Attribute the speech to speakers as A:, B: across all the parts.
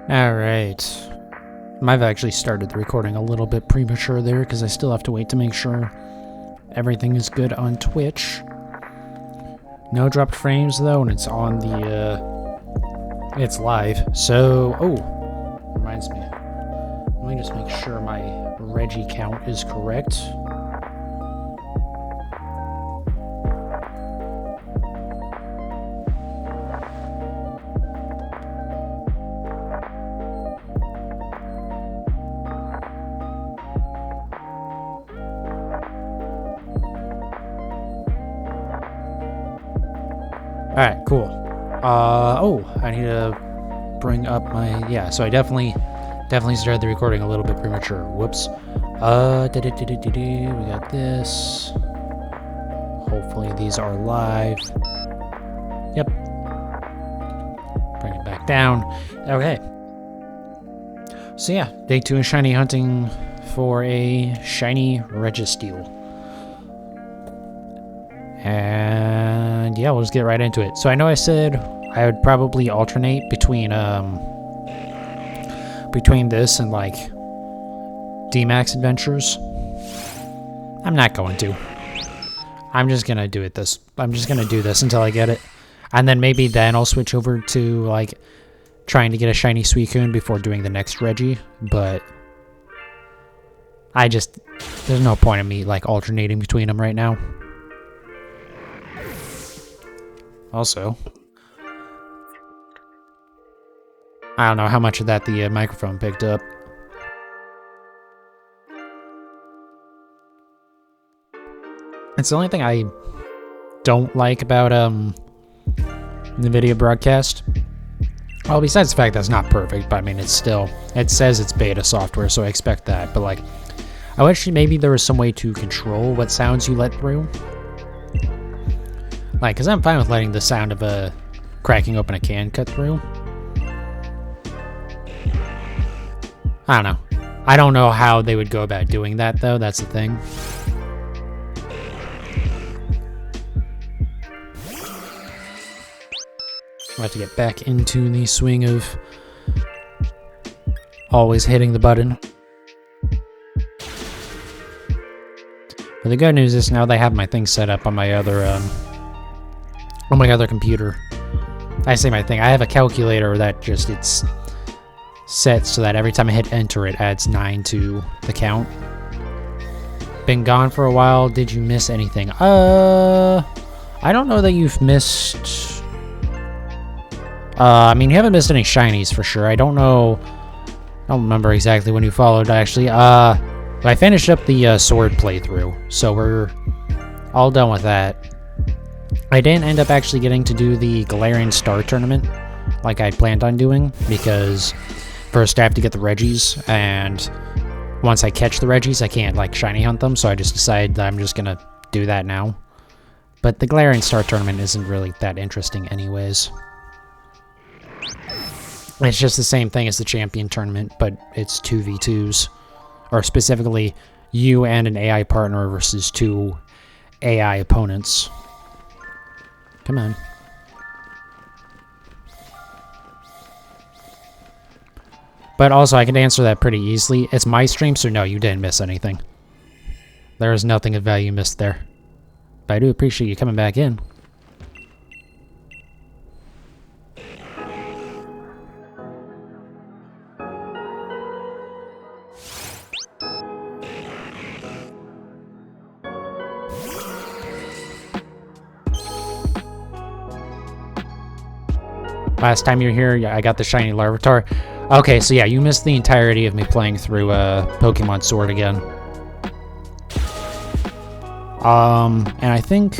A: Alright. I've actually started the recording a little bit premature there because I still have to wait to make sure everything is good on Twitch. No dropped frames though, and it's on the, it's live. So, oh, reminds me. Let me just make sure my Reggie count is correct. Alright, cool. Oh, I need to bring up my, yeah, so I definitely started the recording a little bit premature. Whoops. We got this. Hopefully these are live. Yep. Bring it back down. Okay. So yeah, day 2 of shiny hunting for a shiny Registeel. And yeah, we'll just get right into it. So I know I said I would probably alternate between this and like D-Max adventures. I'm not going to. I'm just gonna do it this. I'm just gonna do this until I get it, and then maybe then I'll switch over to like trying to get a shiny Suicune before doing the next Reggie. But there's no point in me like alternating between them right now. Also, I don't know how much of that the microphone picked up. It's the only thing I don't like about the video broadcast. Well, besides the fact that it's not perfect, but I mean, it says it's beta software, so I expect that. But like, I wish maybe there was some way to control what sounds you let through. Like, because I'm fine with letting the sound of a cracking open a can cut through. I don't know. I don't know how they would go about doing that, though. That's the thing. I'll have to get back into the swing of always hitting the button. But the good news is now they have my thing set up on my other computer. I say my thing. I have a calculator that it's set so that every time I hit enter, it adds 9 to the count. Been gone for a while. Did you miss anything? I don't know that you've missed. I mean, you haven't missed any shinies for sure. I don't know. I don't remember exactly when you followed, actually. I finished up the sword playthrough, so we're all done with that. I didn't end up actually getting to do the Galarian Star Tournament like I planned on doing, because first I have to get the Reggies, and once I catch the Reggies, I can't, like, shiny hunt them, so I just decided that I'm just gonna do that now. But the Galarian Star Tournament isn't really that interesting anyways. It's just the same thing as the Champion Tournament, but it's 2v2s. Or specifically, you and an AI partner versus 2 AI opponents. Come on. But also, I can answer that pretty easily. It's my stream, so no, you didn't miss anything. There is nothing of value missed there. But I do appreciate you coming back in. Last time you were here, yeah, I got the shiny Larvitar. Okay, so yeah, you missed the entirety of me playing through Pokemon Sword again. And I think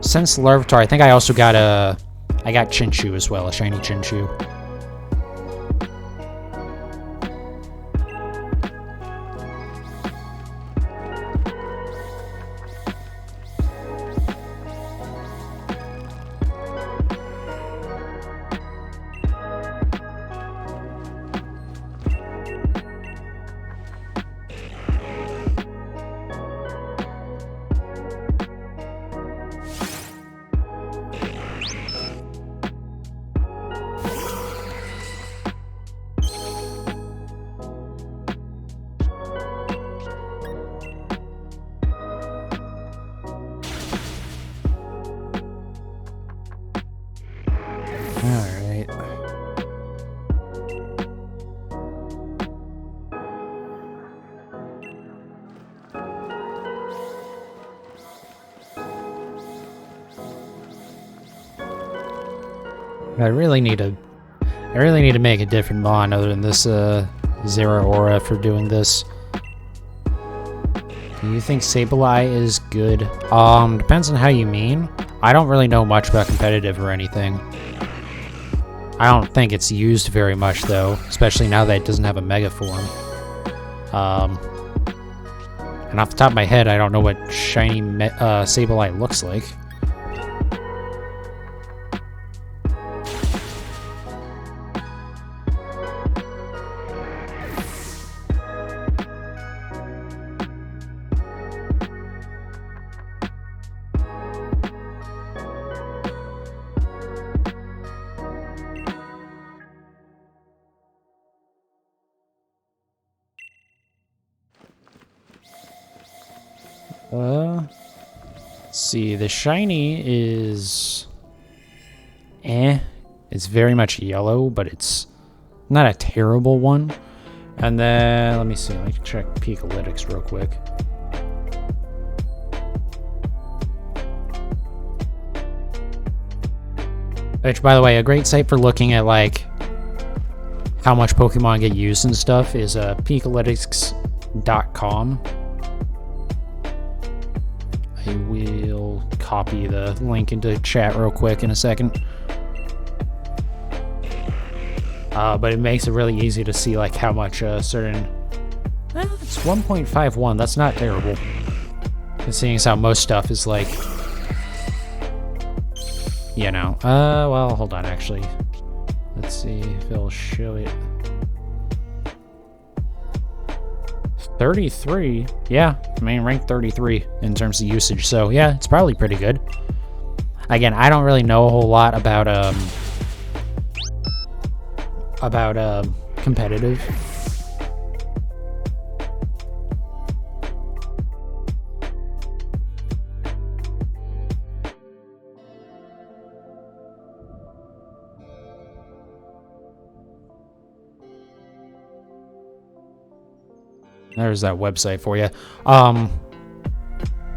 A: since Larvitar, I think I also got I got Chinchou as well, a shiny Chinchou. I really need to make a different mon other than this Zera Aura for doing this. Do you think Sableye is good? Depends on how you mean. I don't really know much about competitive or anything. I don't think it's used very much though, especially now that it doesn't have a mega form. And off the top of my head, I don't know what shiny Sableye looks like. Let's see, the shiny is it's very much yellow, but it's not a terrible one. And then let me see, let me check Peakalytics real quick. Which, by the way, a great site for looking at like how much Pokemon get used and stuff is peakalytics.com. I will copy the link into chat real quick in a second. But it makes it really easy to see like how much certain... it's 1.51, that's not terrible. Seeing as how most stuff is like... You know, well, hold on, actually. Let's see if it'll show it. 33? Yeah, I mean, ranked 33 in terms of usage, so yeah, it's probably pretty good. Again, I don't really know a whole lot about competitive. There's that website for you. But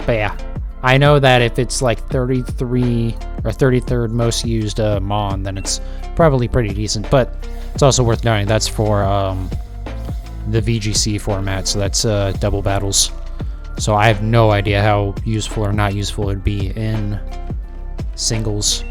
A: yeah, I know that if it's like 33 or 33rd most used Mon, then it's probably pretty decent. But it's also worth noting that's for the VGC format, so that's double battles. So I have no idea how useful or not useful it would be in singles.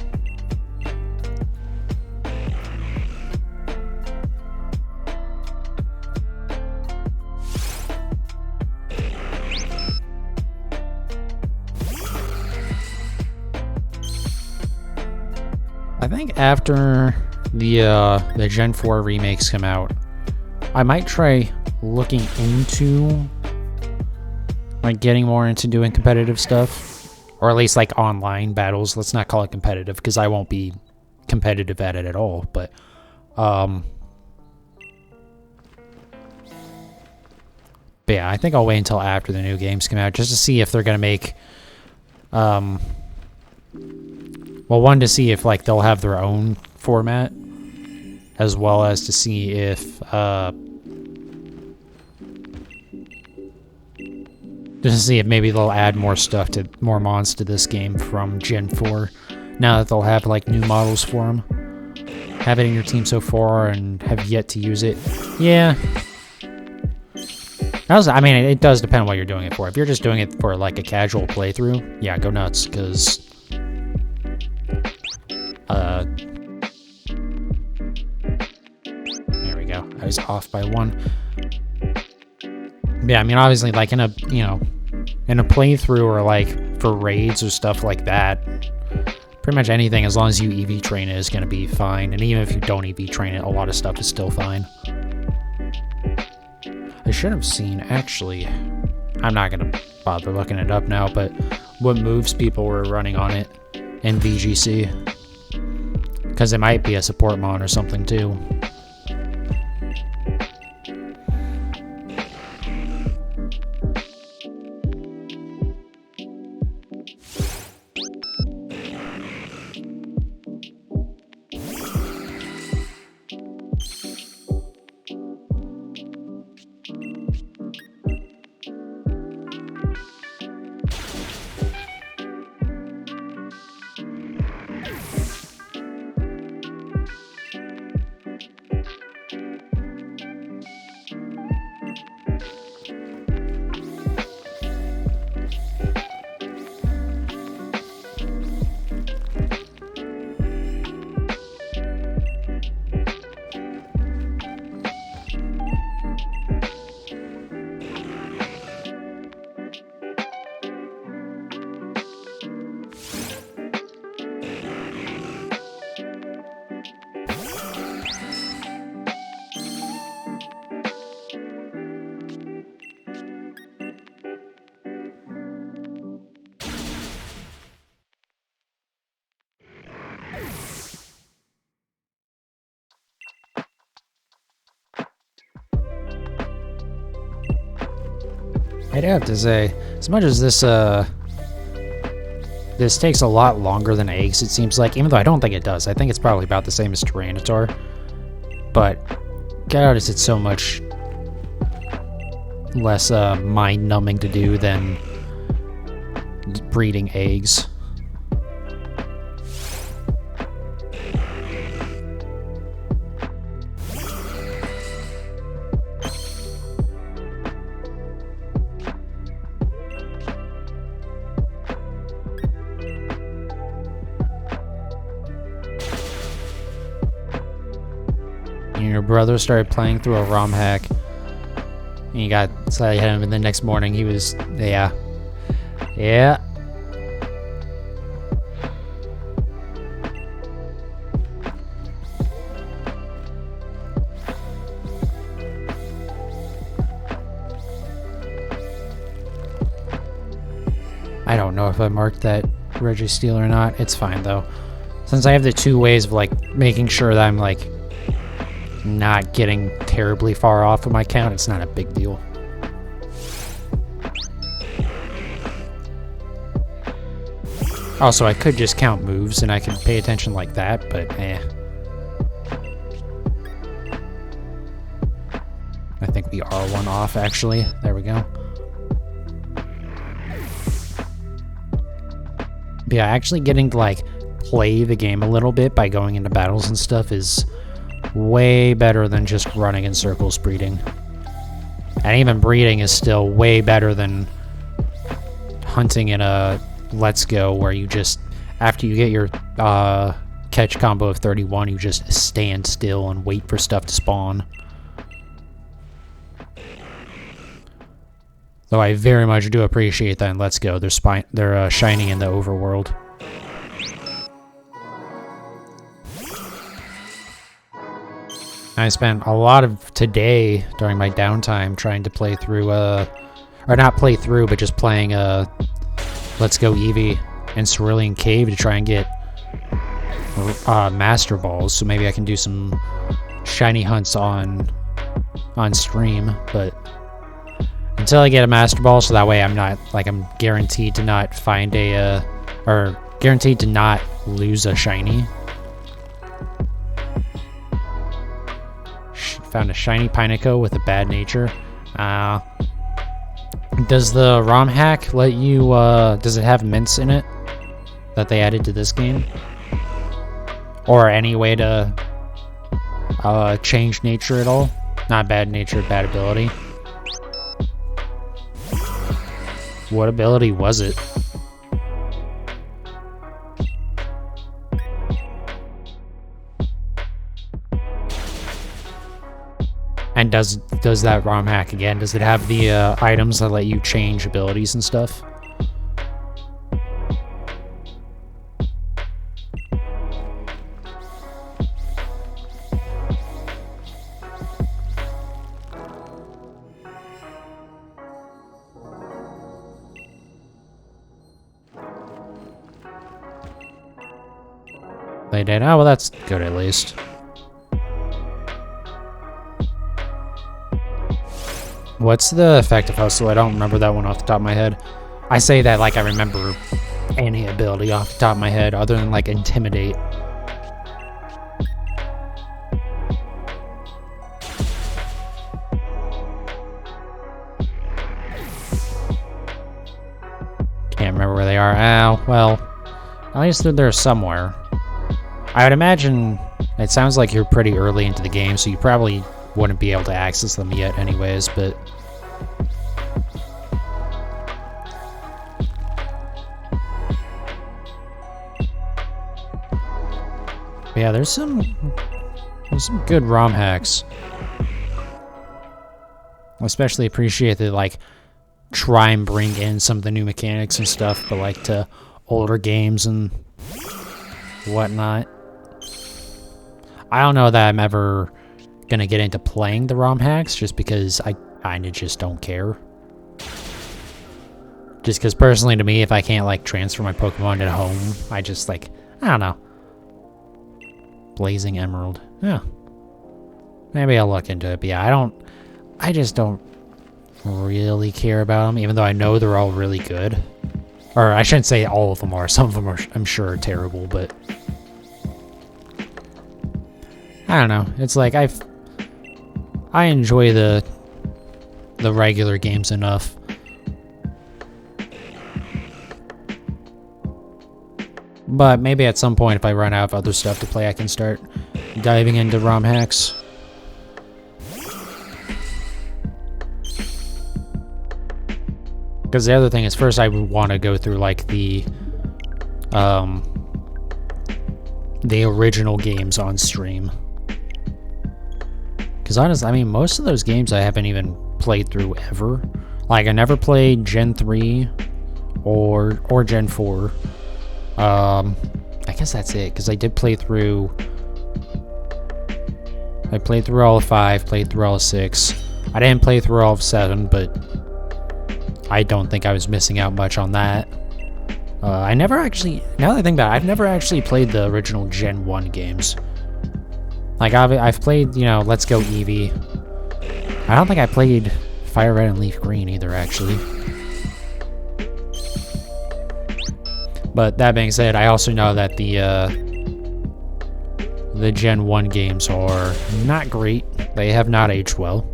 A: I think after the Gen 4 remakes come out, I might try looking into like getting more into doing competitive stuff, or at least like online battles. Let's not call it competitive because I won't be competitive at it at all. But yeah, I think I'll wait until after the new games come out just to see if they're gonna make well, one, to see if like they'll have their own format, as well as to see if just to see if maybe they'll add more stuff to more mons to this game from Gen 4. Now that they'll have like new models for them, have it in your team so far and have yet to use it. Yeah. I mean, it does depend on what you're doing it for. If you're just doing it for like a casual playthrough, yeah, go nuts, because there we go. I was off by 1. Yeah, I mean, obviously, like in a playthrough or like for raids or stuff like that, pretty much anything as long as you EV train it is going to be fine. And even if you don't EV train it, a lot of stuff is still fine. I should have seen, actually, I'm not going to bother looking it up now, but what moves people were running on it in VGC. Because it might be a support mon or something too. I'd have to say, as much as this this takes a lot longer than eggs, it seems like, even though I don't think it does. I think it's probably about the same as Tyranitar. But God, is it so much less mind-numbing to do than breeding eggs. And your brother started playing through a ROM hack. And you got slightly ahead of him, and the next morning he was, yeah. I don't know if I marked that Registeel or not. It's fine though. Since I have the two ways of like making sure that I'm like not getting terribly far off of my count, it's not a big deal. Also, I could just count moves and I could pay attention like that, but eh. I think we are one off actually. There we go. But yeah, actually getting to like play the game a little bit by going into battles and stuff is way better than just running in circles breeding. And even breeding is still way better than hunting in a Let's Go where you just, after you get your catch combo of 31, you just stand still and wait for stuff to spawn. Though I very much do appreciate that in Let's Go. They're shining in the overworld. I spent a lot of today during my downtime trying to play through, or not play through, but just playing Let's Go Eevee and Cerulean Cave to try and get Master Balls. So maybe I can do some shiny hunts on stream, but until I get a Master Ball, so that way I'm not, like, I'm guaranteed to not find a, or guaranteed to not lose a shiny. Found a shiny Pineco with a bad nature. Does the ROM hack let you, does it have mints in it that they added to this game? Or any way to change nature at all? Not bad nature, bad ability. What ability was it? And does that ROM hack again? Does it have the items that let you change abilities and stuff? They did. Oh, well, that's good at least. What's the effective hustle? I don't remember that one off the top of my head. I say that like I remember any ability off the top of my head other than like Intimidate. Can't remember where they are. Oh, well, at least they're there somewhere. I would imagine it sounds like you're pretty early into the game, so you probably wouldn't be able to access them yet anyways, but yeah, there's some good ROM hacks. I especially appreciate that, like, try and bring in some of the new mechanics and stuff, but like to older games and whatnot. I don't know that I'm ever gonna get into playing the ROM hacks just because I kinda just don't care. Just because personally to me, if I can't like transfer my Pokemon at home, I just like, I don't know. Blazing Emerald. Yeah. Maybe I'll look into it, but yeah, I just don't really care about them, even though I know they're all really good. Or I shouldn't say all of them are. Some of them are, I'm sure, are terrible, but I don't know. It's like I enjoy the regular games enough. But maybe at some point, if I run out of other stuff to play, I can start diving into ROM hacks. Because the other thing is, first I would want to go through like the original games on stream. Because honestly, I mean, most of those games I haven't even played through ever. Like, I never played Gen 3 or Gen 4. I guess that's it, because I did play through... I played through all of 5, played through all of 6. I didn't play through all of 7, but I don't think I was missing out much on that. I never actually... Now that I think about it, I've never actually played the original Gen 1 games. Like, I've played, you know, Let's Go Eevee. I don't think I played Fire Red and Leaf Green either, actually. But that being said, I also know that the Gen 1 games are not great. They have not aged well.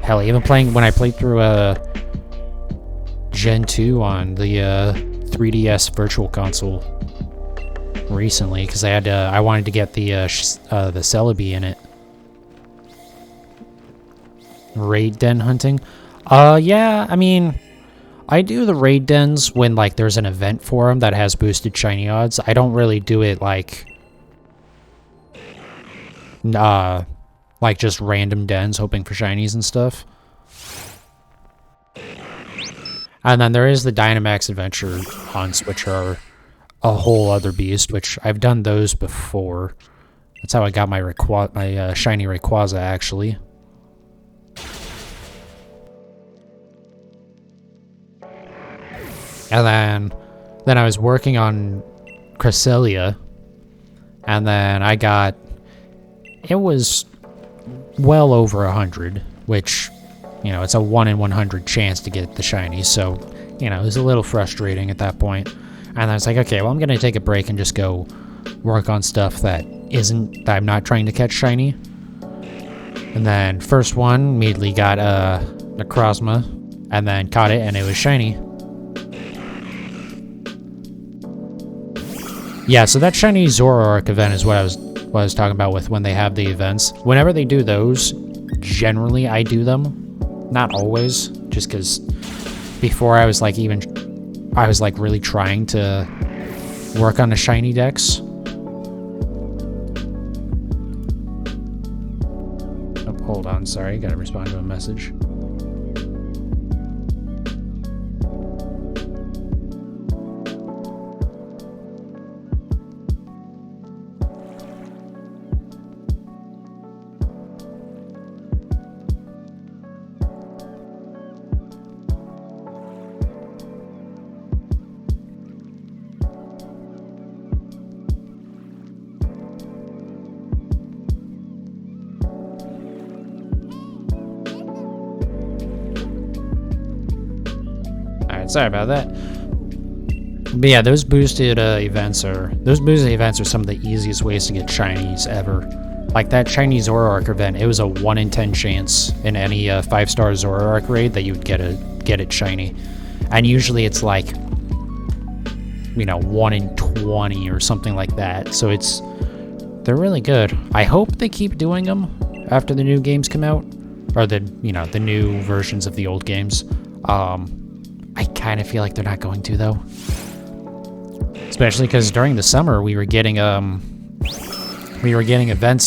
A: Hell, even when I played through Gen 2 on the 3DS Virtual Console recently, because I wanted to get the Celebi in it. Raid den hunting. Yeah, I mean, I do the raid dens when like there's an event for them that has boosted shiny odds. I don't really do it like just random dens hoping for shinies and stuff. And then there is the Dynamax Adventure hunts, which are a whole other beast, which I've done those before. That's how I got my shiny Rayquaza, actually. And then I was working on Cresselia, and then I got... It was well over 100, which, you know, it's a 1 in 100 chance to get the shiny, so, you know, it was a little frustrating at that point. And I was like, okay, well, I'm going to take a break and just go work on stuff that I'm not trying to catch shiny. And then first one, immediately got Necrozma, and then caught it, and it was shiny. Yeah, so that shiny Zoroark event is what I was talking about with when they have the events. Whenever they do those, generally I do them. Not always, just because before I was like really trying to work on the shiny decks. Oh, hold on, sorry, gotta respond to a message. Sorry about that. But yeah, those boosted events are some of the easiest ways to get shinies ever. Like that shiny Zoroark event, it was a 1 in 10 chance in any 5-star Zoroark raid that you would get it shiny. And usually it's like, you know, 1 in 20 or something like that. So they're really good. I hope they keep doing them after the new games come out, or the new versions of the old games. I kind of feel like they're not going to, though. Especially because during the summer we were getting events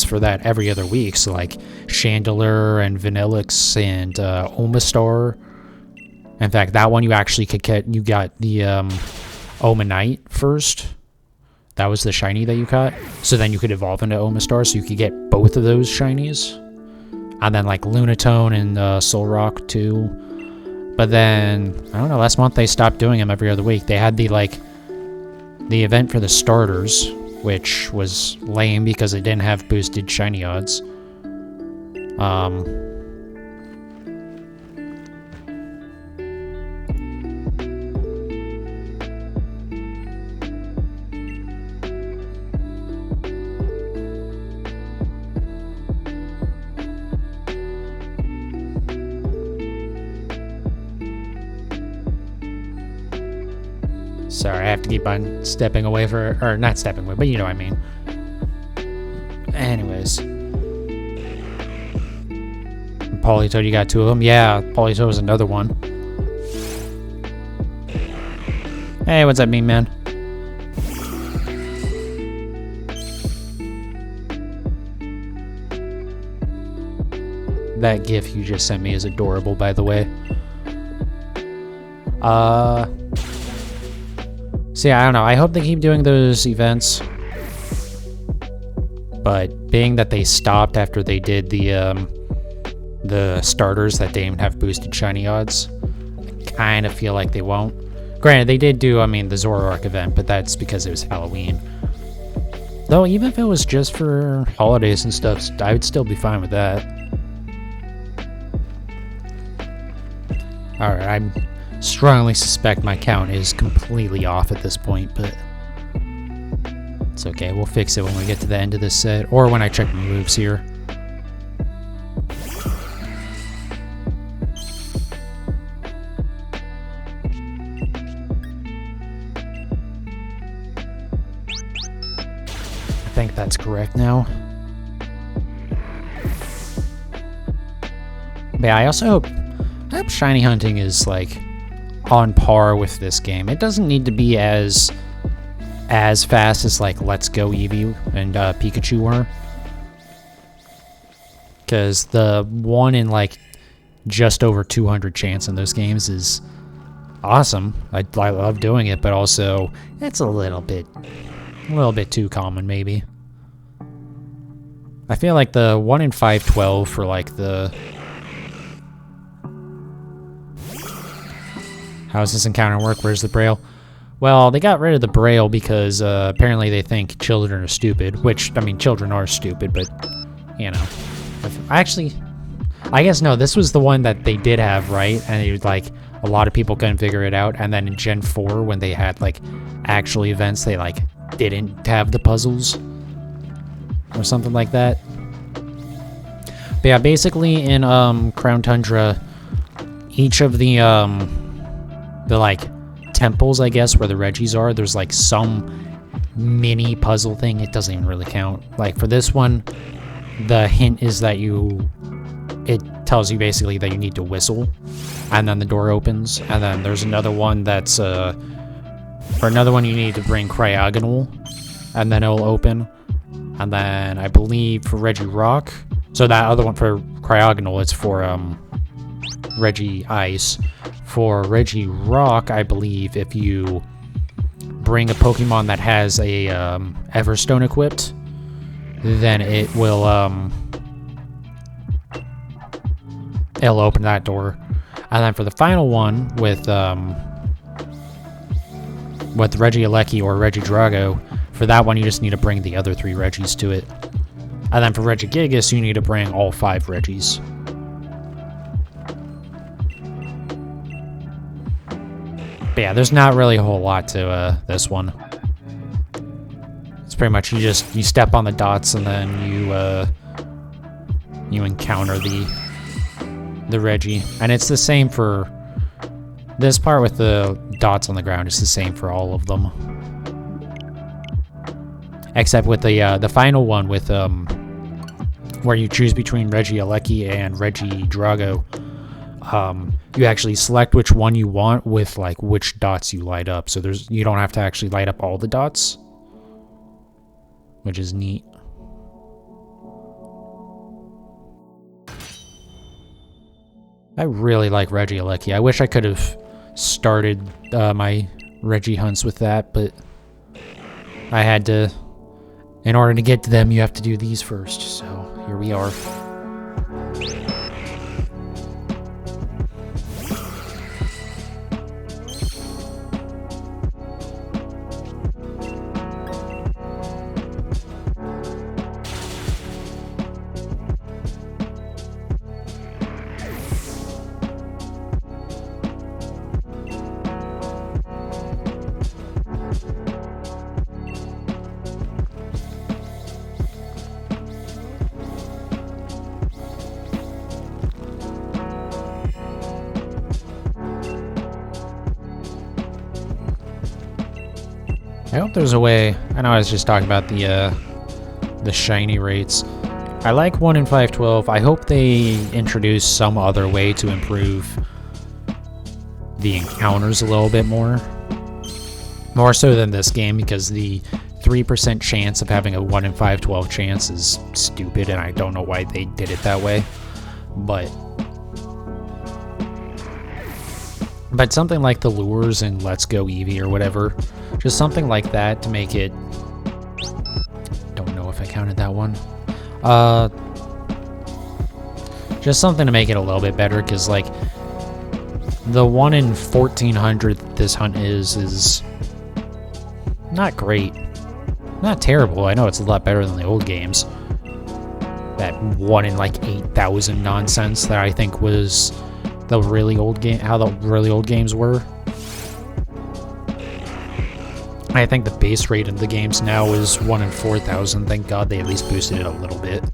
A: for that every other week. So like Chandelure and Vanillix and Omastar. In fact, that one you actually could get. You got the Omanite first. That was the shiny that you got. So then you could evolve into Omastar, so you could get both of those shinies. And then like Lunatone and Solrock too. But then, I don't know, last month they stopped doing them every other week. They had the event for the starters, which was lame because it didn't have boosted shiny odds. Sorry, I have to keep on stepping away or not stepping away, but you know what I mean. Anyways. Polytoad, you got 2 of them? Yeah, Polytoad was another one. Hey, what's up, mean man? That gif you just sent me is adorable, by the way. See, I don't know. I hope they keep doing those events. But being that they stopped after they did the starters that didn't have boosted shiny odds, I kind of feel like they won't. Granted, they did do, I mean, the Zoroark event, but that's because it was Halloween. Though, even if it was just for holidays and stuff, I would still be fine with that. Alright, I strongly suspect my count is completely off at this point, but it's okay. We'll fix it when we get to the end of this set, or when I check my moves here. I think that's correct now. But yeah, I also hope shiny hunting is like on par with this game. It doesn't need to be as fast as like Let's Go Eevee and Pikachu were, because the 1 in like just over 200 chance in those games is awesome. I love doing it, but also it's a little bit too common maybe. I feel like the 1 in 512 for like the... How does this encounter work? Where's the Braille? Well, they got rid of the Braille because apparently they think children are stupid, which, I mean, children are stupid, but, you know. Actually, I guess no, this was the one that they did have, right? And it was like, a lot of people couldn't figure it out, and then in Gen 4, when they had, like, actual events, they, like, didn't have the puzzles. Or something like that. But yeah, basically in Crown Tundra, each of the like temples, I guess, where the Regis are, there's like some mini puzzle thing. It doesn't even really count. Like for this one, the hint is that it tells you basically that you need to whistle, and then the door opens. And then there's another one that's for another one you need to bring Cryogonal, and then it'll open. And then I believe for Regirock, so that other one for Cryogonal, it's for Regi Ice. For Regirock, I believe if you bring a Pokemon that has a Everstone equipped, then it will it'll open that door. And then for the final one with Regieleki or Regidrago, for that one you just need to bring the other 3 Regis to it. And then for Regigigas, you need to bring all 5 Regis. But yeah, there's not really a whole lot to this one. It's pretty much you step on the dots and then you encounter the Regi. And it's the same for this part with the dots on the ground. It's the same for all of them. Except with the final one with where you choose between Regieleki and Regidrago, you actually select which one you want with like which dots you light up. So you don't have to actually light up all the dots, which is neat. I really like Regieleki. I wish I could have started my Regi hunts with that, but I had to. In order to get to them, you have to do these first. So here we are. I hope there's a way. I know I was just talking about the shiny rates. I like 1 in 512. I hope they introduce some other way to improve the encounters a little bit more. More so than this game, because the 3% chance of having a 1 in 512 chance is stupid, and I don't know why they did it that way. But something like the lures in Let's Go Eevee or whatever, just something like that to make it... Don't know if I counted that one. Just something to make it a little bit better, because like the 1 in 1400 this hunt is not great. Not terrible. I know it's a lot better than the old games. That 1 in like 8,000 nonsense that I think was the really old game, how the really old games were. I think the base rate of the games now is 1 in 4,000. Thank God they at least boosted it a little bit.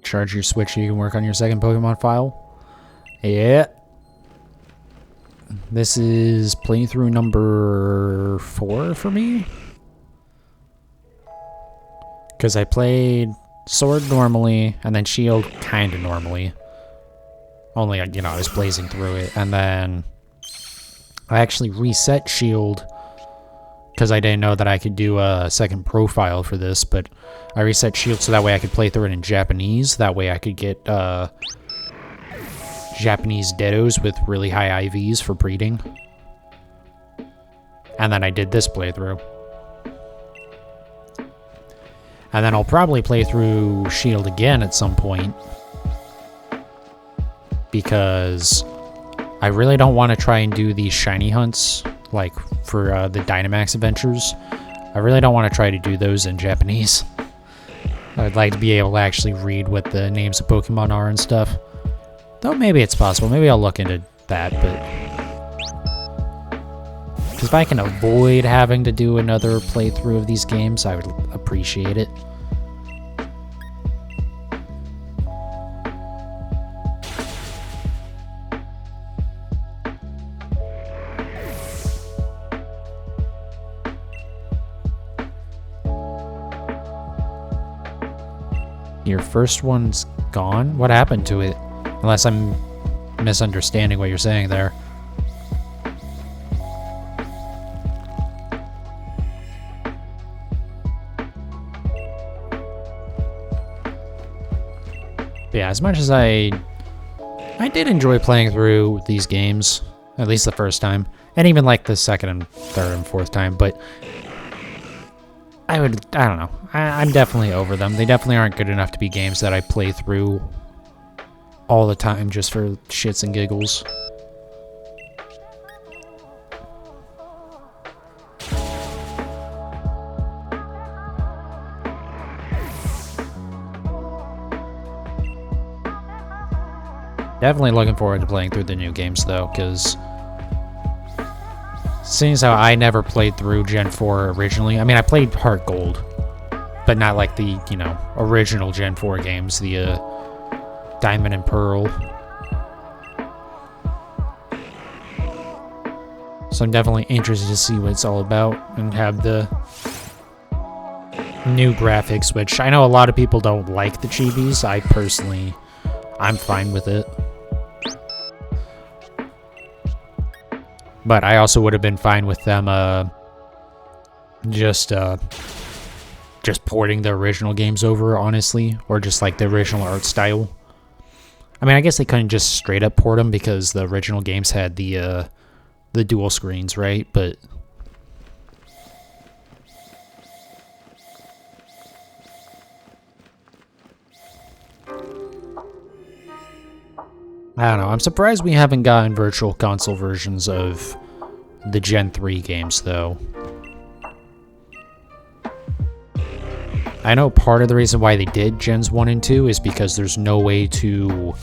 A: Charge your Switch so you can work on your second Pokemon file. Yeah. This is playthrough number 4 for me. Because I played Sword normally, and then Shield kind of normally. Only, you know, I was blazing through it. And then I actually reset Shield because I didn't know that I could do a second profile for this, but I reset Shield so that way I could play through it in Japanese. That way I could get Japanese Dittos with really high IVs for breeding. And then I did this playthrough. And then I'll probably play through Shield again at some point, because I really don't want to try and do these shiny hunts, like for the Dynamax adventures. I really don't want to try to do those in Japanese. I'd like to be able to actually read what the names of Pokemon are and stuff. Though maybe it's possible. Maybe I'll look into that, but... because if I can avoid having to do another playthrough of these games, I would appreciate it. Your first one's gone? What happened to it? Unless I'm misunderstanding what you're saying there. But yeah, as much as I did enjoy playing through these games, at least the first time, and even like the second and third and fourth time, but I don't know. I'm definitely over them. They definitely aren't good enough to be games that I play through all the time just for shits and giggles. Definitely looking forward to playing through the new games though, because seeing as how I never played through Gen 4 originally, I mean, I played Heart Gold, but not like the, you know, original Gen 4 games, the Diamond and Pearl. So I'm definitely interested to see what it's all about and have the new graphics, which I know a lot of people don't like the chibis. I personally, I'm fine with it. But I also would have been fine with them just porting the original games over, honestly, or just like the original art style. I mean, I guess they couldn't just straight up port them because the original games had the dual screens, right? But I don't know. I'm surprised we haven't gotten virtual console versions of the Gen 3 games, though. I know part of the reason why they did Gens 1 and 2 is because there's no way to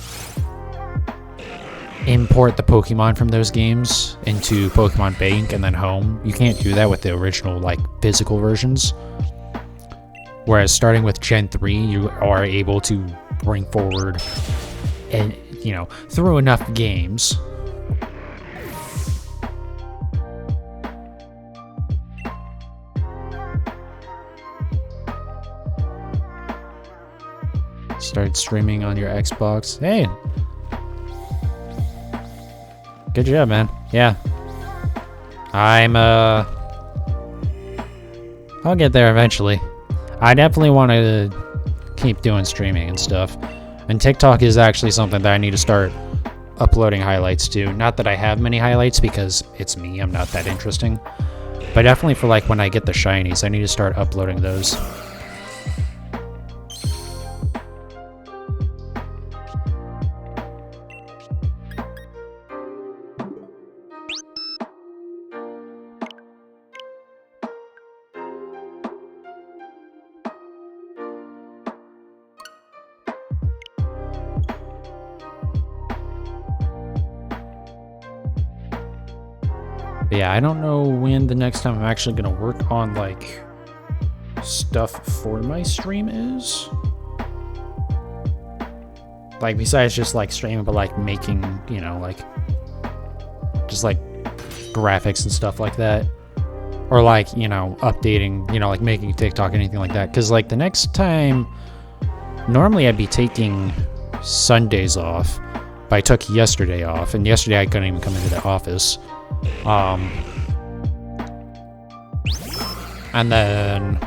A: import the Pokemon from those games into Pokemon Bank and then Home. You can't do that with the original, like, physical versions. Whereas starting with Gen 3, you are able to bring forward, and you know, through enough games. Start streaming on your Xbox. Hey! Good job, man. Yeah. I'll get there eventually. I definitely want to keep doing streaming and stuff. And TikTok is actually something that I need to start uploading highlights to. Not that I have many highlights because it's me, I'm not that interesting. But definitely for like when I get the shinies, I need to start uploading those. But yeah, I don't know when the next time I'm actually gonna work on like stuff for my stream is. Like besides just like streaming, but like making, you know, like just like graphics and stuff like that. Or like, you know, updating, you know, like making TikTok, anything like that. Cause like the next time, normally I'd be taking Sundays off, but I took yesterday off, and yesterday I couldn't even come into the office. And then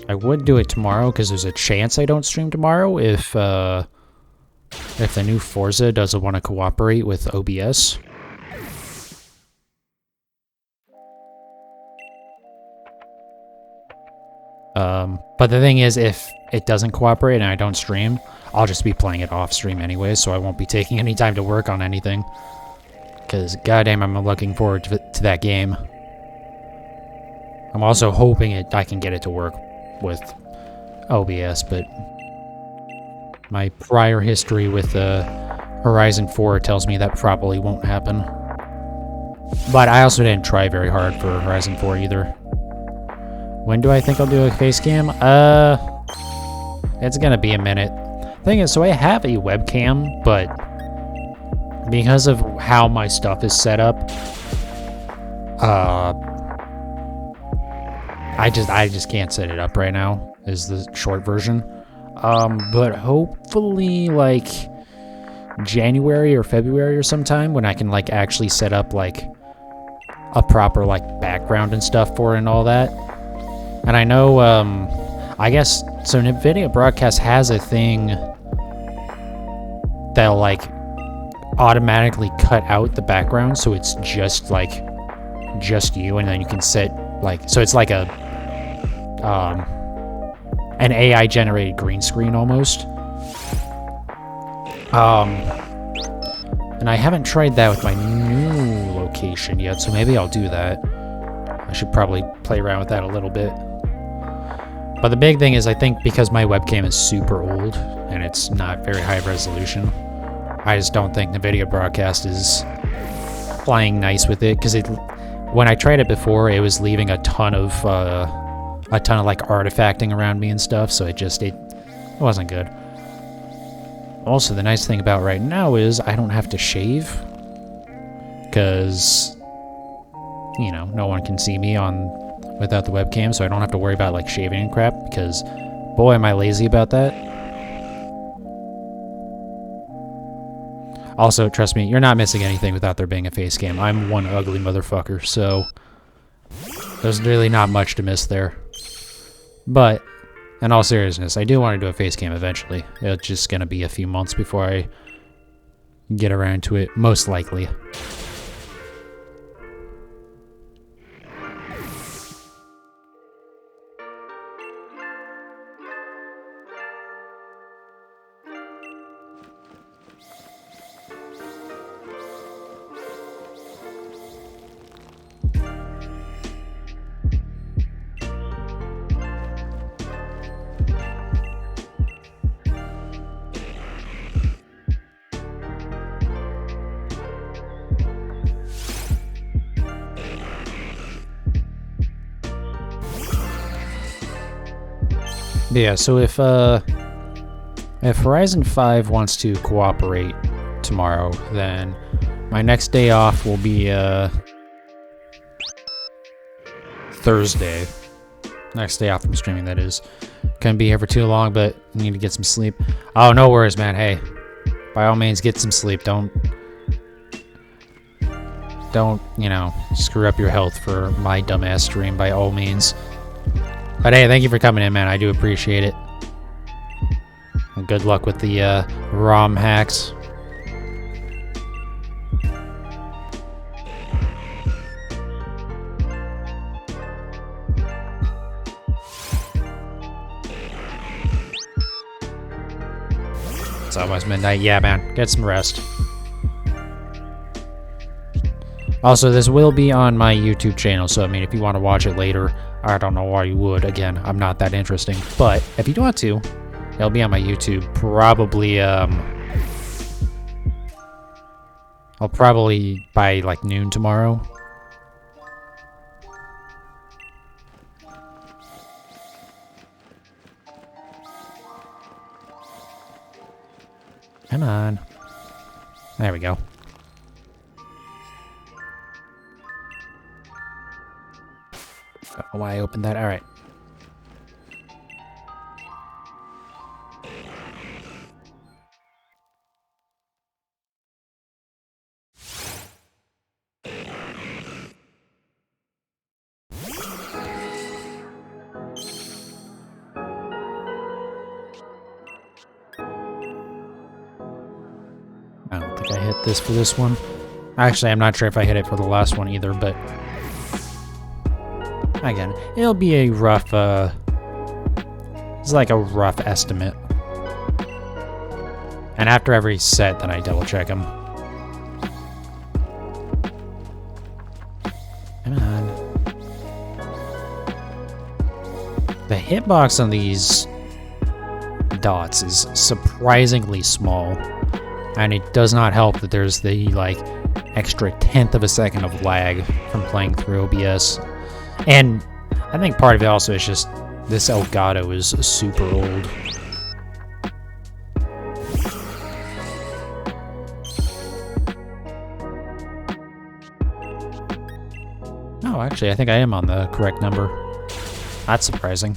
A: I would do it tomorrow because there's a chance I don't stream tomorrow if the new Forza doesn't want to cooperate with OBS. But the thing is, if it doesn't cooperate and I don't stream, I'll just be playing it off stream anyway, so I won't be taking any time to work on anything. Because, goddamn, I'm looking forward to that game. I'm also hoping I can get it to work with OBS, but my prior history with Horizon 4 tells me that probably won't happen. But I also didn't try very hard for Horizon 4 either. When do I think I'll do a face cam? It's gonna be a minute. Thing is, so I have a webcam, but because of how my stuff is set up, I just can't set it up right now, is the short version. But hopefully, like, January or February or sometime, when I can, like, actually set up, like, a proper, like, background and stuff for it and all that. And I know, I guess, so NVIDIA Broadcast has a thing that'll, like, automatically cut out the background, so it's just, like, just you, and then you can set, like, so it's like a, an AI-generated green screen, almost. And I haven't tried that with my new location yet, so maybe I'll do that. I should probably play around with that a little bit. But the big thing is, I think because my webcam is super old, and it's not very high resolution, I just don't think NVIDIA Broadcast is playing nice with it, because when I tried it before, it was leaving a ton of like artifacting around me and stuff, so it wasn't good. Also, the nice thing about right now is I don't have to shave, because, you know, no one can see me without the webcam, so I don't have to worry about, like, shaving and crap, because, boy, am I lazy about that. Also, trust me, you're not missing anything without there being a face cam. I'm one ugly motherfucker, so there's really not much to miss there. But, in all seriousness, I do want to do a face cam eventually. It's just gonna be a few months before I get around to it, most likely. Yeah, so if Horizon 5 wants to cooperate tomorrow, then my next day off will be Thursday. Next day off from streaming, that is. Couldn't be here for too long, but need to get some sleep. Oh, no worries, man. Hey, by all means, get some sleep. Don't, you know, screw up your health for my dumbass stream, by all means. But hey, thank you for coming in, man. I do appreciate it. And good luck with the ROM hacks. It's almost midnight. Yeah, man. Get some rest. Also, this will be on my YouTube channel, so I mean, if you want to watch it later, I don't know why you would. Again, I'm not that interesting. But if you want to, it'll be on my YouTube. Probably, I'll probably by like noon tomorrow. Come on. There we go. Don't know why I opened that. All right. I don't think I hit this for this one. Actually, I'm not sure if I hit it for the last one either, but again, it'll be a rough, it's like a rough estimate. And after every set, then I double check them. Come on. The hitbox on these dots is surprisingly small. And it does not help that there's the, like, extra 1/10 of a second of lag from playing through OBS. And I think part of it also is just this Elgato is super old. Oh, actually, I think I am on the correct number. That's surprising.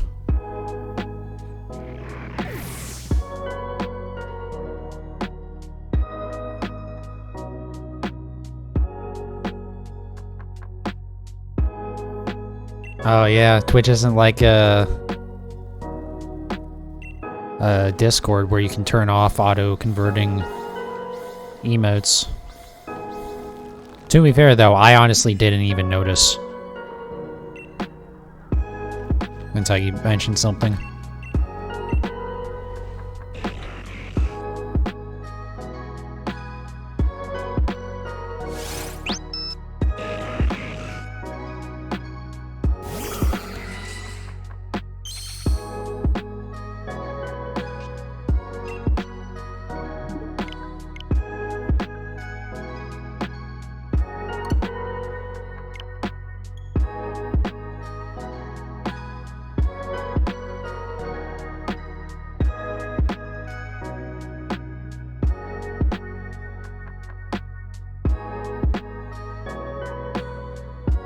A: Oh yeah, Twitch isn't like a Discord where you can turn off auto-converting emotes. To be fair though, I honestly didn't even notice until you mentioned something.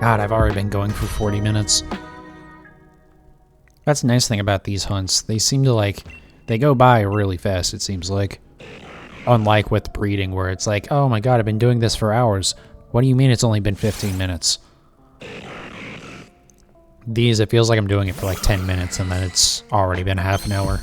A: God, I've already been going for 40 minutes. That's the nice thing about these hunts. They seem to, like, they go by really fast, it seems like. Unlike with breeding, where it's like, oh my god, I've been doing this for hours. What do you mean it's only been 15 minutes? These, it feels like I'm doing it for like 10 minutes, and then it's already been half an hour.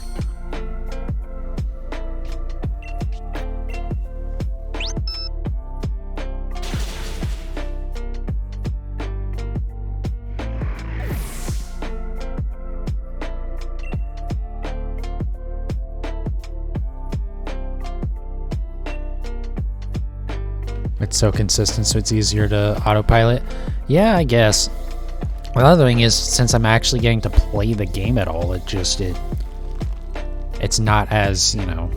A: It's so consistent, so it's easier to autopilot. Yeah, I guess. The other thing is, since I'm actually getting to play the game at all, it's not as, you know,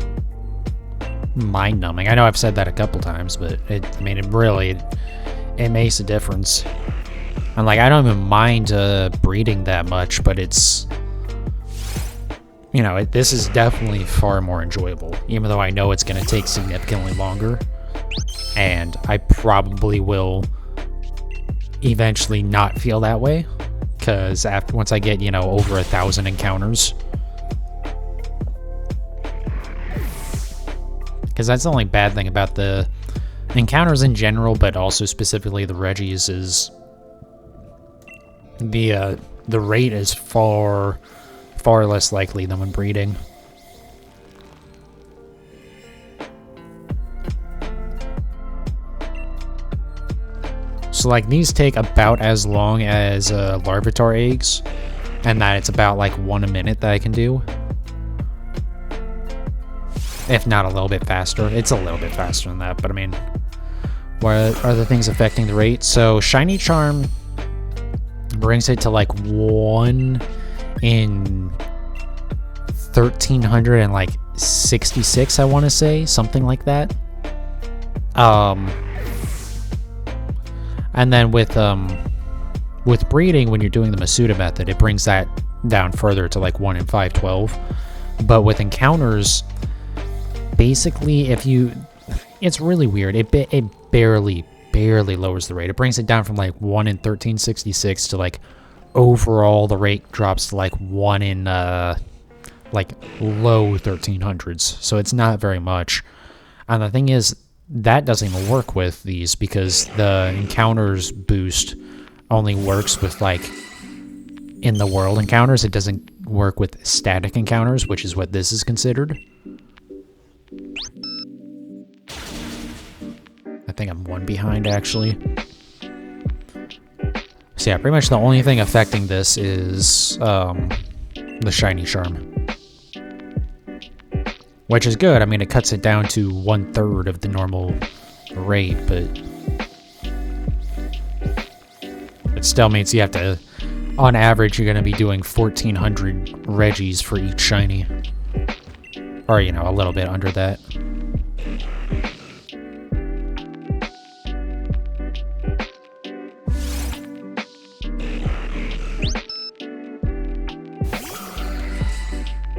A: mind-numbing. I know I've said that a couple times, but it makes a difference. And like, I don't even mind breeding that much, but it's you know, this is definitely far more enjoyable, even though I know it's going to take significantly longer, and I probably will eventually not feel that way, because once I get, you know, over 1,000 encounters, because that's the only bad thing about the encounters in general, but also specifically the Reggies, is the rate is far less likely than when breeding. So like these take about as long as Larvitar eggs, and that it's about like 1 a minute that I can do. If not a little bit faster. It's a little bit faster than that, but I mean, what are the things affecting the rate? So Shiny Charm brings it to like 1 in 1,366, I want to say, something like that. And then with breeding, when you're doing the Masuda method, it brings that down further to like 1 in 512. But with encounters, basically, it's really weird. It barely lowers the rate. It brings it down from like 1 in 1366 to like overall the rate drops to like 1 in like low 1300s. So it's not very much. And the thing is, that doesn't even work with these, because the encounters boost only works with like in the world encounters. It doesn't work with static encounters, which is what this is considered. I think I'm 1 behind, actually. So yeah, pretty much the only thing affecting this is the Shiny Charm. Which is good. I mean, it cuts it down to 1/3 of the normal rate, but it still means you have to, on average, you're going to be doing 1,400 Reggies for each Shiny. Or, you know, a little bit under that.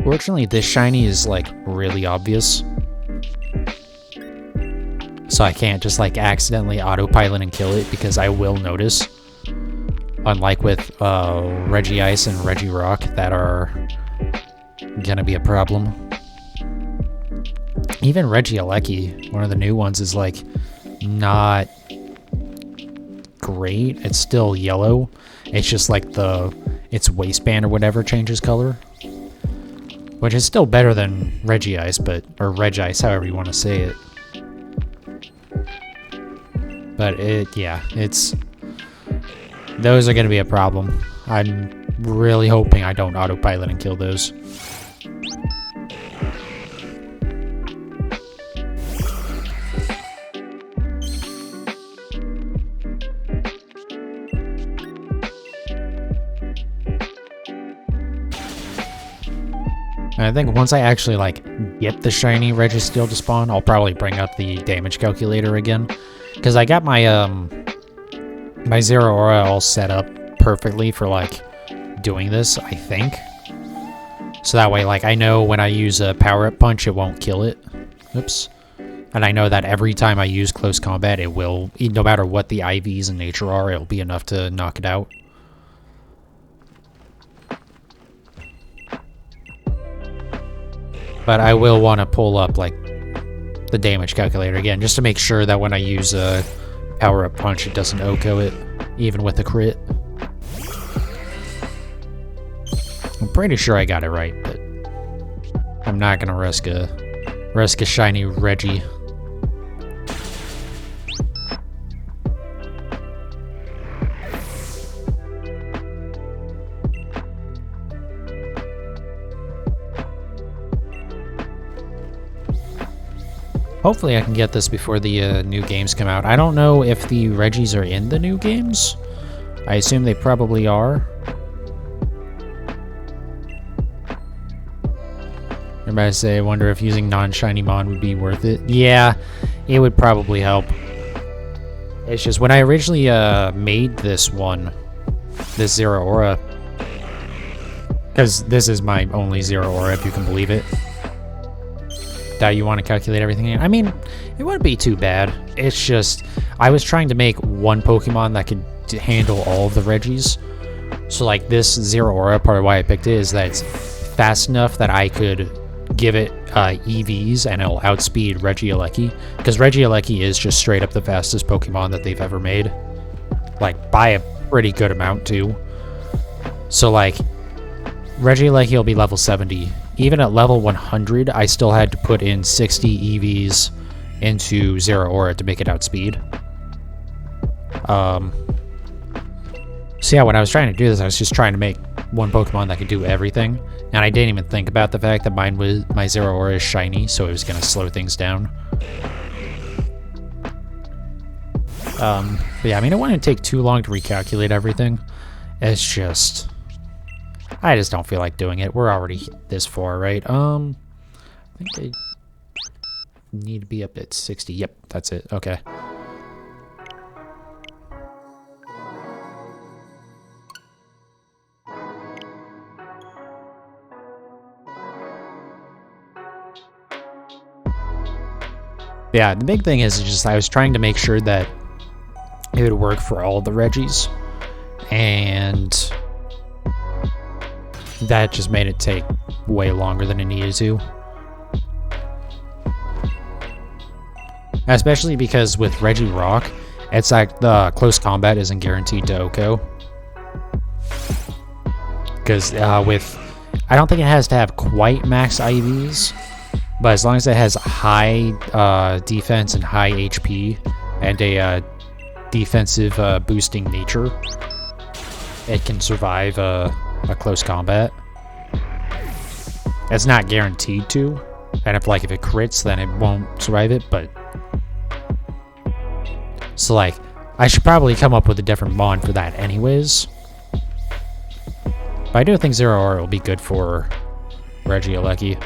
A: Fortunately, this Shiny is, like, really obvious. So I can't just, like, accidentally autopilot and kill it, because I will notice. Unlike with Regice and Regirock, that are gonna be a problem. Even Regieleki, one of the new ones, is, like, not great. It's still yellow. It's just, like, its waistband or whatever changes color. Which is still better than Regice, or Regice, however you want to say it. But those are going to be a problem. I'm really hoping I don't autopilot and kill those. And I think once I actually, like, get the shiny Registeel to spawn, I'll probably bring up the damage calculator again. Because I got my, my Zero Aura all set up perfectly for, like, doing this, I think. So that way, like, I know when I use a power-up punch, it won't kill it. Oops. And I know that every time I use close combat, it will, no matter what the IVs in nature are, it'll be enough to knock it out. But I will want to pull up, like, the damage calculator again, just to make sure that when I use a power-up punch, it doesn't OHKO it, even with a crit. I'm pretty sure I got it right, but I'm not gonna risk a shiny Reggie. Hopefully I can get this before the new games come out. I don't know if the Reggies are in the new games. I assume they probably are. Everybody say, I wonder if using non-shiny Mon would be worth it. Yeah, it would probably help. It's just, when I originally made this one, this Zero Aura, Because this is my only 0 aura, if you can believe it. That you want to calculate everything in. I mean, it wouldn't be too bad. It's just, I was trying to make one Pokemon that could handle all of the Regis. So like this 0 aura, part of why I picked it is that it's fast enough that I could give it EVs and it'll outspeed Registeel. Because Registeel is just straight up the fastest Pokemon that they've ever made. Like, by a pretty good amount, too. So, like, Registeel will be level 70. Even at level 100, I still had to put in 60 EVs into 0 aura to make it outspeed. So yeah, when I was trying to do this, I was just trying to make one Pokemon that could do everything. And I didn't even think about the fact that my 0 aura is shiny, so it was going to slow things down. But yeah, I mean, it wouldn't take too long to recalculate everything. It's just, I just don't feel like doing it. We're already this far, right? I think I need to be up at 60. Yep, that's it. Okay. Yeah, the big thing is just I was trying to make sure that it would work for all the Regis, and that just made it take way longer than it needed to. Especially because with Regirock, it's like the close combat isn't guaranteed to OHKO. Because I don't think it has to have quite max IVs, but as long as it has high defense and high HP and a defensive boosting nature, it can survive a close combat. It's not guaranteed to, and if it crits, then it won't survive it. But so like, I should probably come up with a different mod for that, anyways. But I do think 0 aura will be good for Registeel.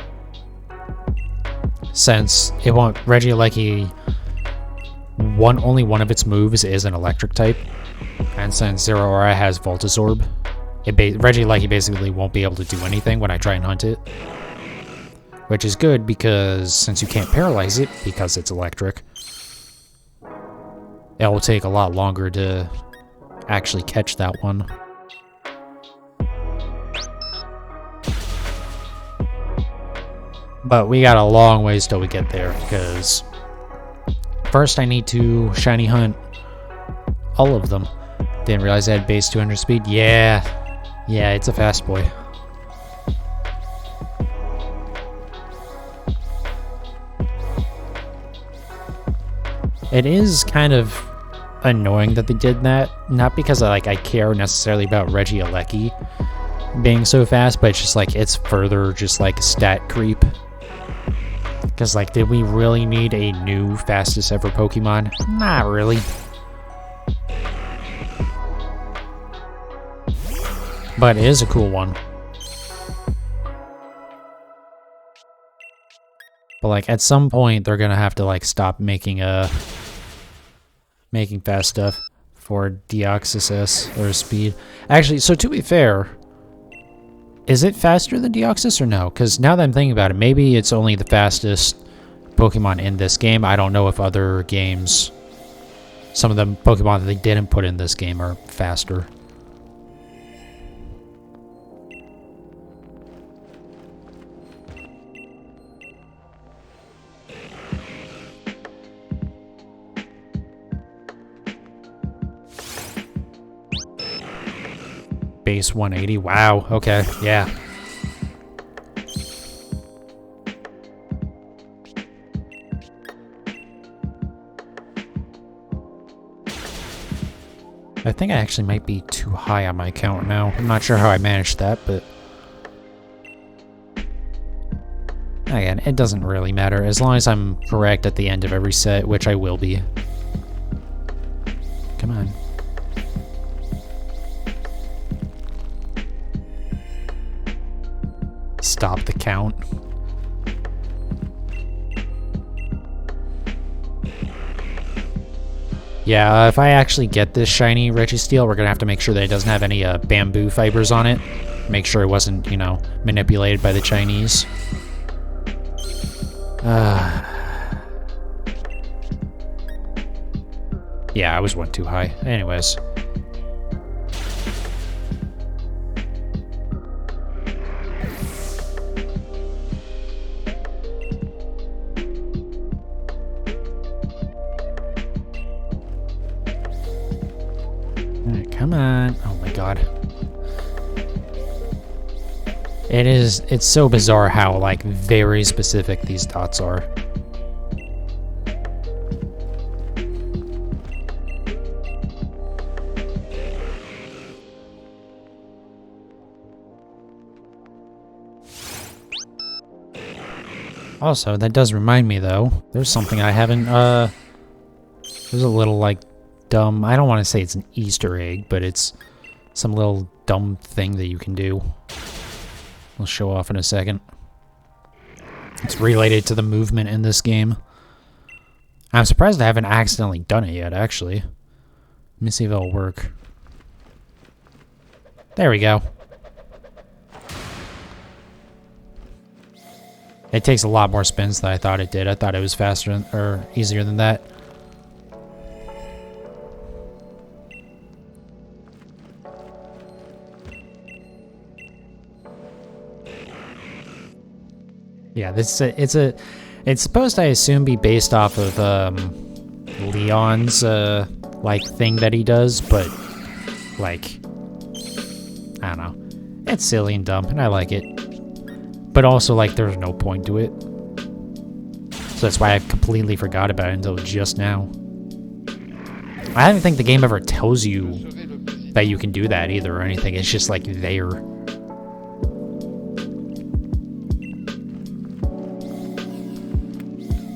A: Since it won't, Registeel, only one of its moves is an electric type, and since 0 aura has Voltazorb, Registeel basically won't be able to do anything when I try and hunt it, which is good because since you can't paralyze it because it's electric, it will take a lot longer to actually catch that one. But we got a long ways till we get there, because first I need to shiny hunt all of them. Didn't realize I had base 200 speed. Yeah, it's a fast boy. It is kind of annoying that they did that, not because I care necessarily about Registeel being so fast, but it's just it's further just stat creep. Because, did we really need a new fastest ever Pokemon? Not really. But it is a cool one. But, at some point, they're gonna have to, stop making fast stuff for Deoxys or speed. Actually, so to be fair, is it faster than Deoxys or no? Because now that I'm thinking about it, maybe it's only the fastest Pokemon in this game. I don't know if other games, some of the Pokemon that they didn't put in this game are faster. Base 180. Wow. Okay. Yeah. I think I actually might be too high on my count now. I'm not sure how I managed that, but again, it doesn't really matter as long as I'm correct at the end of every set, which I will be. Come on. Stop the count. Yeah, if I actually get this shiny Registeel, we're gonna have to make sure that it doesn't have any bamboo fibers on it. make sure it wasn't, you know, manipulated by the Chinese. Yeah, I was one too high. Anyways. Come on. Oh my god. It's so bizarre how, like, very specific these dots are. Also, that does remind me, though, there's something I haven't, there's a little, like, dumb, I don't want to say it's an Easter egg, but it's some little dumb thing that you can do. I'll show off in a second. It's related to the movement in this game. I'm surprised I haven't accidentally done it yet, actually. Let me see if it'll work. There we go. It takes a lot more spins than I thought it did. I thought it was faster or easier than that. Yeah, it's supposed to, I assume, be based off of Leon's like thing that he does, but like, I don't know. It's silly and dumb, and I like it. But also, like, there's no point to it. So that's why I completely forgot about it until just now. I don't think the game ever tells you that you can do that either or anything. It's just, like, there.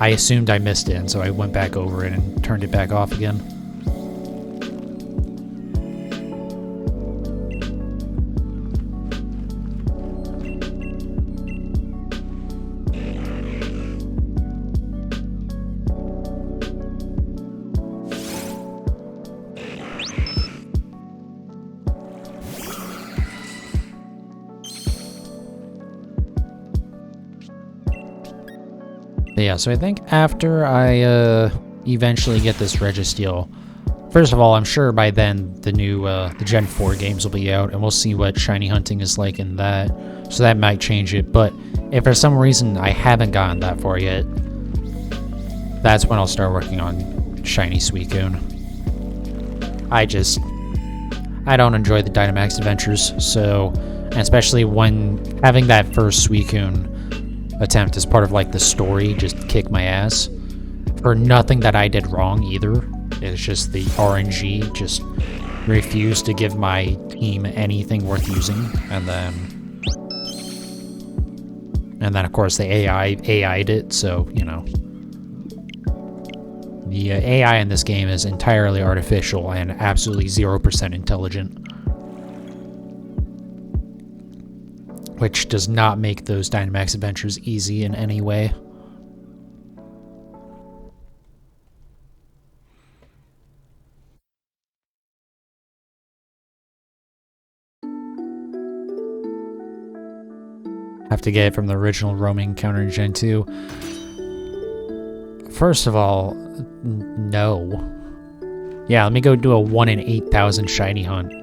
A: I assumed I missed it, and so I went back over it and turned it back off again. Yeah, so I think after I eventually get this Registeel, first of all, I'm sure by then the new the Gen 4 games will be out, and we'll see what shiny hunting is like in that. So that might change it. But if for some reason I haven't gotten that far yet, that's when I'll start working on shiny Suicune. I don't enjoy the Dynamax adventures, so, and especially when having that first Suicune attempt as part of, like, the story just kick my ass for nothing that I did wrong either. It's just the RNG just refused to give my team anything worth using, and then of course the AI'd it, so, you know, the AI in this game is entirely artificial and absolutely 0% intelligent. Which does not make those Dynamax adventures easy in any way. Have to get it from the original roaming encounter in Gen 2. First of all, no. Yeah, let me go do a 1 in 8,000 shiny hunt.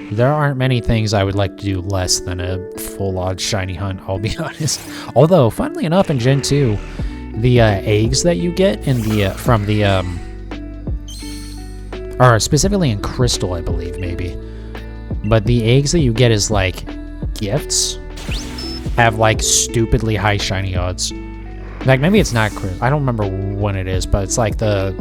A: There aren't many things I would like to do less than a full-on shiny hunt, I'll be honest. Although, funnily enough, in Gen 2, the eggs that you get in the from the or specifically in Crystal, I believe, maybe. But the eggs that you get as, like, gifts have, like, stupidly high shiny odds. In fact, maybe it's not Crystal. I don't remember when it is, but it's like the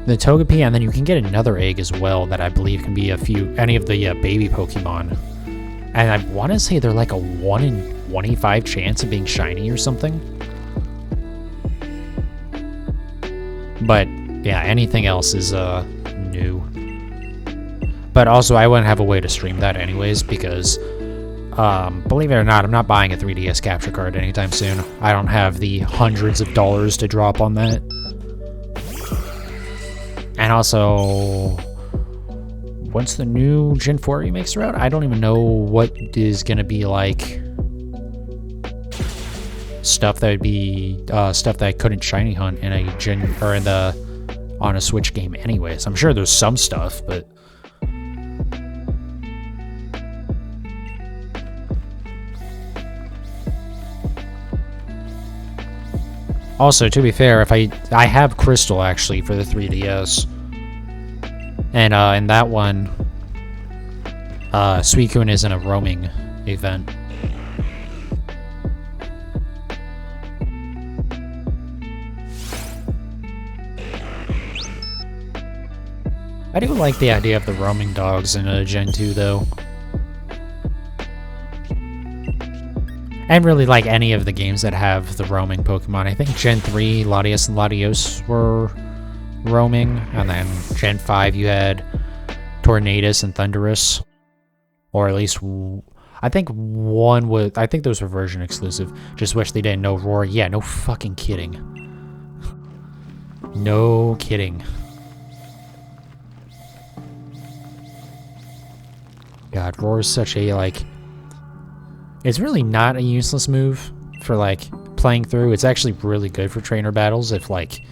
A: Togepi, and then you can get another egg as well that I believe can be any of the baby Pokemon. And I want to say they're like a 1 in 25 chance of being shiny or something. But yeah, anything else is new. But also, I wouldn't have a way to stream that anyways, because believe it or not, I'm not buying a 3DS capture card anytime soon. I don't have the hundreds of dollars to drop on that. And also, once the new Gen 4 remakes are out, I don't even know what is going to be like stuff that would be stuff that I couldn't shiny hunt in a Gen or in the on a Switch game anyways. I'm sure there's some stuff, but also, to be fair, if I have Crystal actually for the 3DS, and in that one, Suicune is in a roaming event. I do like the idea of the roaming dogs in Gen 2, though. And really like any of the games that have the roaming Pokemon. I think Gen 3, Latias and Latios were roaming. And then Gen 5, you had Tornadus and Thundurus. Or at least, I think one was, I think those were version exclusive. Just wish they didn't know Roar. Yeah, no fucking kidding. No kidding. God, Roar is such a, like... It's really not a useless move for, like, playing through. It's actually really good for trainer battles if, like,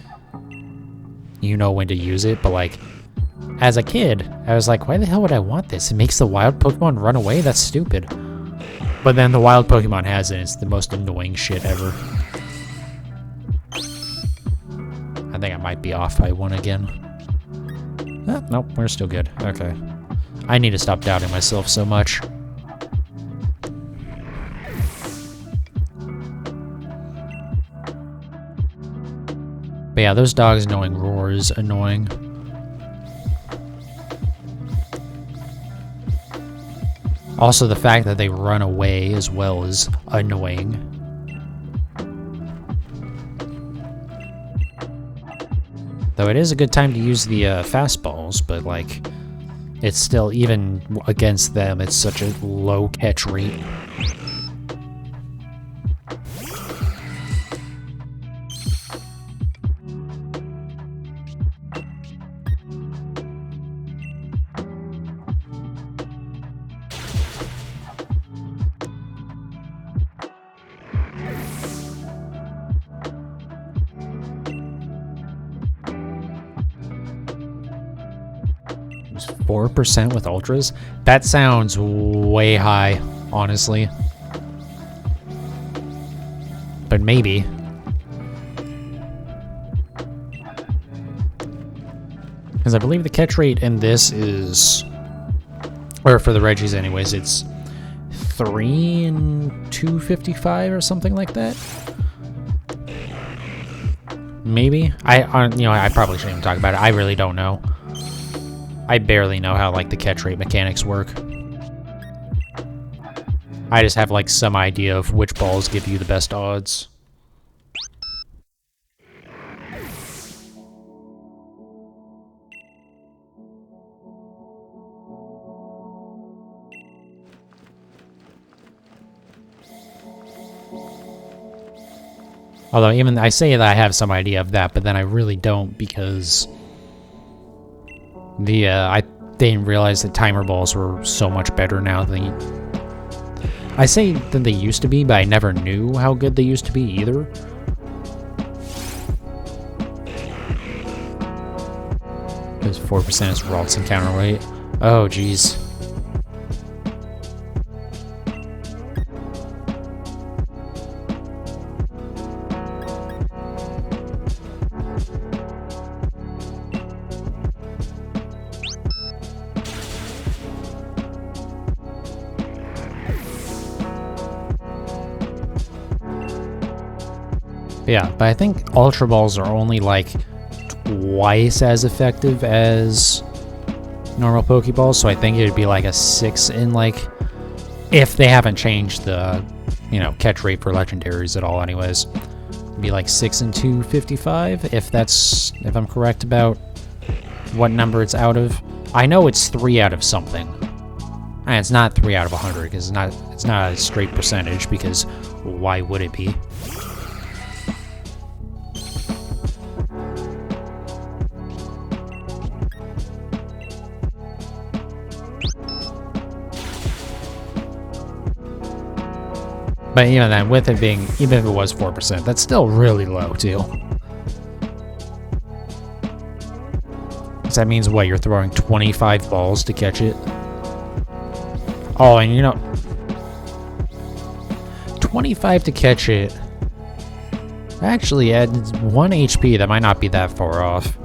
A: you know when to use it. But, like, as a kid, I was like, why the hell would I want this? It makes the wild Pokemon run away? That's stupid. But then the wild Pokemon has it. It's the most annoying shit ever. I think I might be off by one again. Nope, we're still good. Okay. I need to stop doubting myself so much. But yeah, those dogs knowing Roar is annoying. Also, the fact that they run away as well is annoying. Though it is a good time to use the fastballs, but like... It's still, even against them, it's such a low catch rate. It was 4% with ultras. That sounds way high, honestly. But maybe. Because I believe the catch rate in this is, or for the Reggies anyways, it's 3 and 255 or something like that. Maybe. I probably shouldn't even talk about it. I really don't know. I barely know how, like, the catch rate mechanics work. I just have, like, some idea of which balls give you the best odds. Although, even I say that I have some idea of that, but then I really don't, because I didn't realize that timer balls were so much better now than I say than they used to be, but I never knew how good they used to be either. Because 4% is Ralts and counter rate. Oh, jeez. Yeah, but I think Ultra Balls are only like twice as effective as normal Pokeballs, so I think it would be like a 6 in, like, if they haven't changed the, catch rate for legendaries at all anyways. It'd be like 6 and 255, if I'm correct about what number it's out of. I know it's 3 out of something. And it's not 3 out of 100, because it's not a straight percentage, because why would it be? But even then, with it being, even if it was 4%, that's still really low too. That means what, you're throwing 25 balls to catch it? Oh, and you know, 25 to catch it actually adds 1 HP. That might not be that far off.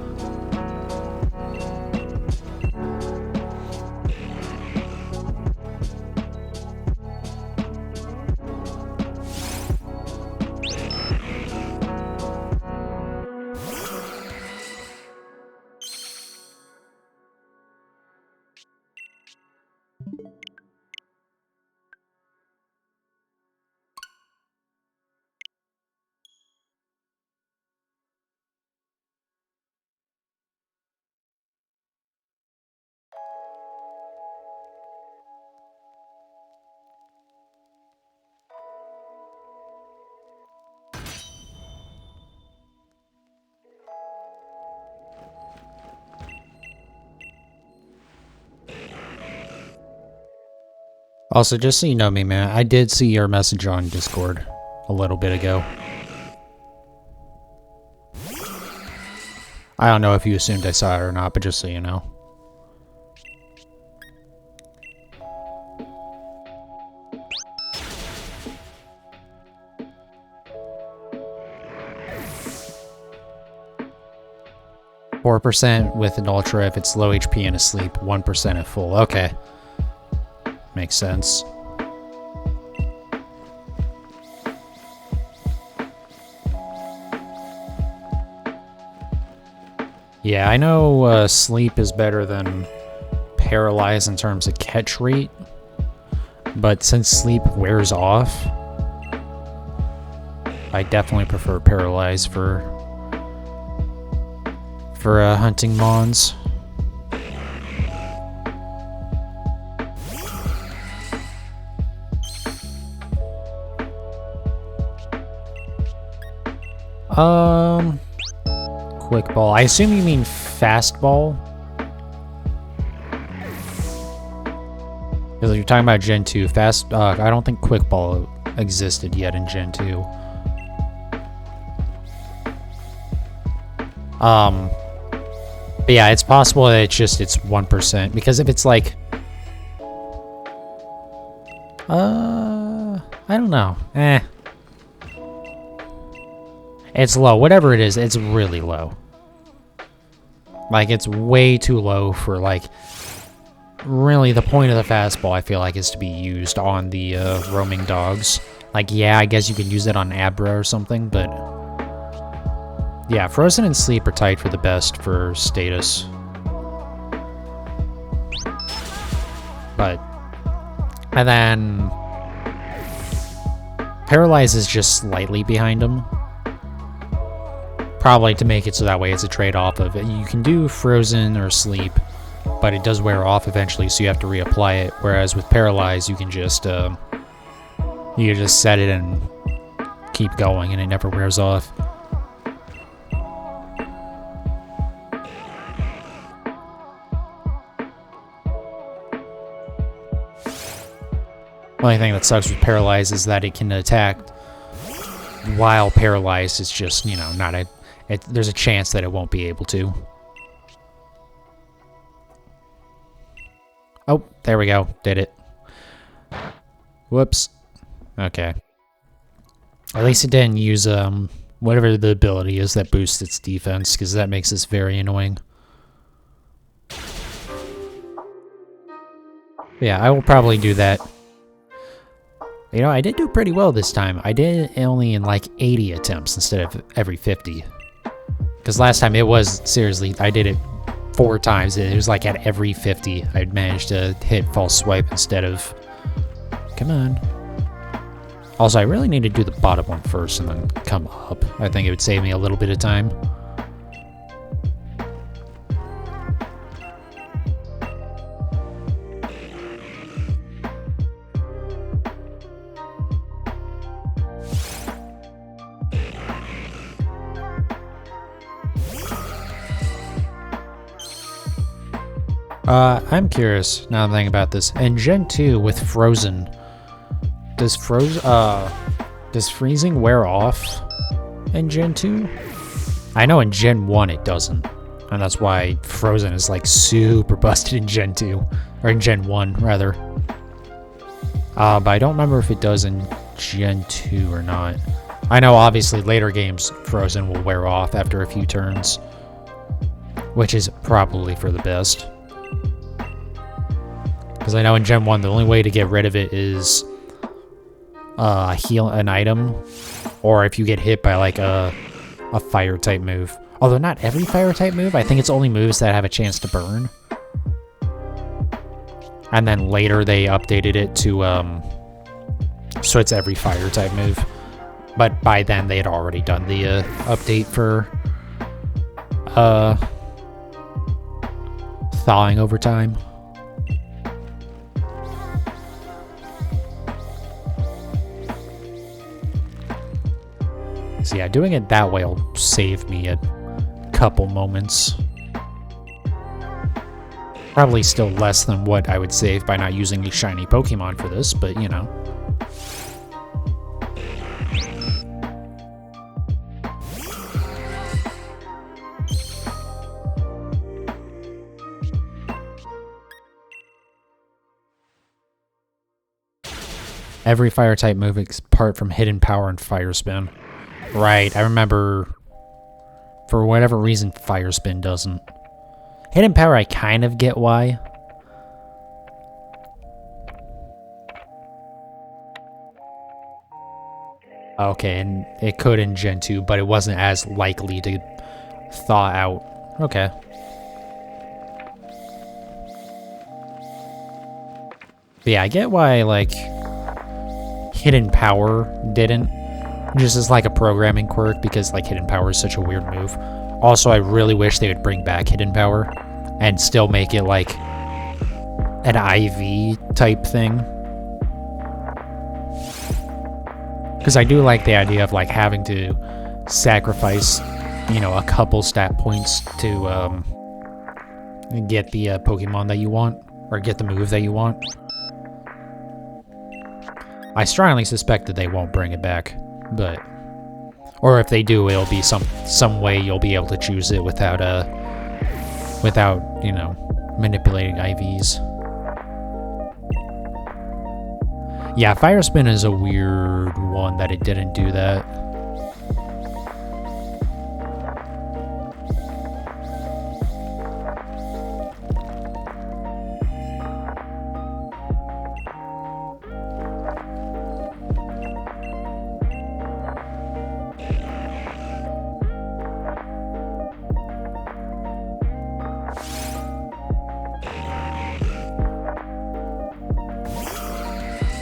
A: Also, just so you know me, man, I did see your message on Discord a little bit ago. I don't know if you assumed I saw it or not, but just so you know. %4 with an ultra if it's low HP and asleep, 1% at full. Okay. Makes sense. Yeah, I know sleep is better than paralyze in terms of catch rate, but since sleep wears off, I definitely prefer paralyze for hunting mons. Quick ball. I assume you mean fastball? Because you're talking about Gen 2. I don't think quick ball existed yet in Gen 2. But yeah, it's possible that it's 1%. Because if it's like... I don't know. It's low. Whatever it is, it's really low. Like, it's way too low for, like... Really, the point of the fastball, I feel like, is to be used on the roaming dogs. Like, yeah, I guess you can use it on Abra or something, but... Yeah, Frozen and Sleep are tied for the best for status. But... And then... Paralyze is just slightly behind them. Probably to make it so that way it's a trade-off of it. You can do Frozen or Sleep, but it does wear off eventually, so you have to reapply it. Whereas with Paralyze, you can just set it and keep going, and it never wears off. The only thing that sucks with Paralyze is that it can attack while paralyzed. It's just, you know, not a... there's a chance that it won't be able to. Oh, there we go. Did it. Whoops. Okay. At least it didn't use whatever the ability is that boosts its defense, because that makes this very annoying. Yeah, I will probably do that. You know, I did do pretty well this time. I did it only in like 80 attempts instead of every 50. Because last time it was, seriously, I did it 4 times. It was like at every 50 I'd managed to hit false swipe instead of... Come on. Also, I really need to do the bottom one first and then come up. I think it would save me a little bit of time. I'm curious, now I'm thinking about this. In Gen 2 with Frozen, does freezing wear off in Gen 2? I know in Gen 1 it doesn't. And that's why Frozen is like super busted in Gen 2. Or in Gen 1, rather. But I don't remember if it does in Gen 2 or not. I know obviously later games Frozen will wear off after a few turns. Which is probably for the best. Because I know in Gen 1 the only way to get rid of it is heal an item. Or if you get hit by like a fire type move. Although not every fire type move. I think it's only moves that have a chance to burn. And then later they updated it to so it's every fire type move. But by then they had already done the update for thawing over time. So yeah, doing it that way will save me a couple moments. Probably still less than what I would save by not using a shiny Pokemon for this, but you know. Every fire type move apart from Hidden Power and Fire Spin. Right, I remember for whatever reason Fire Spin doesn't. Hidden Power I kind of get why. Okay, and it could in Gen 2, but it wasn't as likely to thaw out. Okay. But yeah, I get why, like, Hidden Power didn't. Just as like a programming quirk, because like Hidden Power is such a weird move. Also, I really wish they would bring back Hidden Power and still make it like an IV type thing. Because I do like the idea of like having to sacrifice, you know, a couple stat points to get the Pokemon that you want, or get the move that you want. I strongly suspect that they won't bring it back. But, or if they do, it'll be some way you'll be able to choose it without you know, manipulating IVs. Yeah, Fire Spin is a weird one that it didn't do that.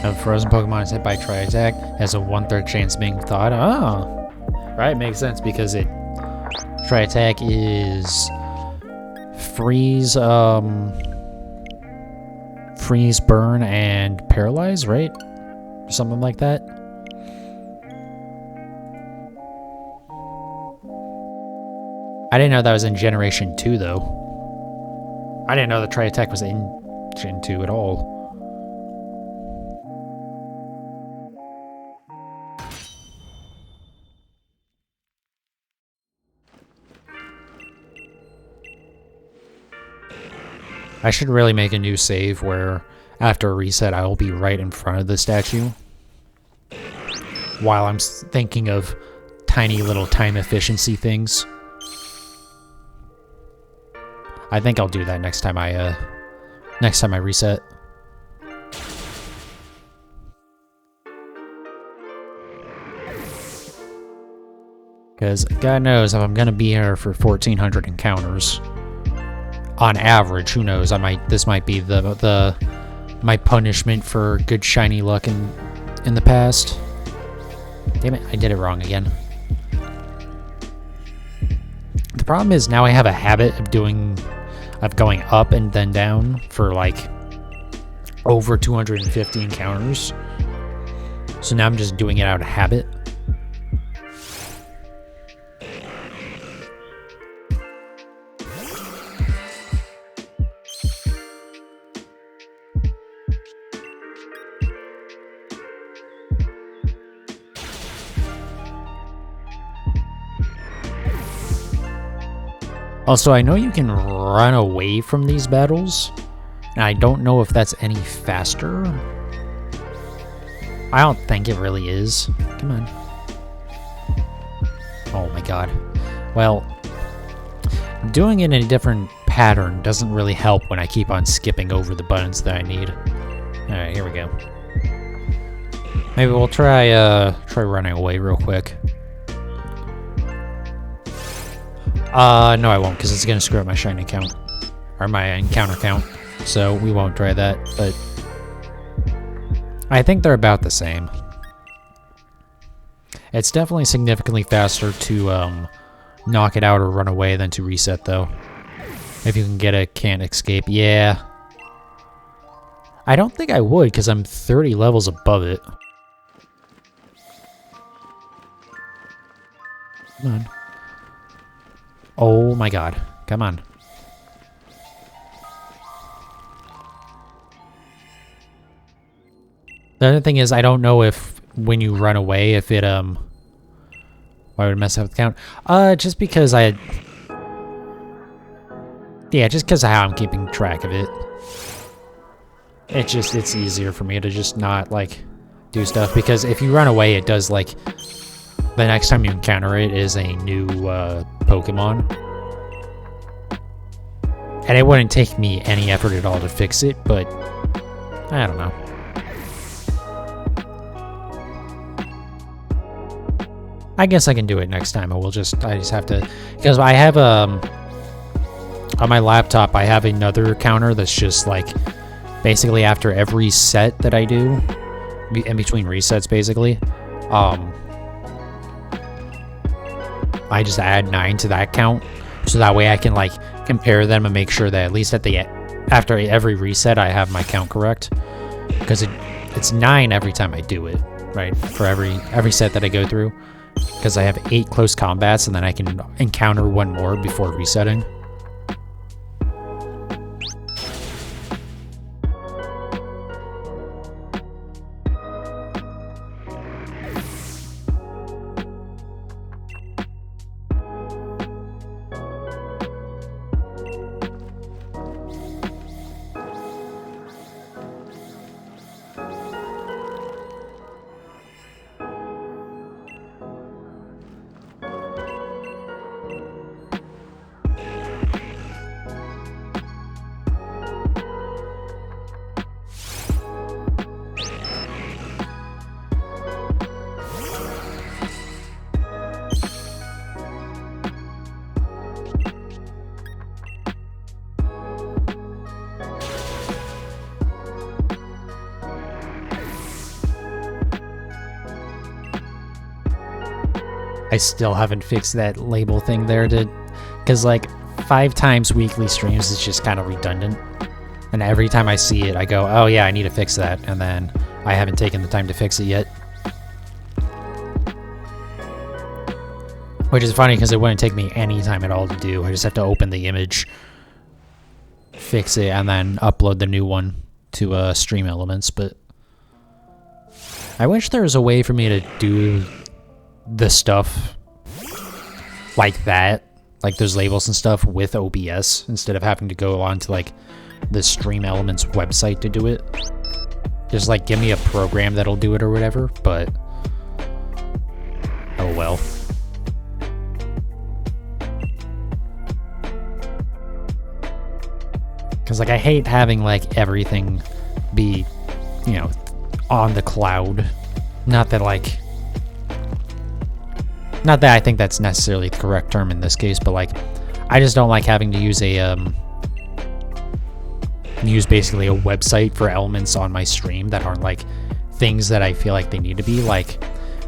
A: A frozen Pokemon is hit by Tri-Attack, has a 1/3 chance of being thawed. Oh, right, makes sense because Tri-Attack is freeze, freeze, burn, and paralyze, right? Something like that. I didn't know that was in Generation 2, though. I didn't know the Tri-Attack was in Gen 2 at all. I should really make a new save where after a reset I will be right in front of the statue while I'm thinking of tiny little time efficiency things. I think I'll do that next time I reset. Because God knows if I'm gonna be here for 1,400 encounters. On average, who knows? This might be my punishment for good shiny luck in the past. Damn it, I did it wrong again. The problem is now I have a habit of going up and then down for like over 250 encounters. So now I'm just doing it out of habit. Also, I know you can run away from these battles, and I don't know if that's any faster. I don't think it really is. Come on. Oh my god. Well, doing it in a different pattern doesn't really help when I keep on skipping over the buttons that I need. Alright, here we go. Maybe we'll try running away real quick. No I won't, because it's gonna screw up my shiny count. Or my encounter count. So we won't try that, but I think they're about the same. It's definitely significantly faster to knock it out or run away than to reset, though. If you can get a can't escape. Yeah. I don't think I would, because I'm 30 levels above it. Come on. Oh my god. Come on. The other thing is, I don't know if when you run away, if it, why would it mess up the count? Just because yeah, just because of how I'm keeping track of it. It's easier for me to just not, like, do stuff, because if you run away, it does, like, the next time you encounter it is a new, Pokemon. And it wouldn't take me any effort at all to fix it, but I don't know. I guess I can do it next time. I just have to, because I have on my laptop I have another counter that's just like basically after every set that I do, in between resets basically, I just add 9 to that count, so that way I can like compare them and make sure that at least after every reset I have my count correct, because it's 9 every time I do it, right? For every set that I go through. Because I have 8 close combats, and then I can encounter one more before resetting. I still haven't fixed that label thing there, because like 5 times weekly streams is just kind of redundant. And every time I see it, I go, oh yeah, I need to fix that, and then I haven't taken the time to fix it yet. Which is funny, because it wouldn't take me any time at all to do. I just have to open the image, fix it, and then upload the new one to Stream Elements, but I wish there was a way for me to do the stuff like that, like those labels and stuff, with OBS, instead of having to go on to like the Stream Elements website to do it. Just like give me a program that'll do it or whatever, but oh well. Because like I hate having like everything be, you know, on the cloud. Not that I think that's necessarily the correct term in this case, but like I just don't like having to use basically a website for elements on my stream that aren't like things that I feel like they need to be. Like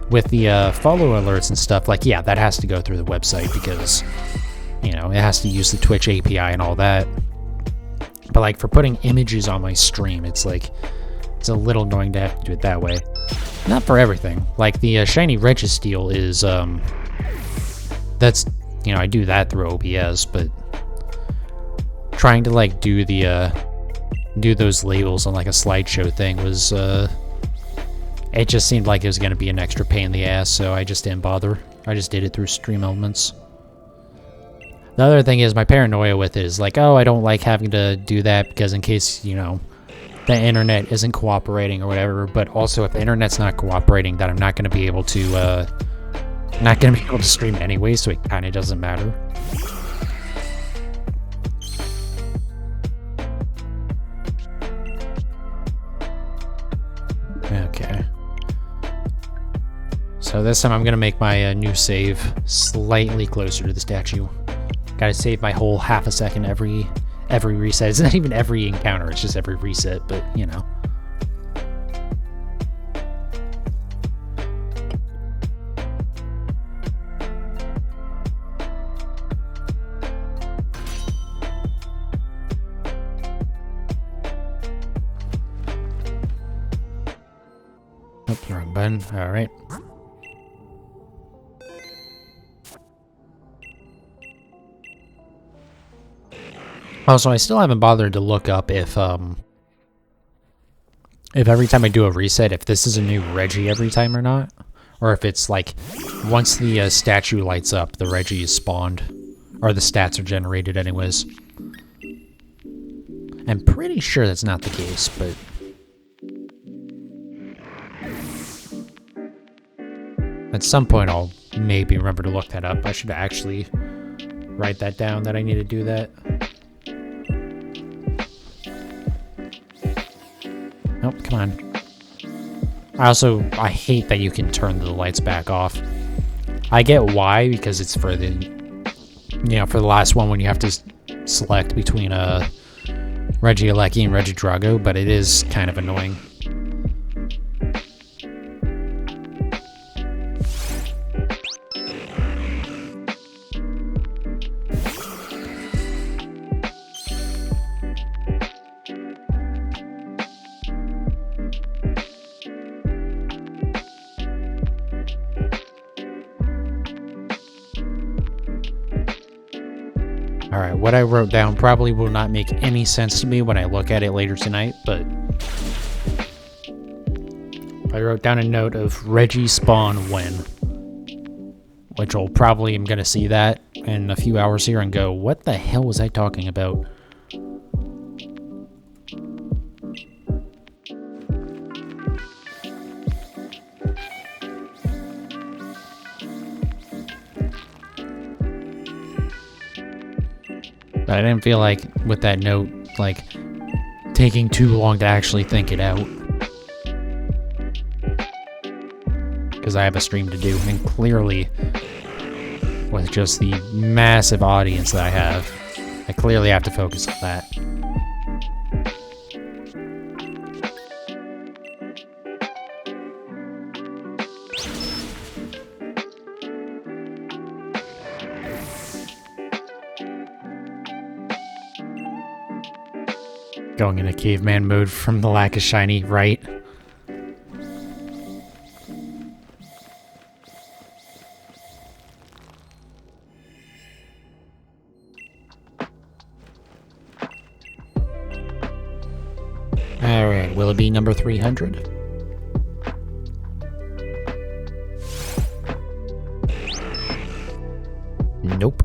A: with the follow alerts and stuff, like yeah, that has to go through the website because, you know, it has to use the Twitch API and all that. But like for putting images on my stream, it's like it's a little annoying to have to do it that way. Not for everything. Like the shiny Registeel is that's, you know, I do that through OBS, but trying to like do those labels on like a slideshow thing was it just seemed like it was going to be an extra pain in the ass, so I just didn't bother. I just did it through Stream Elements. The other thing is my paranoia with it is like, oh, I don't like having to do that because in case, you know, the internet isn't cooperating or whatever. But also, if the internet's not cooperating, then I'm not going to be able to, stream anyway. So it kind of doesn't matter. Okay. So this time I'm going to make my new save slightly closer to the statue. Gotta save my whole half a second every reset. It's not even every encounter, it's just every reset, but you know. Oh, wrong button. Alright. Also, I still haven't bothered to look up if every time I do a reset, if this is a new Reggie every time or not. Or if it's like, once the statue lights up, the Reggie is spawned. Or the stats are generated anyways. I'm pretty sure that's not the case, but... at some point I'll maybe remember to look that up. I should actually write that down that I need to do that. Nope, come on. I hate that you can turn the lights back off. I get why, because it's for the, you know, for the last one when you have to select between Reggie and Reggie Drago, but it is kind of annoying. Alright, what I wrote down probably will not make any sense to me when I look at it later tonight, but... I wrote down a note of Reggie spawn when. Which I'll probably am gonna see that in a few hours here and go, what the hell was I talking about? But I didn't feel like, with that note, like, taking too long to actually think it out. Because I have a stream to do, and clearly, with just the massive audience that I have, I clearly have to focus on that. Going into caveman mode from the lack of shiny, right? Alright, will it be number 300? Nope.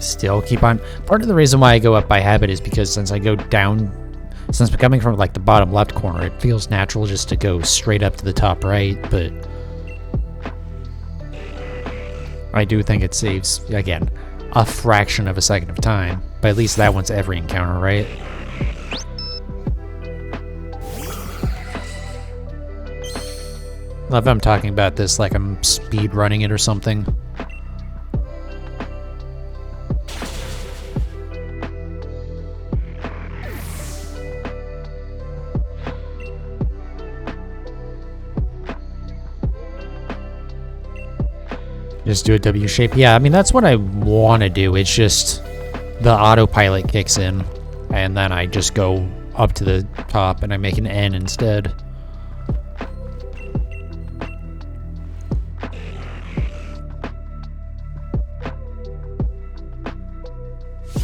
A: Still keep on. Part of the reason why I go up by habit is because since I go down, since I'm coming from like the bottom left corner, it feels natural just to go straight up to the top right, but I do think it saves, again, a fraction of a second of time, but at least that one's every encounter, right? Love I'm talking about this like I'm speed running it or something. Just do a W shape. Yeah, I mean, that's what I want to do. It's just, the autopilot kicks in, and then I just go up to the top and I make an N instead.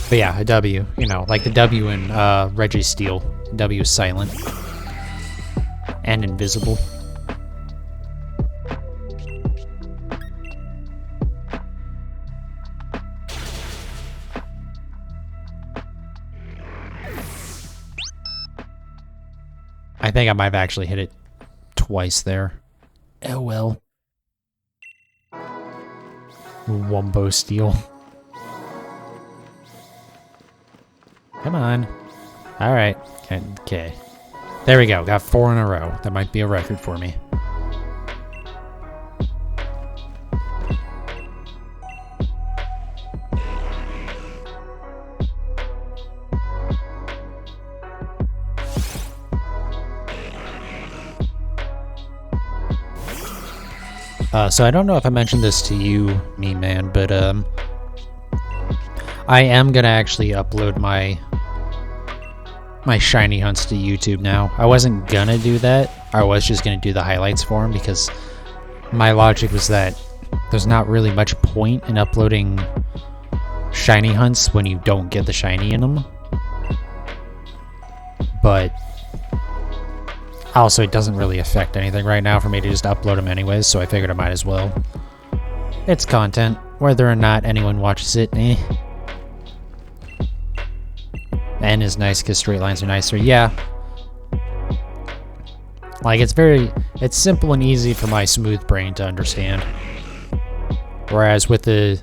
A: But yeah, a W, you know, like the W in Registeel. W is silent and invisible. I think I might have actually hit it twice there. Oh well. Wumbo steel. Come on. Alright. Okay. There we go. Got 4 in a row. That might be a record for me. So I don't know if I mentioned this to you, man, but I am gonna actually upload my shiny hunts to YouTube now. I wasn't gonna do that. I was just gonna do the highlights for them because my logic was that there's not really much point in uploading shiny hunts when you don't get the shiny in them. But also, it doesn't really affect anything right now for me to just upload them anyways, so I figured I might as well. It's content. Whether or not anyone watches it, eh. N is nice because straight lines are nicer. Yeah. Like, it's simple and easy for my smooth brain to understand. Whereas with doing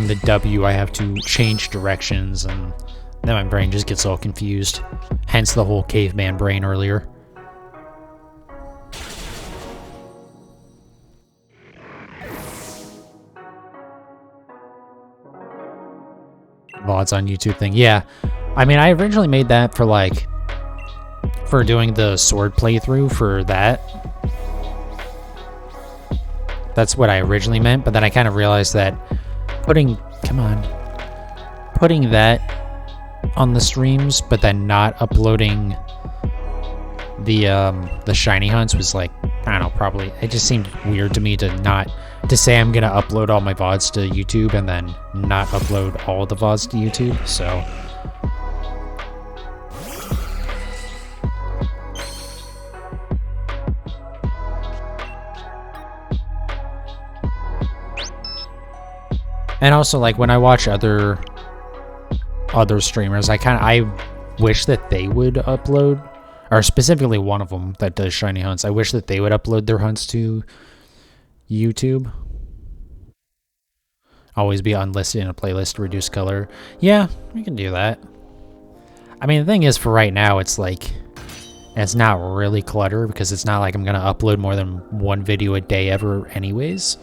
A: the W, I have to change directions, and then my brain just gets all confused. Hence the whole caveman brain earlier. VODs on YouTube thing. Yeah. I mean, I originally made that for doing the sword playthrough for that. That's what I originally meant, but then I kind of realized that putting that on the streams, but then not uploading the shiny hunts was like, I don't know, probably, it just seemed weird to me to say I'm gonna upload all my VODs to YouTube and then not upload all the VODs to YouTube, so. And also, like, when I watch other streamers, I wish that they would upload, or specifically one of them that does shiny hunts, I wish that they would upload their hunts to YouTube. Always be unlisted in a playlist to reduce color. Yeah, we can do that. I mean, the thing is, for right now, it's like, it's not really clutter, because it's not like I'm gonna upload more than one video a day ever anyways.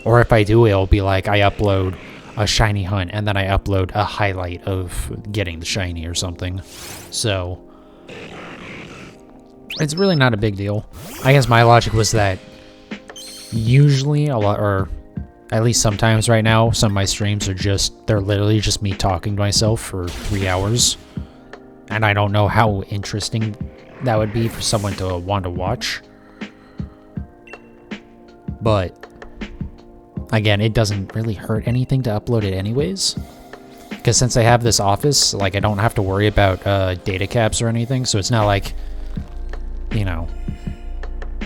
A: Or if I do, it'll be like I upload a shiny hunt and then I upload a highlight of getting the shiny or something. So it's really not a big deal. I guess my logic was that usually a lot, or at least sometimes right now, some of my streams are they're literally just me talking to myself for 3 hours. And I don't know how interesting that would be for someone to want to watch. But again, it doesn't really hurt anything to upload it anyways. Because since I have this office, like, I don't have to worry about data caps or anything. So it's not like, you know,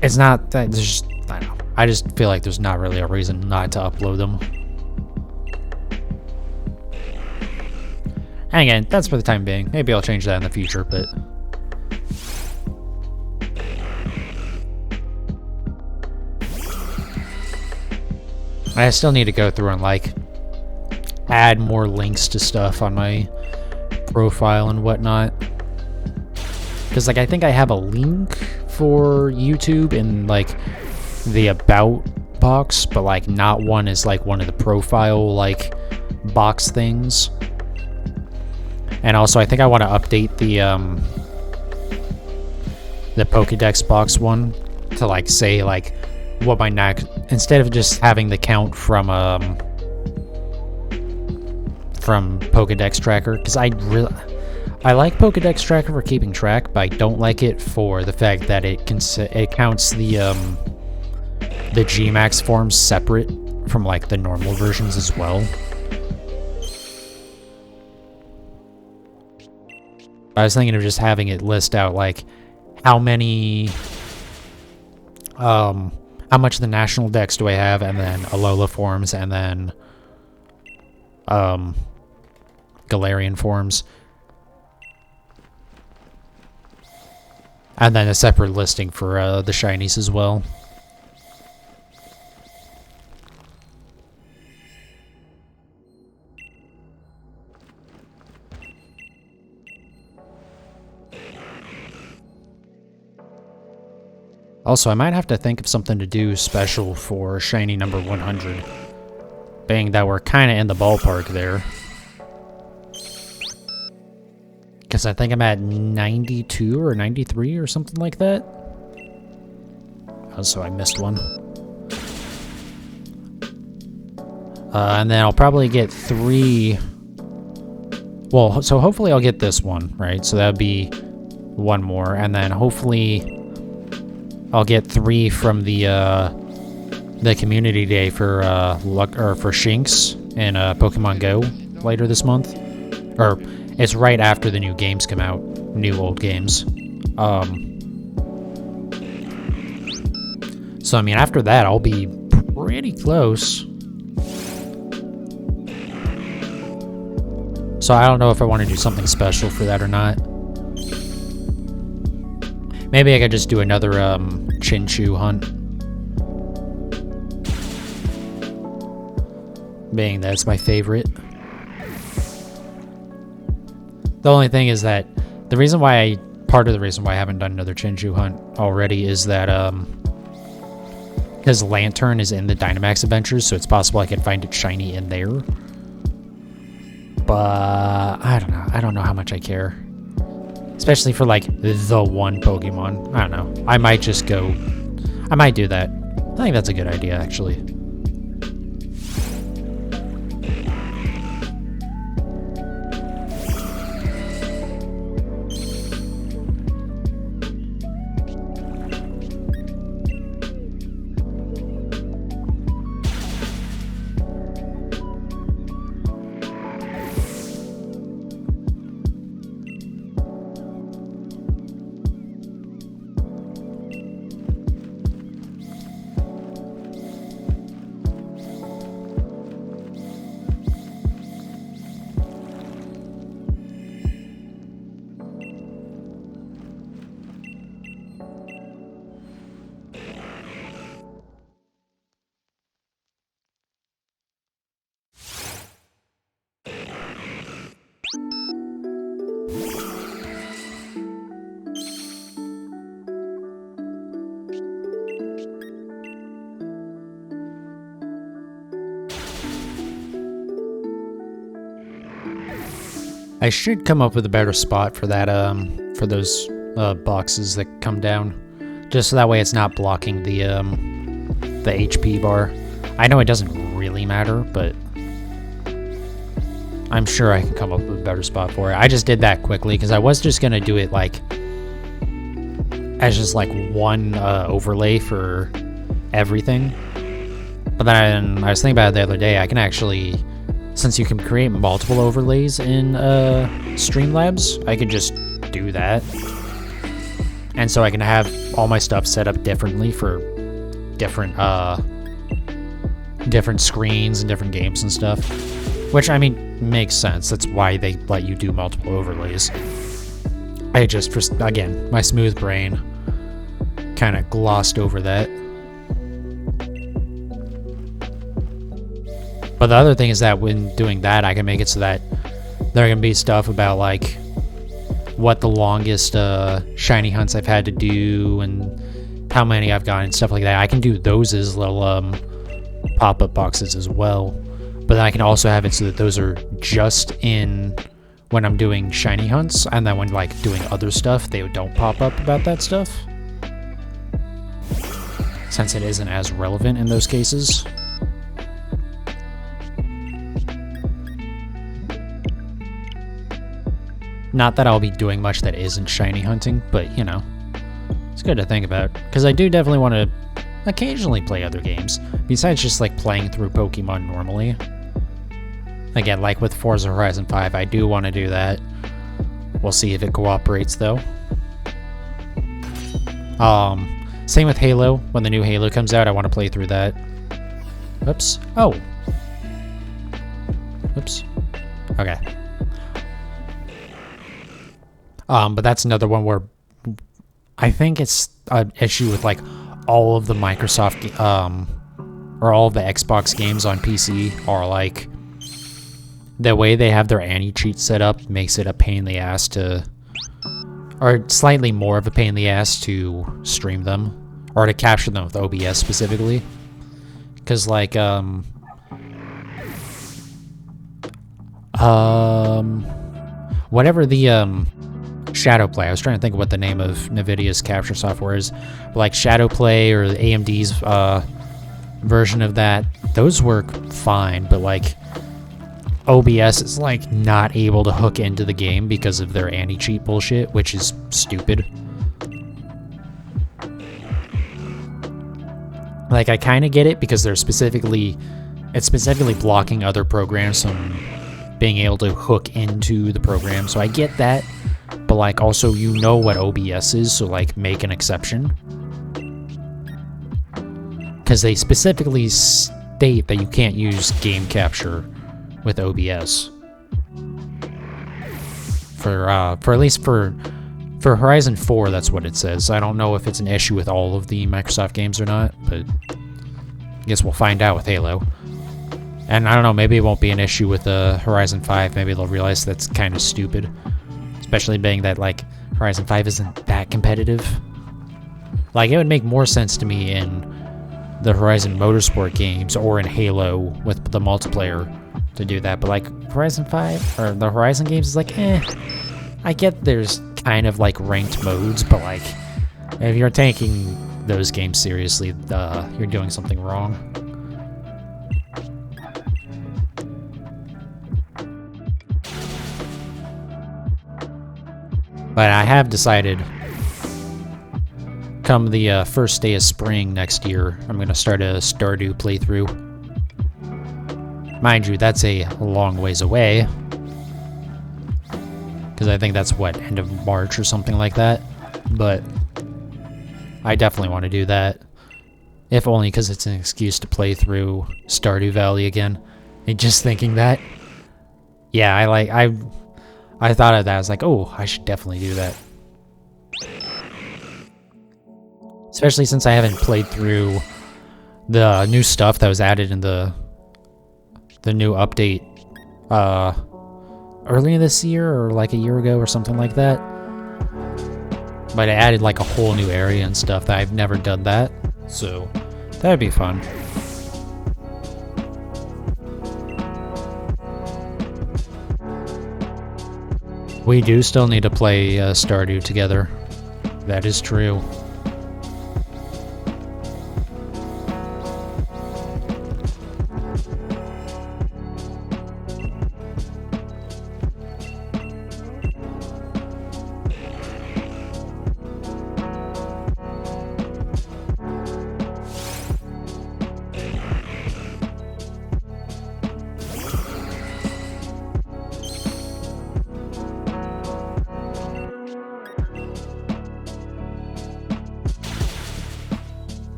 A: it's not that there's just, I don't know. I just feel like there's not really a reason not to upload them. And again, that's for the time being. Maybe I'll change that in the future, but I still need to go through and, like, add more links to stuff on my profile and whatnot. Because, like, I think I have a link for YouTube in, like, the About box, but, like, not one is, like, one of the profile, like, box things. And also, I think I want to update the Pokédex box one to, like, say, like, what my next, instead of just having the count from from Pokedex Tracker, because I like Pokedex Tracker for keeping track, but I don't like it for the fact that it counts the Gmax forms separate from like the normal versions as well. I was thinking of just having it list out like how many, how much of the national dex do I have, and then Alola forms, and then Galarian forms. And then a separate listing for the shinies as well. Also, I might have to think of something to do special for shiny number 100. Being that we're kind of in the ballpark there. Because I think I'm at 92 or 93 or something like that. Oh, so I missed one. And then I'll probably get 3... Well, so hopefully I'll get this one, right? So that would be one more. And then hopefully I'll get 3 from the community day for for Shinx in Pokemon Go later this month. Or it's right after the new games come out, new old games. So I mean, after that, I'll be pretty close. So I don't know if I want to do something special for that or not. Maybe I could just do another Chinchu hunt. Being that it's my favorite. The only thing is that part of the reason why I haven't done another Chinchu hunt already is that because Lantern is in the Dynamax Adventures, so it's possible I could find it shiny in there. But I don't know. I don't know how much I care. Especially for like the one Pokemon. I don't know. I might do that. I think that's a good idea, actually. I should come up with a better spot for that, for those boxes that come down, just so that way it's not blocking the HP bar. I know it doesn't really matter, but I'm sure I can come up with a better spot for it. I just did that quickly because I was just gonna do it like as just like one overlay for everything, but then I was thinking about it the other day. I can actually, since you can create multiple overlays in Streamlabs, I could just do that. And so I can have all my stuff set up differently for different different screens and different games and stuff. Which, I mean, makes sense. That's why they let you do multiple overlays. I just, again, my smooth brain kind of glossed over that. But the other thing is that when doing that, I can make it so that there can be stuff about, like, what the longest shiny hunts I've had to do and how many I've gotten and stuff like that. I can do those as little pop-up boxes as well. But then I can also have it so that those are just in when I'm doing shiny hunts, and then when, like, doing other stuff, they don't pop up about that stuff. Since it isn't as relevant in those cases. Not that I'll be doing much that isn't shiny hunting, but, you know, it's good to think about. Because I do definitely want to occasionally play other games, besides just, like, playing through Pokemon normally. Again, like with Forza Horizon 5, I do want to do that. We'll see if it cooperates, though. Same with Halo. When the new Halo comes out, I want to play through that. Oops. Oh. Oops. Okay. But that's another one where I think it's an issue with, like, all of the Microsoft, or all of the Xbox games on PC are, like, the way they have their anti-cheat set up makes it a pain in the ass to, or slightly more of a pain in the ass to stream them, or to capture them with OBS specifically. Because, like, whatever the, Shadowplay. I was trying to think of what the name of NVIDIA's capture software is. Like Shadowplay or AMD's version of that. Those work fine, but like OBS is like not able to hook into the game because of their anti-cheat bullshit, which is stupid. Like I kind of get it because it's specifically blocking other programs from being able to hook into the program. So I get that. But, like, also, you know what OBS is, so, like, make an exception. Because they specifically state that you can't use game capture with OBS. For at least for Horizon 4, that's what it says. I don't know if it's an issue with all of the Microsoft games or not, but I guess we'll find out with Halo. And I don't know, maybe it won't be an issue with Horizon 5. Maybe they'll realize that's kind of stupid. Especially being that, like, Horizon 5 isn't that competitive. Like, it would make more sense to me in the Horizon Motorsport games or in Halo with the multiplayer to do that. But, like, Horizon 5, or the Horizon games is like, I get there's kind of, like, ranked modes, but, like, if you're taking those games seriously, you're doing something wrong. But I have decided, come the first day of spring next year, I'm going to start a Stardew playthrough. Mind you, that's a long ways away. Because I think that's, what, end of March or something like that. But I definitely want to do that. If only because it's an excuse to play through Stardew Valley again. And just thinking that, yeah, I thought of that. I was like, oh, I should definitely do that. Especially since I haven't played through the new stuff that was added in the new update earlier this year or like a year ago or something like that. But it added like a whole new area and stuff that I've never done that. So that would be fun. We do still need to play Stardew together. That is true.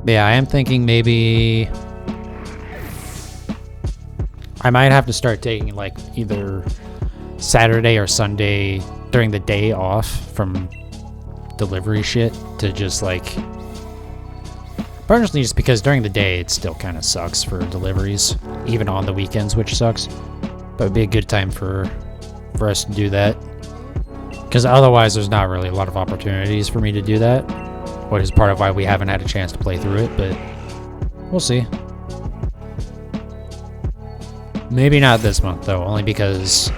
A: Yeah, I am thinking maybe I might have to start taking like either Saturday or Sunday during the day off from delivery shit to just like, personally just because during the day it still kind of sucks for deliveries, even on the weekends, which sucks. But it'd be a good time for us to do that. Because otherwise there's not really a lot of opportunities for me to do that. Which is part of why we haven't had a chance to play through it, but we'll see. Maybe not this month, though, only because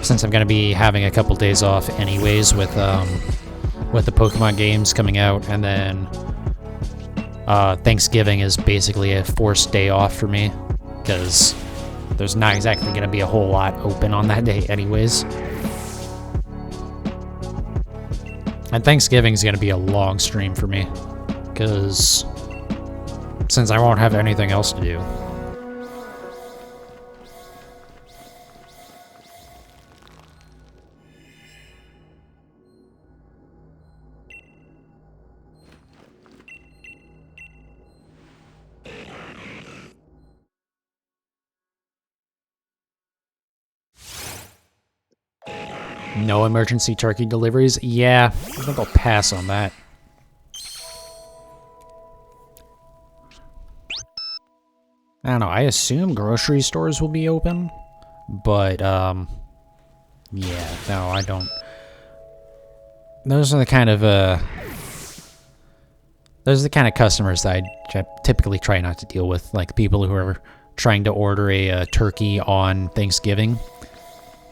A: since I'm going to be having a couple days off anyways with the Pokemon games coming out, and then Thanksgiving is basically a forced day off for me, because there's not exactly going to be a whole lot open on that day anyways. And Thanksgiving's gonna be a long stream for me, because since I won't have anything else to do. No emergency turkey deliveries? Yeah, I think I'll pass on that. I don't know, I assume grocery stores will be open, but, yeah, no, I don't. Those are the kind of, those are the kind of customers that I typically try not to deal with, like people who are trying to order a turkey on Thanksgiving.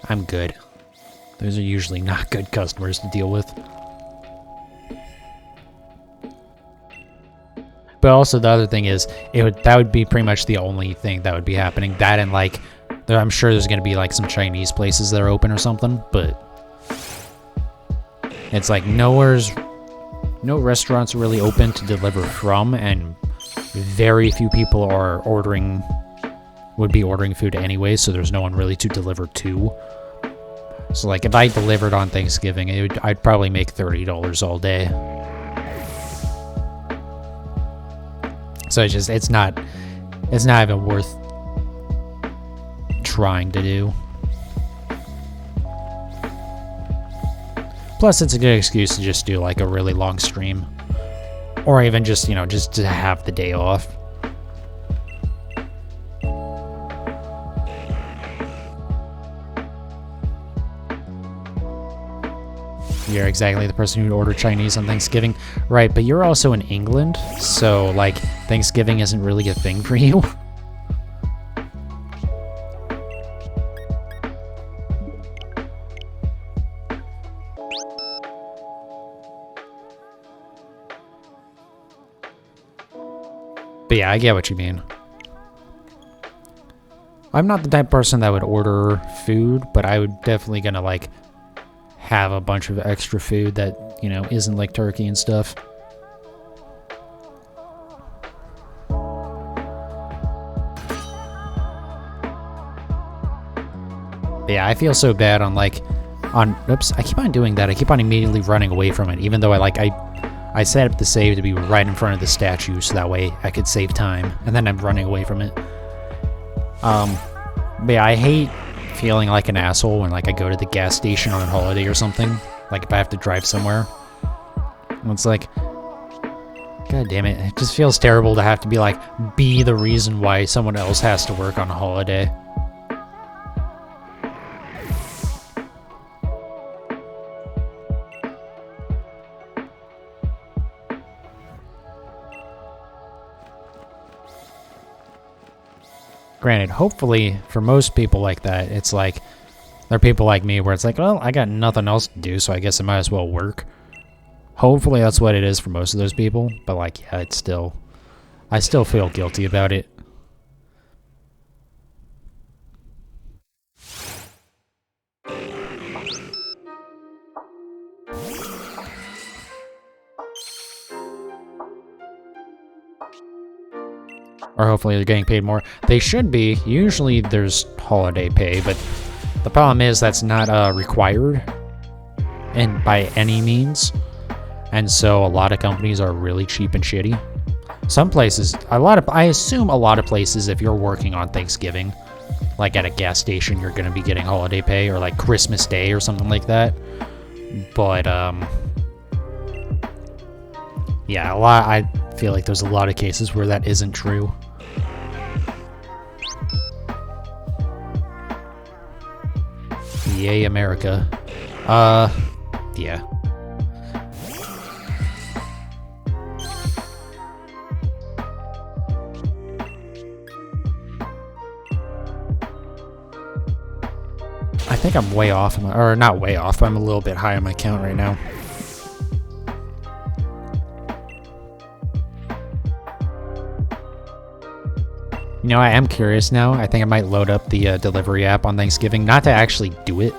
A: I'm good. Those are usually not good customers to deal with. But also the other thing is, that would be pretty much the only thing that would be happening. That and like, I'm sure there's going to be like some Chinese places that are open or something, but it's like no restaurants are really open to deliver from, and very few people would be ordering food anyway, so there's no one really to deliver to. So like if I delivered on Thanksgiving, I'd probably make $30 all day. So it's not even worth trying to do. Plus, it's a good excuse to just do like a really long stream, or even just, you know, just to have the day off. You're exactly the person who'd order Chinese on Thanksgiving. Right, but you're also in England, so, like, Thanksgiving isn't really a thing for you. But yeah, I get what you mean. I'm not the type of person that would order food, but I would definitely gonna, like, have a bunch of extra food that, you know, isn't like turkey and stuff. Yeah, I feel so bad on like, oops, I keep on doing that. I keep on immediately running away from it, even though I set up the save to be right in front of the statue, so that way I could save time, and then I'm running away from it. But yeah, I hate feeling like an asshole when like I go to the gas station on a holiday or something, like if I have to drive somewhere. And it's like, god damn it, it just feels terrible to have to be the reason why someone else has to work on a holiday. Granted, hopefully, for most people like that, it's like, there are people like me where it's like, well, I got nothing else to do, so I guess I might as well work. Hopefully that's what it is for most of those people, but like, yeah, it's still, I still feel guilty about it. Or hopefully they're getting paid more. They should be. Usually there's holiday pay, but the problem is that's not required and by any means. And so a lot of companies are really cheap and shitty. Some places, I assume a lot of places, if you're working on Thanksgiving, like at a gas station, you're going to be getting holiday pay, or like Christmas Day or something like that. But, yeah, I feel like there's a lot of cases where that isn't true. Yay, America. Yeah. I think I'm way off, or not way off, I'm a little bit high on my count right now. You know, I am curious now. I think I might load up the delivery app on Thanksgiving, not to actually do it,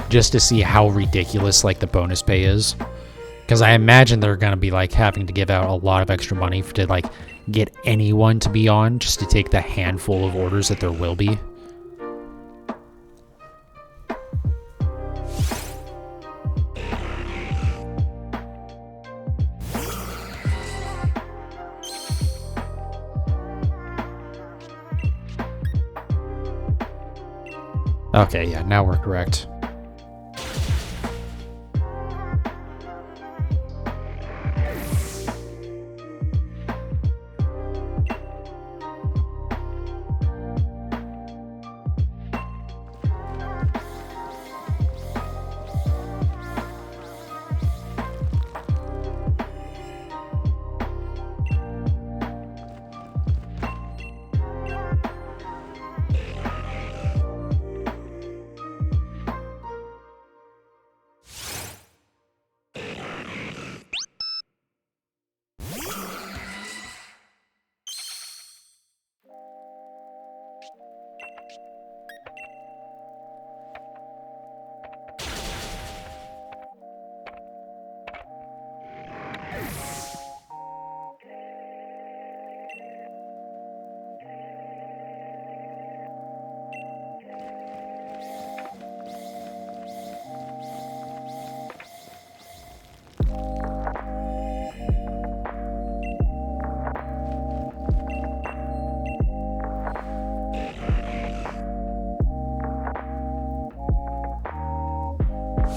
A: just to see how ridiculous, like, the bonus pay is. Because I imagine they're going to be, like, having to give out a lot of extra money to, like, get anyone to be on, just to take the handful of orders that there will be. Okay, yeah, now we're correct.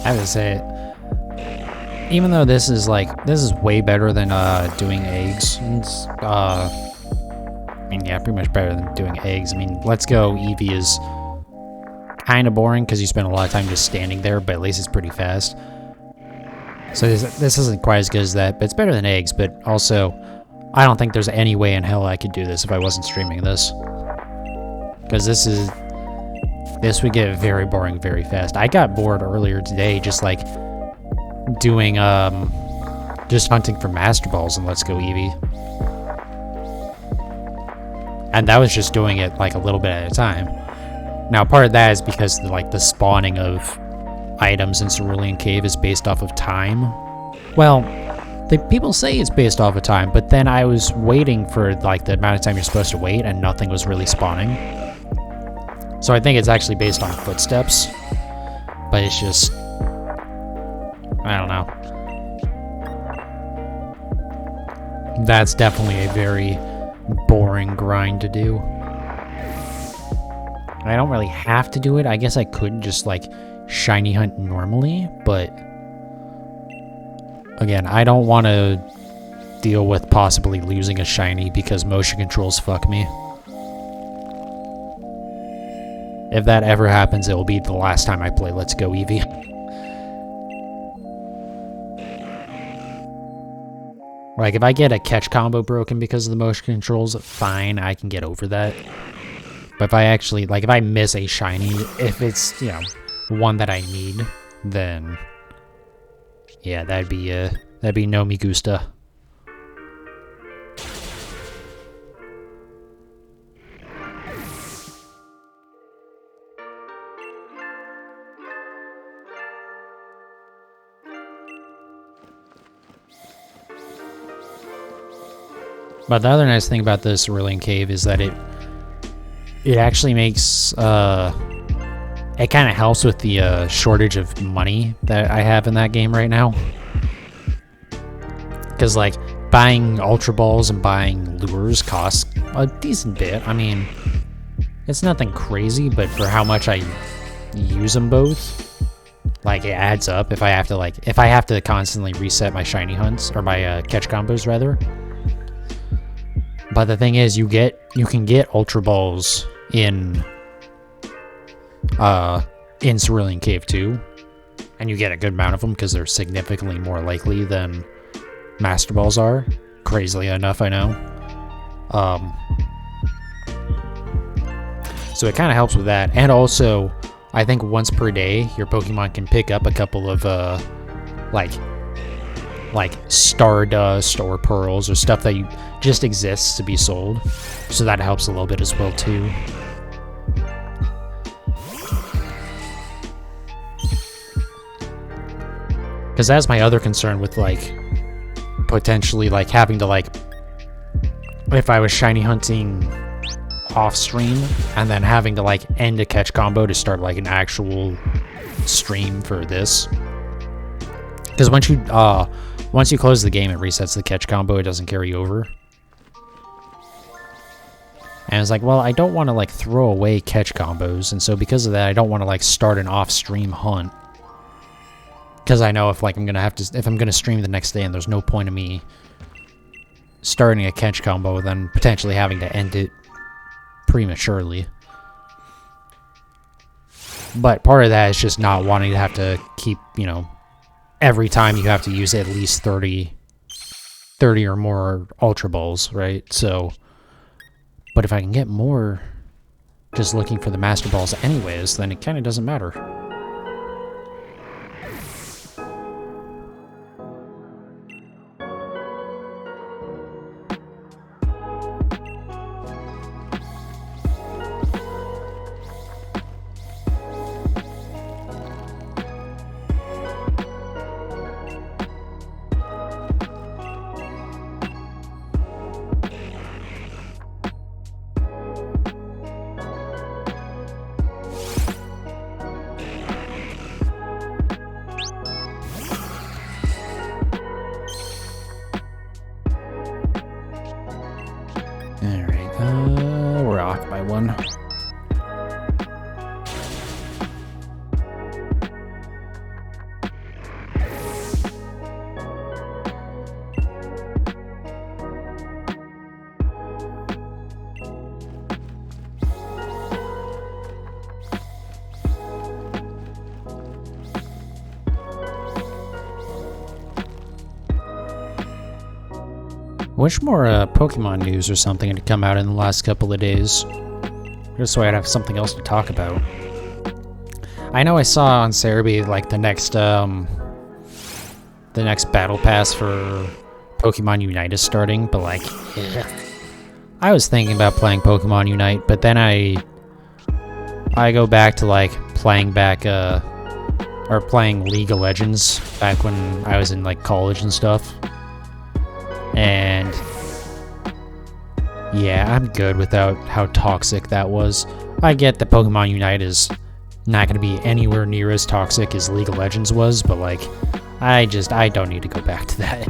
A: I have to say, even though this is way better than doing eggs. I mean, yeah, pretty much better than doing eggs. I mean, Let's Go Eevee is kind of boring because you spend a lot of time just standing there, but at least it's pretty fast. So this isn't quite as good as that, but it's better than eggs. But also, I don't think there's any way in hell I could do this if I wasn't streaming this, because this would get very boring very fast. I got bored earlier today just like doing just hunting for Master Balls in Let's Go Eevee. And that was just doing it like a little bit at a time. Now part of that is because the spawning of items in Cerulean Cave is based off of time. Well, people say it's based off of time, but then I was waiting for like the amount of time you're supposed to wait and nothing was really spawning. So I think it's actually based on footsteps, but it's just, I don't know. That's definitely a very boring grind to do. I don't really have to do it. I guess I could just like shiny hunt normally, but again, I don't want to deal with possibly losing a shiny because motion controls fuck me. If that ever happens, it will be the last time I play Let's Go Eevee. Like, if I get a catch combo broken because of the motion controls, fine, I can get over that. But if I actually, like, if I miss a shiny, if it's, you know, one that I need, then yeah, that'd be no me gusta. But the other nice thing about this Cerulean Cave is that it actually makes, it kind of helps with the shortage of money that I have in that game right now. Because, like, buying Ultra Balls and buying lures costs a decent bit. I mean, it's nothing crazy, but for how much I use them both, like, it adds up. If I have to constantly reset my shiny hunts, or my catch combos, rather. But the thing is, you can get Ultra Balls in Cerulean Cave too, and you get a good amount of them because they're significantly more likely than Master Balls are. Crazily enough, I know. So it kind of helps with that, and also, I think once per day, your Pokemon can pick up a couple of like Stardust or Pearls or stuff that just exists to be sold. So that helps a little bit as well too. Because that's my other concern with, like, potentially, like, having to, like, if I was shiny hunting off stream and then having to, like, end a catch combo to start, like, an actual stream for this. Because once you close the game, it resets the catch combo. It doesn't carry over. And it's like, well, I don't want to, like, throw away catch combos. And so because of that, I don't want to, like, start an off-stream hunt. Because I know if, like, if I'm gonna stream the next day and there's no point in me starting a catch combo, then potentially having to end it prematurely. But part of that is just not wanting to have to keep, you know, every time you have to use at least 30 or more Ultra Balls, right? So, but if I can get more just looking for the Master Balls anyways, then it kind of doesn't matter. Alright, we're off by one. Wish more Pokemon news or something had come out in the last couple of days, just so I'd have something else to talk about. I know I saw on Cerebi like the next battle pass for Pokemon Unite is starting, but like, I was thinking about playing Pokemon Unite, but then I go back to like playing League of Legends back when I was in like college and stuff. And yeah, I'm good without how toxic that was. I get that Pokemon Unite is not going to be anywhere near as toxic as League of Legends was, but like, I don't need to go back to that.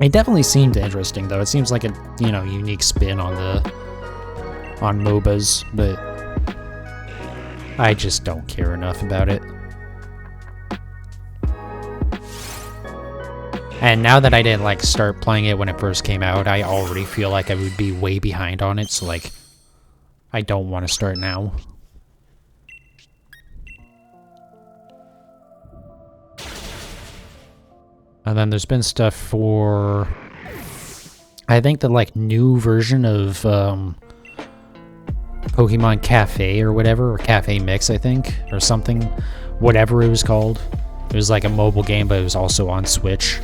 A: It definitely seemed interesting though. It seems like a, you know, unique spin on MOBAs, but I just don't care enough about it. And now that I didn't like start playing it when it first came out, I already feel like I would be way behind on it, so like, I don't want to start now. And then there's been stuff for, I think the like new version of Pokemon Cafe or whatever, or Cafe Mix, I think, or something, whatever it was called. It was like a mobile game, but it was also on Switch.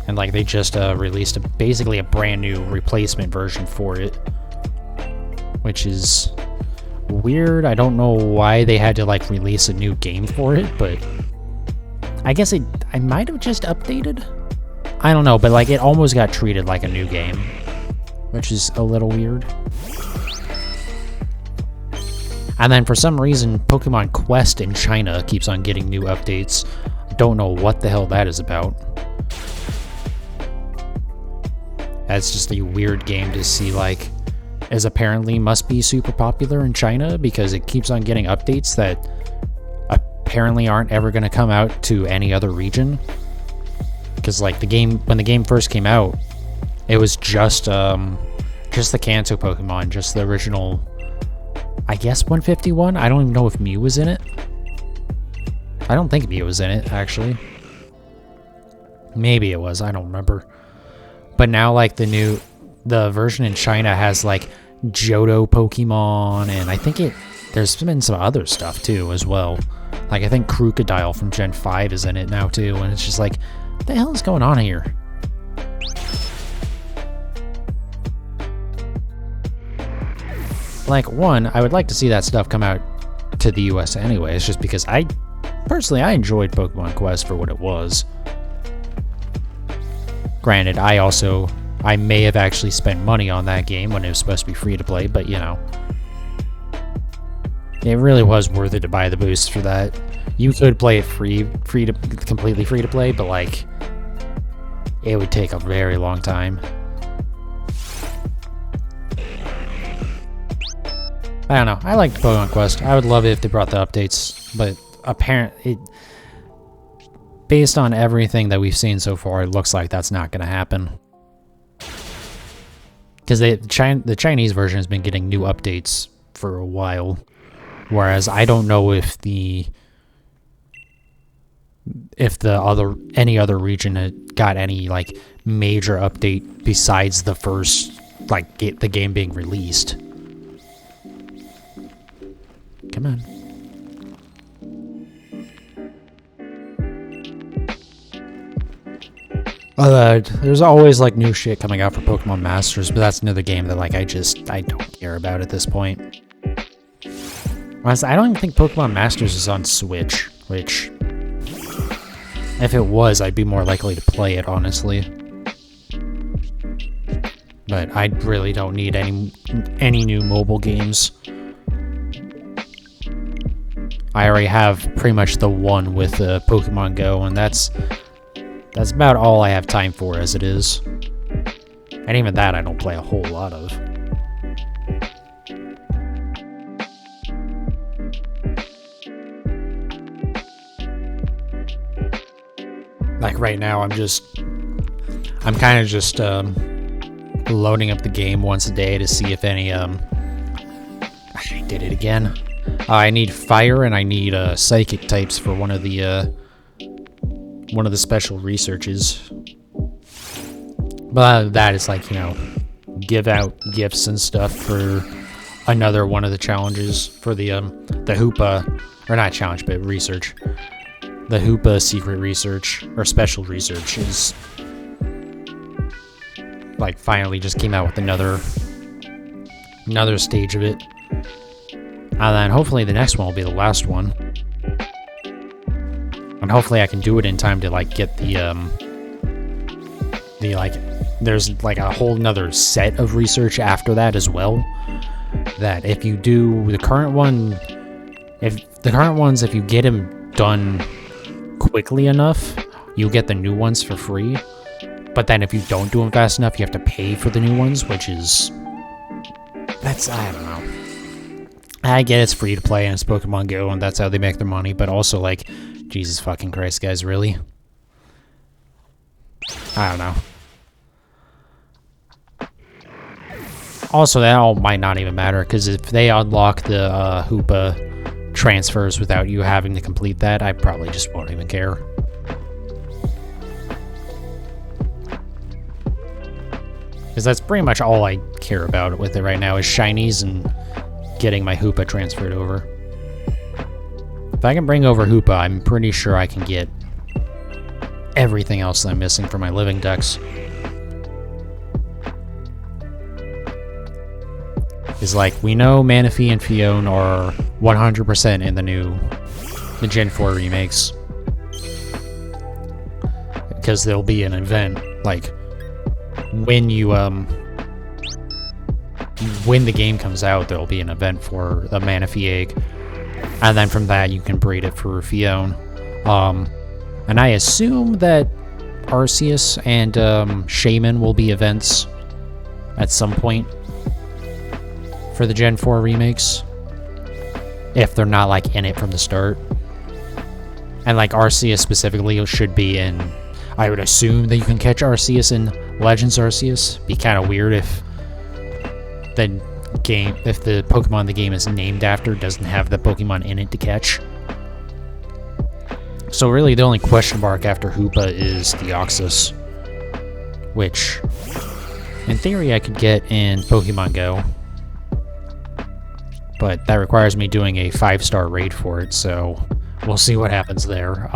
A: And like they just released basically a brand new replacement version for it, which is weird. I don't know why they had to like release a new game for it, but I guess I might have just updated. I don't know, but like it almost got treated like a new game, which is a little weird. And then for some reason, Pokemon Quest in China keeps on getting new updates. Don't know what the hell that is about. That's just a weird game to see, like, as apparently must be super popular in China because it keeps on getting updates that apparently aren't ever going to come out to any other region. Because, like, when the game first came out, it was just the Kanto Pokemon, just the original, I guess 151? I don't even know if Mew was in it. I don't think Mew was in it, actually. Maybe it was, I don't remember. But now, like, the version in China has, like, Johto Pokemon, and I think there's been some other stuff, too, as well. Like, I think Crocodile from Gen 5 is in it now, too, and it's just like, what the hell is going on here? like, one, I would like to see that stuff come out to the US anyways, just because personally, I enjoyed Pokemon Quest for what it was. Granted, I may have actually spent money on that game when it was supposed to be free to play, but you know, it really was worth it to buy the boost for that. You could play it completely free to play, but like, it would take a very long time. I don't know. I liked Pokemon Quest. I would love it if they brought the updates, but apparently, based on everything that we've seen so far, it looks like that's not going to happen. Because the Chinese version has been getting new updates for a while, whereas I don't know if any other region had got any like major update besides the first the game being released. Come on. There's always like new shit coming out for Pokemon Masters, but that's another game that like I don't care about at this point. Honestly, I don't even think Pokemon Masters is on Switch, which if it was, I'd be more likely to play it, honestly. But I really don't need any new mobile games. I already have pretty much the one with Pokemon Go, and that's about all I have time for as it is. And even that I don't play a whole lot of. Like right now, I'm kind of just loading up the game once a day to see if any I did it again. I need fire and I need psychic types for one of the special researches. But that is like, you know, give out gifts and stuff for another one of the challenges for the Hoopa, or not challenge, but research. The Hoopa secret research, or special research, is like finally just came out with another stage of it. And then hopefully the next one will be the last one. And hopefully I can do it in time to like get there's like a whole nother set of research after that as well. That if you do the current one, if you get them done quickly enough, you get the new ones for free. But then if you don't do them fast enough, you have to pay for the new ones, which is, I don't know. I get it's free to play and it's Pokemon Go and that's how they make their money, but also like, Jesus fucking Christ, guys, really? I don't know. Also, that all might not even matter, because if they unlock the Hoopa transfers without you having to complete that, I probably just won't even care. Because that's pretty much all I care about with it right now, is shinies and getting my Hoopa transferred over. If I can bring over Hoopa, I'm pretty sure I can get everything else that I'm missing for my living ducks. Is like, we know Manaphy and Fion are 100% in the Gen 4 remakes. Because there'll be an event, like, when the game comes out, there'll be an event for a Manaphy egg. And then from that, you can breed it for Fion. And I assume that Arceus and Shaman will be events at some point for the Gen 4 remakes, if they're not like in it from the start. And like Arceus specifically should be in, I would assume that you can catch Arceus in Legends Arceus. Be kind of weird if the Pokemon the game is named after doesn't have the Pokemon in it to catch. So really the only question mark after Hoopa is Deoxys, which in theory I could get in Pokemon Go, but that requires me doing a 5-star raid for it, so we'll see what happens there.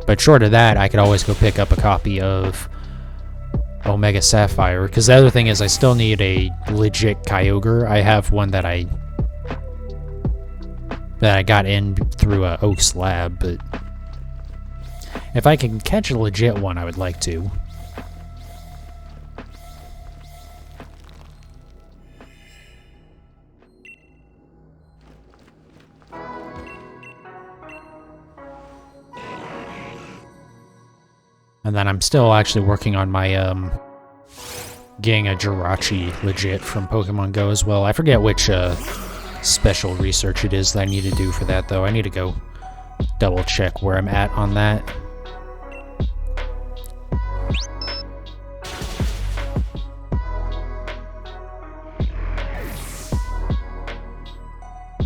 A: But short of that, I could always go pick up a copy of Omega Sapphire, because the other thing is I still need a legit Kyogre. I have one that I got in through a Oak's lab, but if I can catch a legit one, I would like to. And then I'm still actually working on my, getting a Jirachi legit from Pokemon Go as well. I forget which, special research it is that I need to do for that, though. I need to go double check where I'm at on that.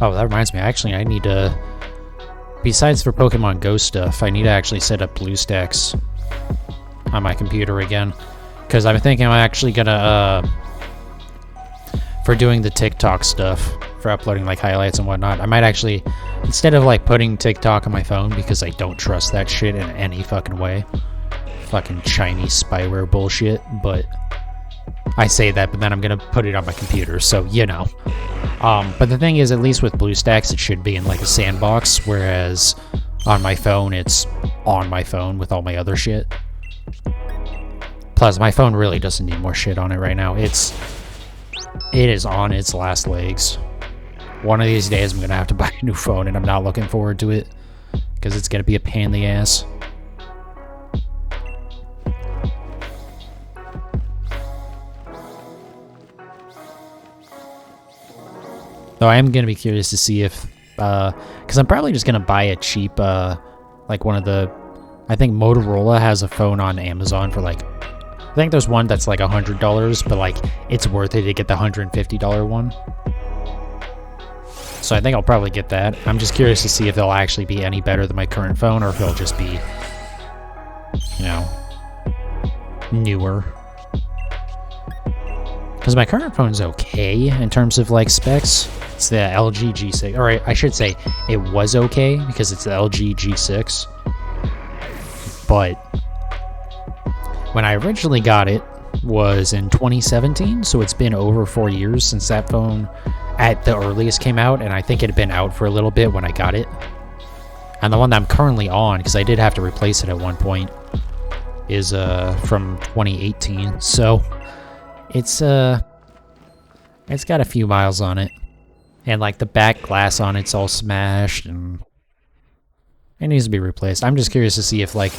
A: Oh, that reminds me. Actually, I need to... Besides for Pokemon Go stuff, I need to actually set up BlueStacks on my computer again. Because I'm thinking I'm actually gonna, for doing the TikTok stuff, for uploading, like, highlights and whatnot, I might actually, instead of, like, putting TikTok on my phone, because I don't trust that shit in any fucking way. Fucking Chinese spyware bullshit, but... I say that, but then I'm gonna put it on my computer, so, you know. But the thing is, at least with BlueStacks, it should be in, like, a sandbox, whereas on my phone, it's on my phone with all my other shit. Plus, my phone really doesn't need more shit on it right now. It is on its last legs. One of these days, I'm gonna have to buy a new phone, and I'm not looking forward to it, because it's gonna be a pain in the ass. Though I am going to be curious to see if, because I'm probably just going to buy a cheap, like one of the, I think Motorola has a phone on Amazon for like, I think there's one that's like $100, but like, it's worth it to get the $150 one. So I think I'll probably get that. I'm just curious to see if they'll actually be any better than my current phone, or if they'll just be, you know, newer. Because my current phone's okay in terms of, like, specs. It's the LG G6. Or I should say, it was okay, because it's the LG G6. But when I originally got it was in 2017, so it's been over 4 years since that phone at the earliest came out, and I think it had been out for a little bit when I got it. And the one that I'm currently on, because I did have to replace it at one point, is from 2018, so... It's got a few miles on it. And, like, the back glass on it's all smashed, and it needs to be replaced. I'm just curious to see if, like,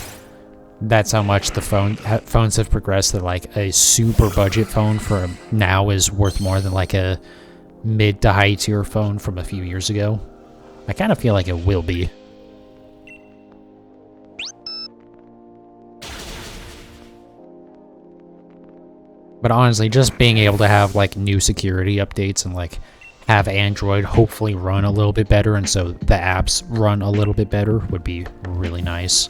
A: that's how much the phones have progressed, that, like, a super budget phone for now is worth more than, like, a mid to high tier phone from a few years ago. I kind of feel like it will be. But honestly, just being able to have, like, new security updates and, like, have Android hopefully run a little bit better, and so the apps run a little bit better would be really nice.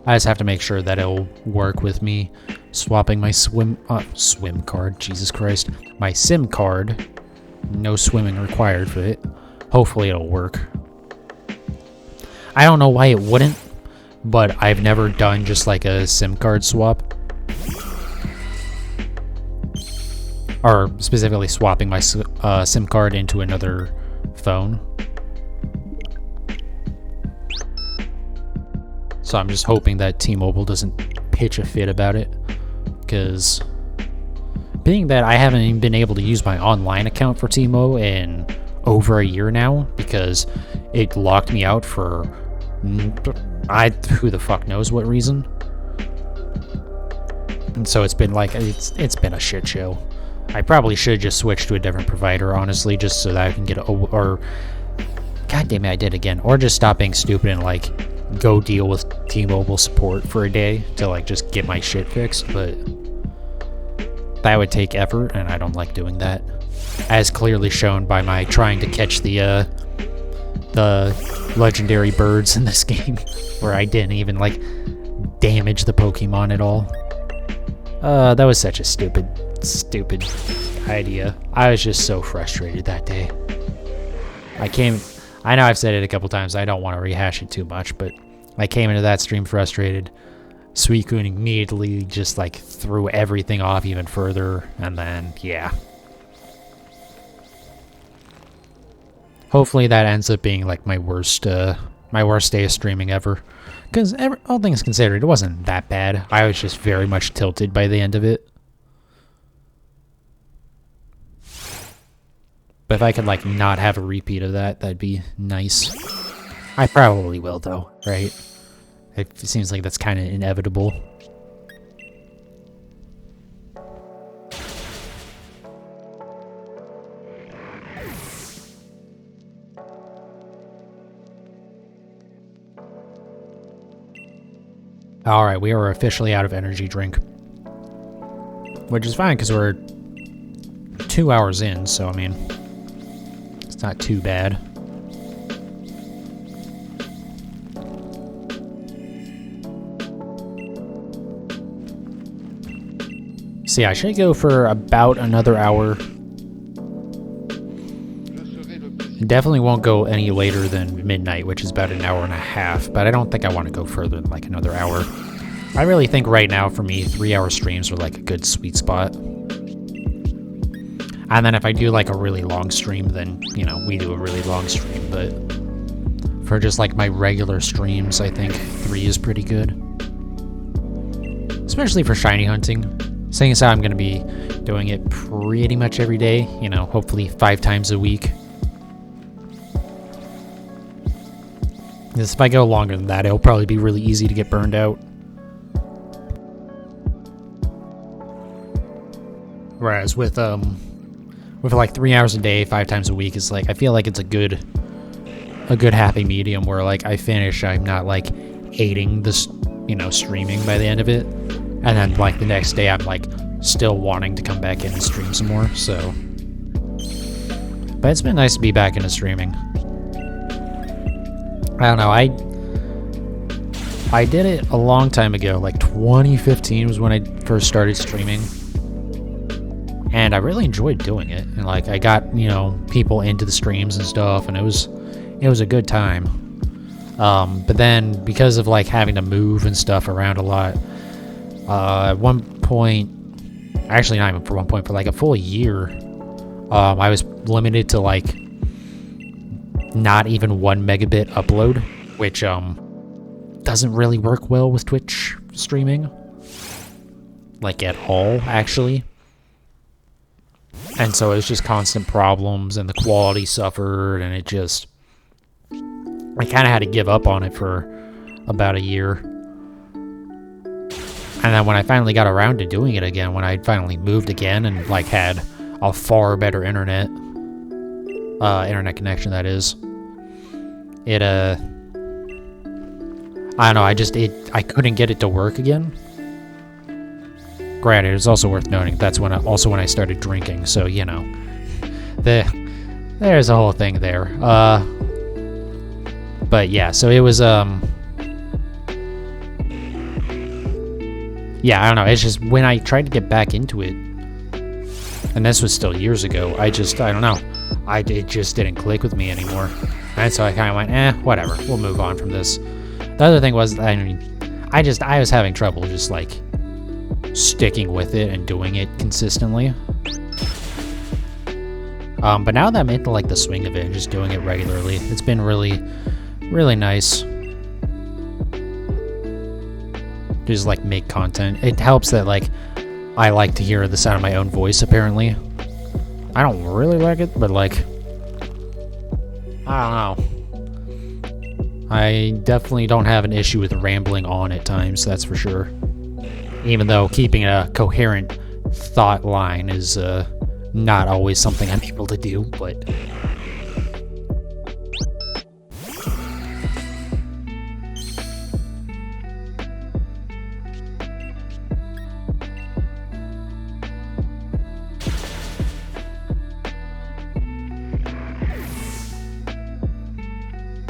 A: I just have to make sure that it'll work with me swapping my swim card, Jesus Christ. My SIM card. No swimming required for it. Hopefully it'll work. I don't know why it wouldn't, but I've never done just like a SIM card swap. Or specifically swapping my SIM card into another phone. So I'm just hoping that T-Mobile doesn't pitch a fit about it. Because being that I haven't even been able to use my online account for T-Mobile in over a year now, because it locked me out for who the fuck knows what reason. And so it's been like, it's been a shit show. I probably should just switch to a different provider, honestly, just so that I can get or god damn it, I did again. Or just stop being stupid and like go deal with T-Mobile support for a day to like just get my shit fixed, but that would take effort and I don't like doing that. As clearly shown by my trying to catch the legendary birds in this game, where I didn't even like damage the Pokemon at all. That was such a stupid idea. I was just so frustrated that day. I know I've said it a couple times, I don't want to rehash it too much, but I came into that stream frustrated. Suicune immediately just like threw everything off even further, and then yeah. Hopefully that ends up being like my worst day of streaming ever. Because all things considered, it wasn't that bad. I was just very much tilted by the end of it. But if I could like not have a repeat of that, that'd be nice. I probably will though, right? It seems like that's kind of inevitable. Alright, we are officially out of energy drink. Which is fine, because we're 2 hours in, so I mean, it's not too bad. See, I should go for about another hour. Definitely won't go any later than midnight, which is about an hour and a half, but I don't think I want to go further than like another hour. I really think right now for me, 3-hour streams are like a good sweet spot. And then if I do like a really long stream, then, you know, we do a really long stream, but for just like my regular streams, I think 3 is pretty good. Especially for shiny hunting. Seeing as how I'm going to be doing it pretty much every day, you know, hopefully 5 times a week. Because if I go longer than that, it'll probably be really easy to get burned out. Whereas with like 3 hours a day, 5 times a week, is like, I feel like it's a good happy medium where like I finish, I'm not like hating this, you know, streaming by the end of it. And then like the next day I'm like still wanting to come back in and stream some more, so. But it's been nice to be back into streaming. I don't know, I did it a long time ago, like 2015 was when I first started streaming. And I really enjoyed doing it. And like I got, you know, people into the streams and stuff, and it was a good time. But then because of like having to move and stuff around a lot, at one point, actually not even for one point, for like a full year, I was limited to like not even 1 megabit upload, which doesn't really work well with Twitch streaming, like at all, actually. And so it was just constant problems, and the quality suffered, and it just, I kind of had to give up on it for about a year. And then when I finally got around to doing it again, when I finally moved again and like had a far better internet connection, that is, it I don't know, I couldn't get it to work again. Granted, it's also worth noting that's when I started drinking, so you know, there's a whole thing there. But yeah, so it was yeah, I don't know, it's just when I tried to get back into it, and this was still years ago, I don't know, it just didn't click with me anymore. And so I kind of went, whatever, we'll move on from this. The other thing was, I mean, I was having trouble just like sticking with it and doing it consistently. But now that I'm into like the swing of it and just doing it regularly, it's been really, really nice. Just like make content. It helps that like I like to hear the sound of my own voice, apparently. I don't really like it, but like, I don't know. I definitely don't have an issue with rambling on at times, that's for sure. Even though keeping a coherent thought line is not always something I'm able to do, but...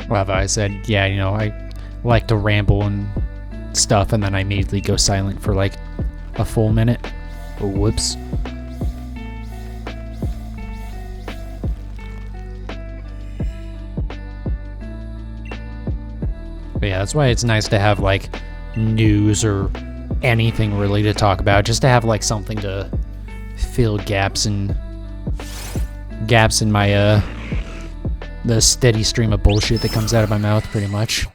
A: Well, I said, yeah, you know, I like to ramble and stuff, and then I immediately go silent for like a full minute. Oh, whoops. But yeah, that's why it's nice to have, like, news or anything really to talk about, just to have, like, something to fill gaps in my, the steady stream of bullshit that comes out of my mouth, pretty much.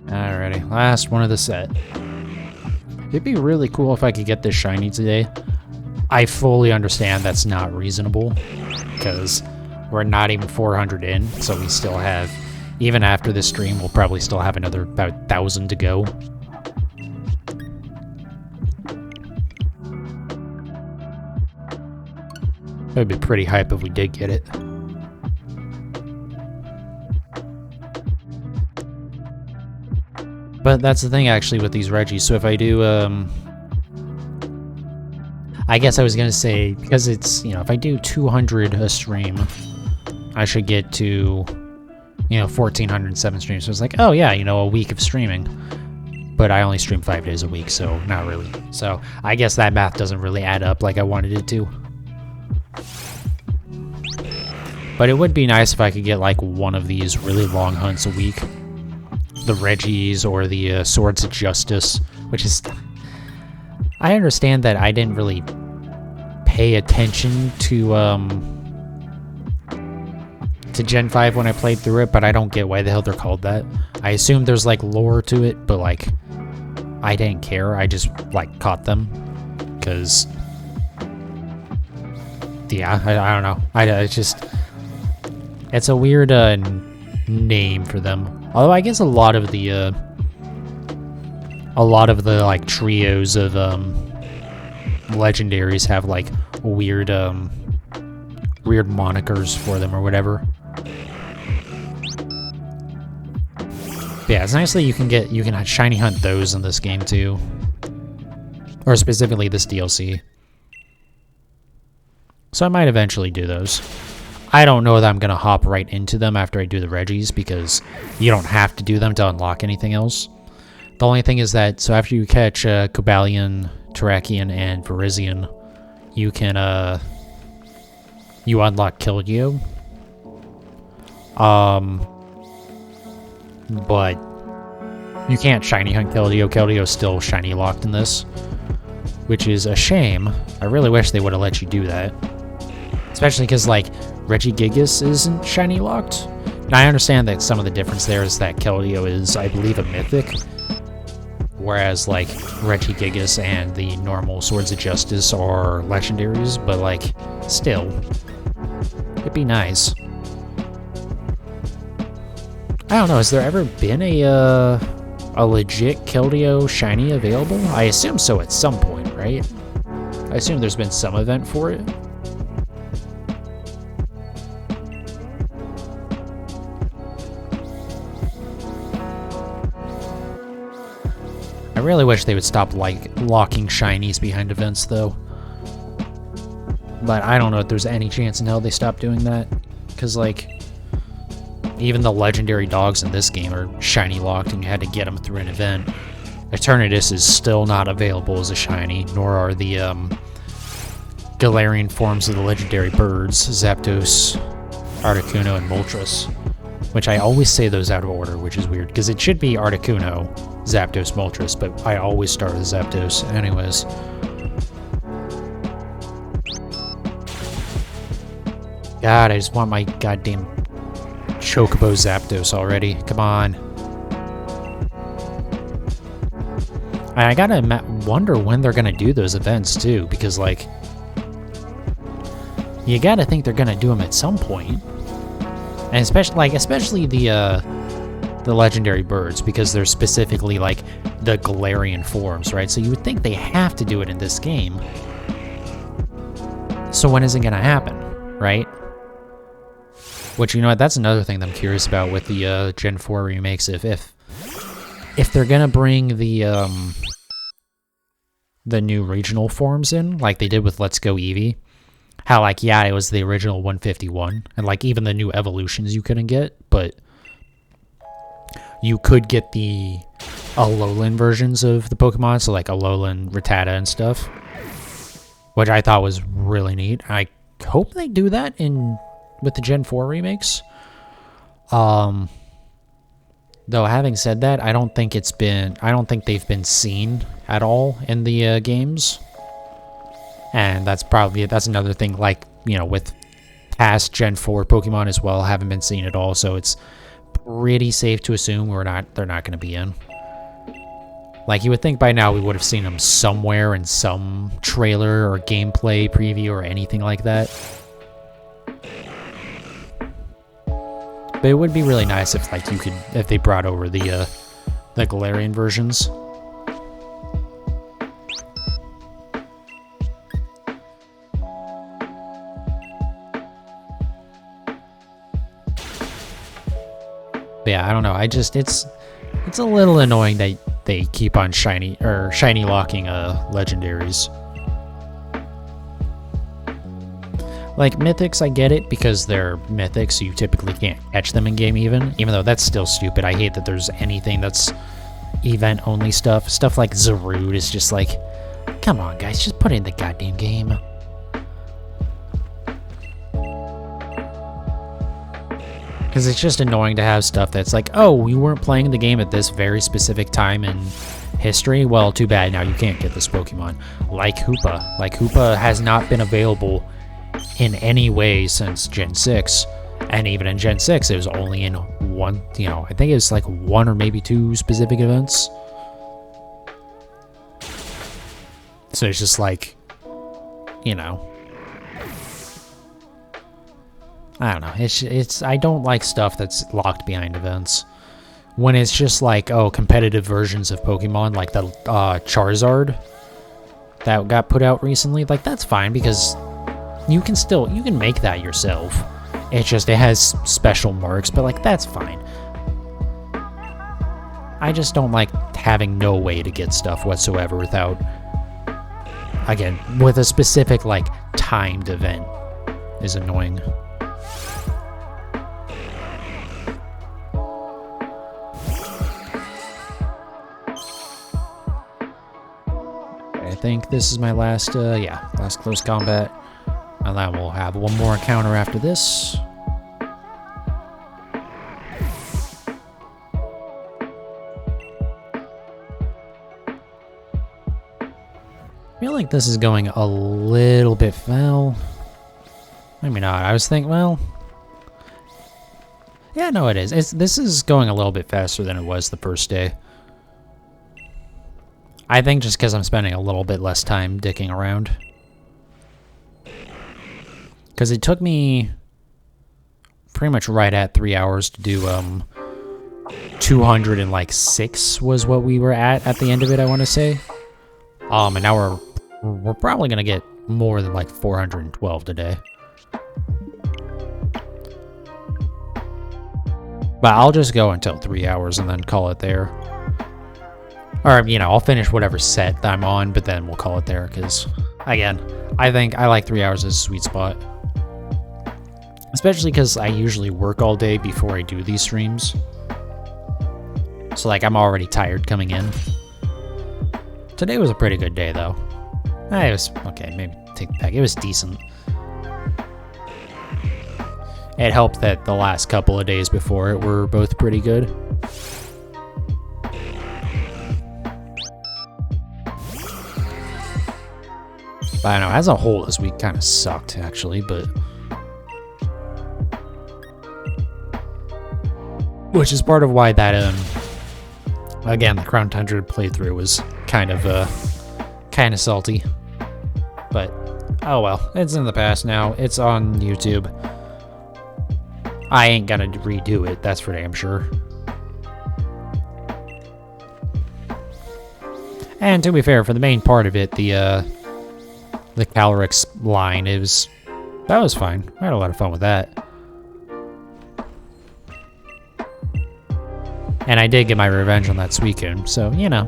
A: Alrighty, last one of the set. It'd be really cool if I could get this shiny today. I fully understand that's not reasonable, because we're not even 400 in, so we still have, even after this stream, we'll probably still have another about 1,000 to go. It'd be pretty hype if we did get it. But that's the thing, actually, with these Regis. So if I do, I guess I was gonna say, because it's, you know, if I do 200 a stream, I should get to, you know, 1,407 streams. So it's like, oh yeah, you know, a week of streaming. But I only stream 5 days a week, so not really. So I guess that math doesn't really add up like I wanted it to. But it would be nice if I could get, like, one of these really long hunts a week. The Regis or the Swords of Justice, which is... I understand that I didn't really pay attention to Gen 5 when I played through it, but I don't get why the hell they're called that. I assume there's, like, lore to it, but, like, I didn't care. I just, like, caught them. Because... yeah, I don't know. It's just... it's a weird name for them. Although I guess a lot of the like trios of legendaries have like weird weird monikers for them or whatever. But yeah, it's nice that you can shiny hunt those in this game too, or specifically this DLC. So I might eventually do those. I don't know that I'm going to hop right into them after I do the Regis, because you don't have to do them to unlock anything else. The only thing is that, so after you catch Cobalion, Terrakion, and Virizion, you can, you unlock Keldeo. But you can't shiny hunt Keldeo. Keldeo's still shiny locked in this, which is a shame. I really wish they would have let you do that. Especially because, like, Regigigas isn't shiny locked. And I understand that some of the difference there is that Keldeo is, I believe, a mythic. Whereas, like, Regigigas and the normal Swords of Justice are legendaries. But, like, still, it'd be nice. I don't know, has there ever been a legit Keldeo shiny available? I assume so at some point, right? I assume there's been some event for it. I really wish they would stop, like, locking shinies behind events, though. But I don't know if there's any chance in hell they stop doing that. Because, like, even the legendary dogs in this game are shiny locked and you had to get them through an event. Eternatus is still not available as a shiny, nor are the Galarian forms of the legendary birds, Zapdos, Articuno, and Moltres. Which I always say those out of order, which is weird, because it should be Articuno, Zapdos, Moltres, but I always start with Zapdos. Anyways. God, I just want my goddamn Chocobo Zapdos already. Come on. And I gotta wonder when they're gonna do those events, too, because, like, you gotta think they're gonna do them at some point. And especially the legendary birds, because they're specifically, like, the Galarian forms, right? So you would think they have to do it in this game. So when is it gonna happen, right? Which, you know what, that's another thing that I'm curious about with the Gen 4 remakes. If if they're gonna bring the new regional forms in, like they did with Let's Go Eevee, how like, yeah, it was the original 151, and like even the new evolutions you couldn't get, but you could get the Alolan versions of the Pokemon, so like Alolan, Rattata, and stuff, which I thought was really neat. I hope they do that with the Gen 4 remakes. Though having said that, I don't think they've been seen at all in the games. And that's another thing, like, you know, with past Gen 4 Pokemon as well, haven't been seen at all, so it's pretty safe to assume they're not going to be in. Like, you would think by now we would have seen them somewhere in some trailer or gameplay preview or anything like that. But it would be really nice if, like, if they brought over the Galarian versions. But yeah, I don't know. It's a little annoying that they keep on shiny locking legendaries. Like mythics, I get it because they're mythics, so you typically can't catch them in game even though that's still stupid. I hate that there's anything that's event only stuff. Stuff like Zarude is just like, come on guys, just put it in the goddamn game. Because it's just annoying to have stuff that's like, oh, you weren't playing the game at this very specific time in history? Well, too bad, now you can't get this Pokemon. Like Hoopa. Like, Hoopa has not been available in any way since Gen 6. And even in Gen 6, it was only in one, you know, I think it was like one or maybe two specific events. So it's just like, you know, I don't know. I don't like stuff that's locked behind events. When it's just like, oh, competitive versions of Pokemon, like the Charizard that got put out recently, like that's fine because you can make that yourself. It's just it has special marks, but like that's fine. I just don't like having no way to get stuff whatsoever without, again, with a specific like timed event is annoying. I think this is my last close combat. And then we'll have one more encounter after this. I feel like this is going a little bit foul. Maybe not. I was thinking, well, yeah, no, it is. This is going a little bit faster than it was the first day. I think just because I'm spending a little bit less time dicking around. Because it took me pretty much right at 3 hours to do 206 was what we were at the end of it, I want to say. And now we're probably going to get more than like 412 today. But I'll just go until 3 hours and then call it there. Or, you know, I'll finish whatever set that I'm on, but then we'll call it there, because, again, I think I like 3 hours as a sweet spot. Especially because I usually work all day before I do these streams. So, like, I'm already tired coming in. Today was a pretty good day, though. It was, okay, maybe take it back. It was decent. It helped that the last couple of days before it were both pretty good. But I don't know, as a whole, this week kind of sucked, actually, but... Which is part of why that, again, the Crown Tundra playthrough was kind of salty. But, oh well, it's in the past now. It's on YouTube. I ain't gonna redo it, that's for damn sure. And to be fair, for the main part of it, the Calyrex line, that was fine. I had a lot of fun with that. And I did get my revenge on that Suicune, so, you know.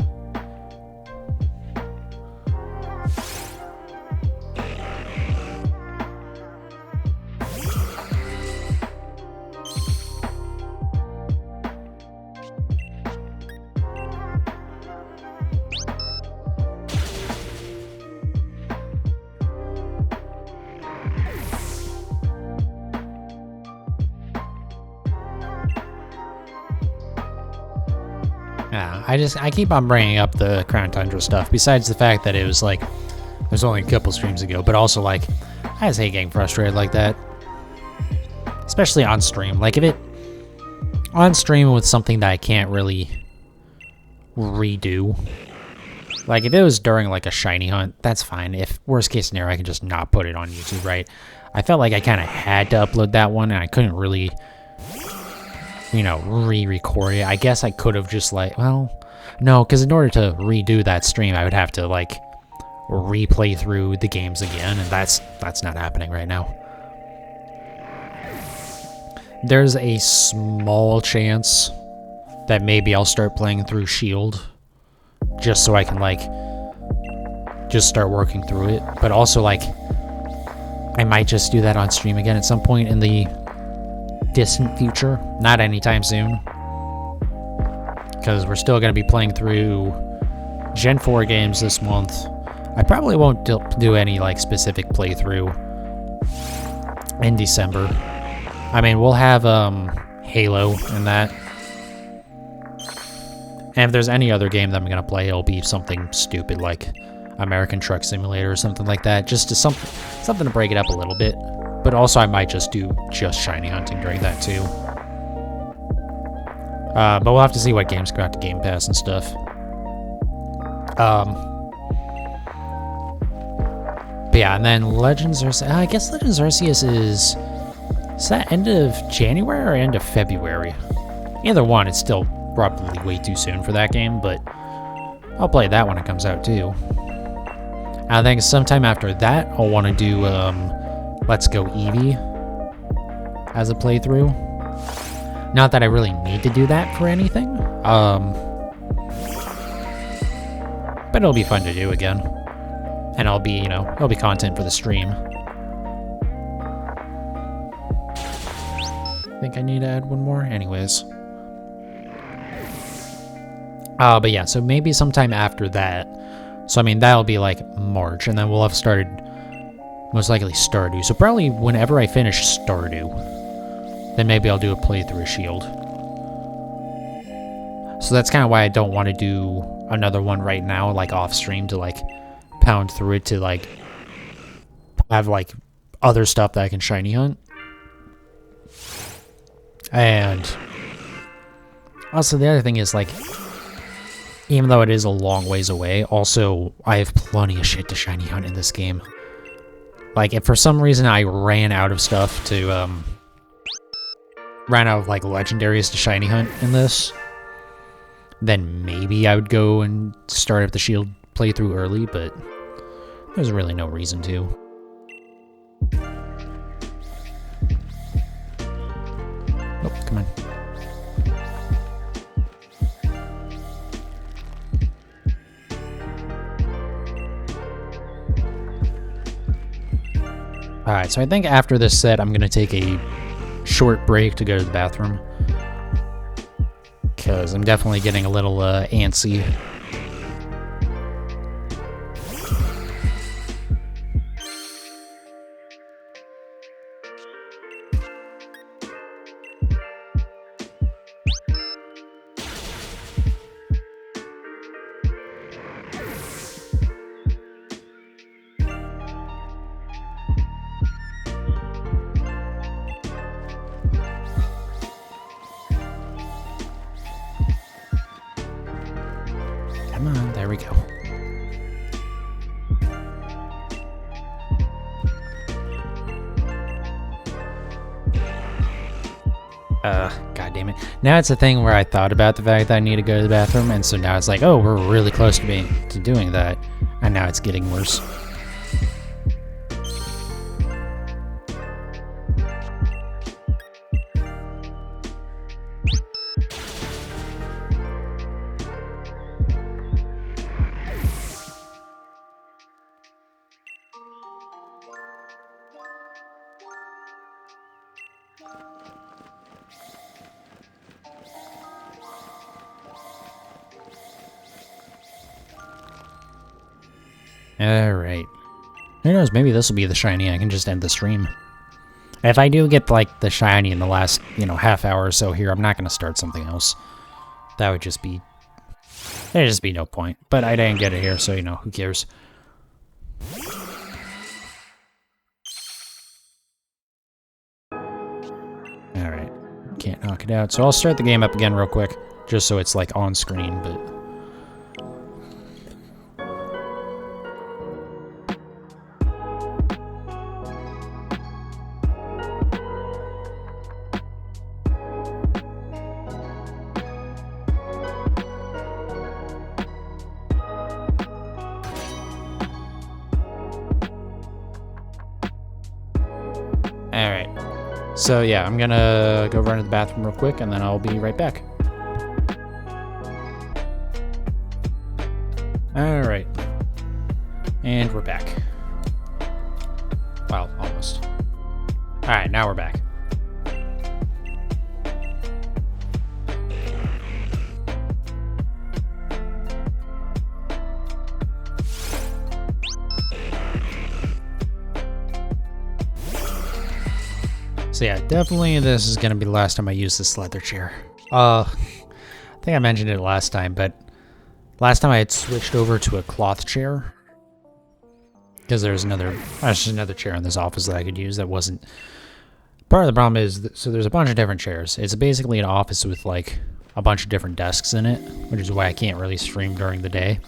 A: Yeah, I keep on bringing up the Crown Tundra stuff, besides the fact that it was like, there's only a couple streams ago, but also like, I just hate getting frustrated like that. Especially on stream. Like, if it, on stream with something that I can't really redo. Like, if it was during like a shiny hunt, that's fine. If worst case scenario, I can just not put it on YouTube, right? I felt like I kind of had to upload that one, and I couldn't really, you know, re-record it. I guess I could have just like, well, no, because in order to redo that stream, I would have to like replay through the games again, and that's not happening right now. There's a small chance that maybe I'll start playing through Shield, just so I can like just start working through it. But also like, I might just do that on stream again at some point in the distant future, not anytime soon, because we're still going to be playing through Gen 4 games this month. I probably won't do any like specific playthrough in December. I mean, we'll have Halo in that, and if there's any other game that I'm going to play, it'll be something stupid like American Truck Simulator or something like that, just to something to break it up a little bit. But also, I might just do shiny hunting during that, too. But we'll have to see what games go out to Game Pass and stuff. But yeah, and then Legends Arceus... I guess Legends Arceus is that end of January or end of February? Either one, it's still probably way too soon for that game, but I'll play that when it comes out, too. I think sometime after that, I'll want to do... Let's Go Eevee as a playthrough. Not that I really need to do that for anything. But it'll be fun to do again. And it'll be, you know, it'll be content for the stream. I think I need to add one more. Anyways. But yeah, so maybe sometime after that. So, I mean, that'll be like March, and then we'll have started... most likely Stardew. So probably whenever I finish Stardew, then maybe I'll do a playthrough of Shield. So that's kind of why I don't want to do another one right now, like off stream, to like pound through it to like have like other stuff that I can shiny hunt. And also the other thing is like, even though it is a long ways away, also I have plenty of shit to shiny hunt in this game. Like, if for some reason I ran out of stuff to, ran out of, like, legendaries to shiny hunt in this, then maybe I would go and start up the Shield playthrough early, but there's really no reason to. Oh, come on. Alright, so I think after this set, I'm going to take a short break to go to the bathroom. Because I'm definitely getting a little antsy. Come on, there we go. God damn it. Now it's a thing where I thought about the fact that I need to go to the bathroom, and so now it's like, oh, we're really close to doing that, and now it's getting worse. Alright. Who knows, maybe this will be the shiny. I can just end the stream. If I do get, like, the shiny in the last, you know, half hour or so here, I'm not going to start something else. That would just be... There'd just be no point. But I didn't get it here, so, you know, who cares? Alright. Can't knock it out. So I'll start the game up again real quick. Just so it's, like, on screen, but... Alright. So, yeah, I'm gonna go run to the bathroom real quick, and then I'll be right back. Alright. And we're back. Well, almost. Alright, now we're back. So yeah, definitely this is gonna be the last time I use this leather chair. I think I mentioned it last time, but last time I had switched over to a cloth chair because there's another chair in this office that I could use that wasn't. Part of the problem is, so there's a bunch of different chairs. It's basically an office with like a bunch of different desks in it, which is why I can't really stream during the day.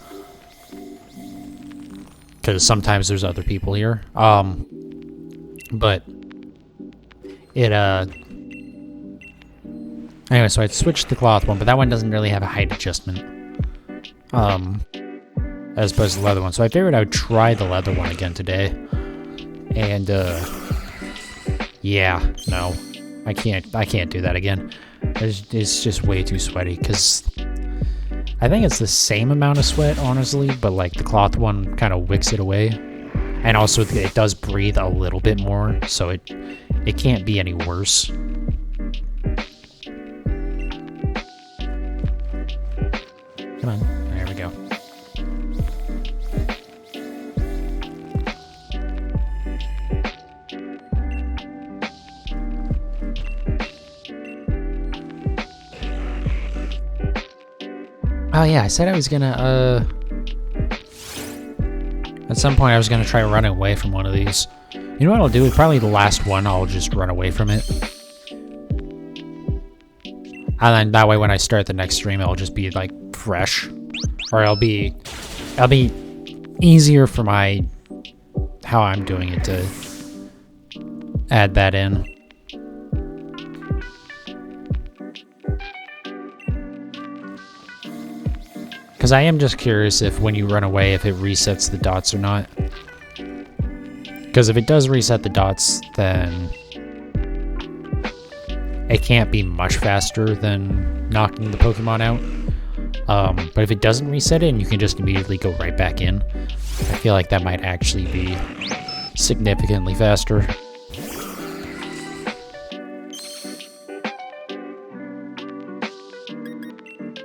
A: Because sometimes there's other people here. But it, anyway, so I switched to the cloth one, but that one doesn't really have a height adjustment. As opposed to the leather one. So I figured I would try the leather one again today. And, yeah, no. I can't do that again. It's just way too sweaty, because I think it's the same amount of sweat, honestly, but, like, the cloth one kind of wicks it away. And also, it does breathe a little bit more, so it can't be any worse. Come on. There we go. Oh yeah, I said I was gonna, at some point I was gonna try running away from one of these. You know what I'll do? Probably the last one, I'll just run away from it. And then that way when I start the next stream, it'll just be, like, fresh. Or it'll be easier for how I'm doing it to add that in. Because I am just curious if when you run away, if it resets the dots or not. Because if it does reset the dots, then it can't be much faster than knocking the Pokemon out. But if it doesn't reset it and you can just immediately go right back in, I feel like that might actually be significantly faster.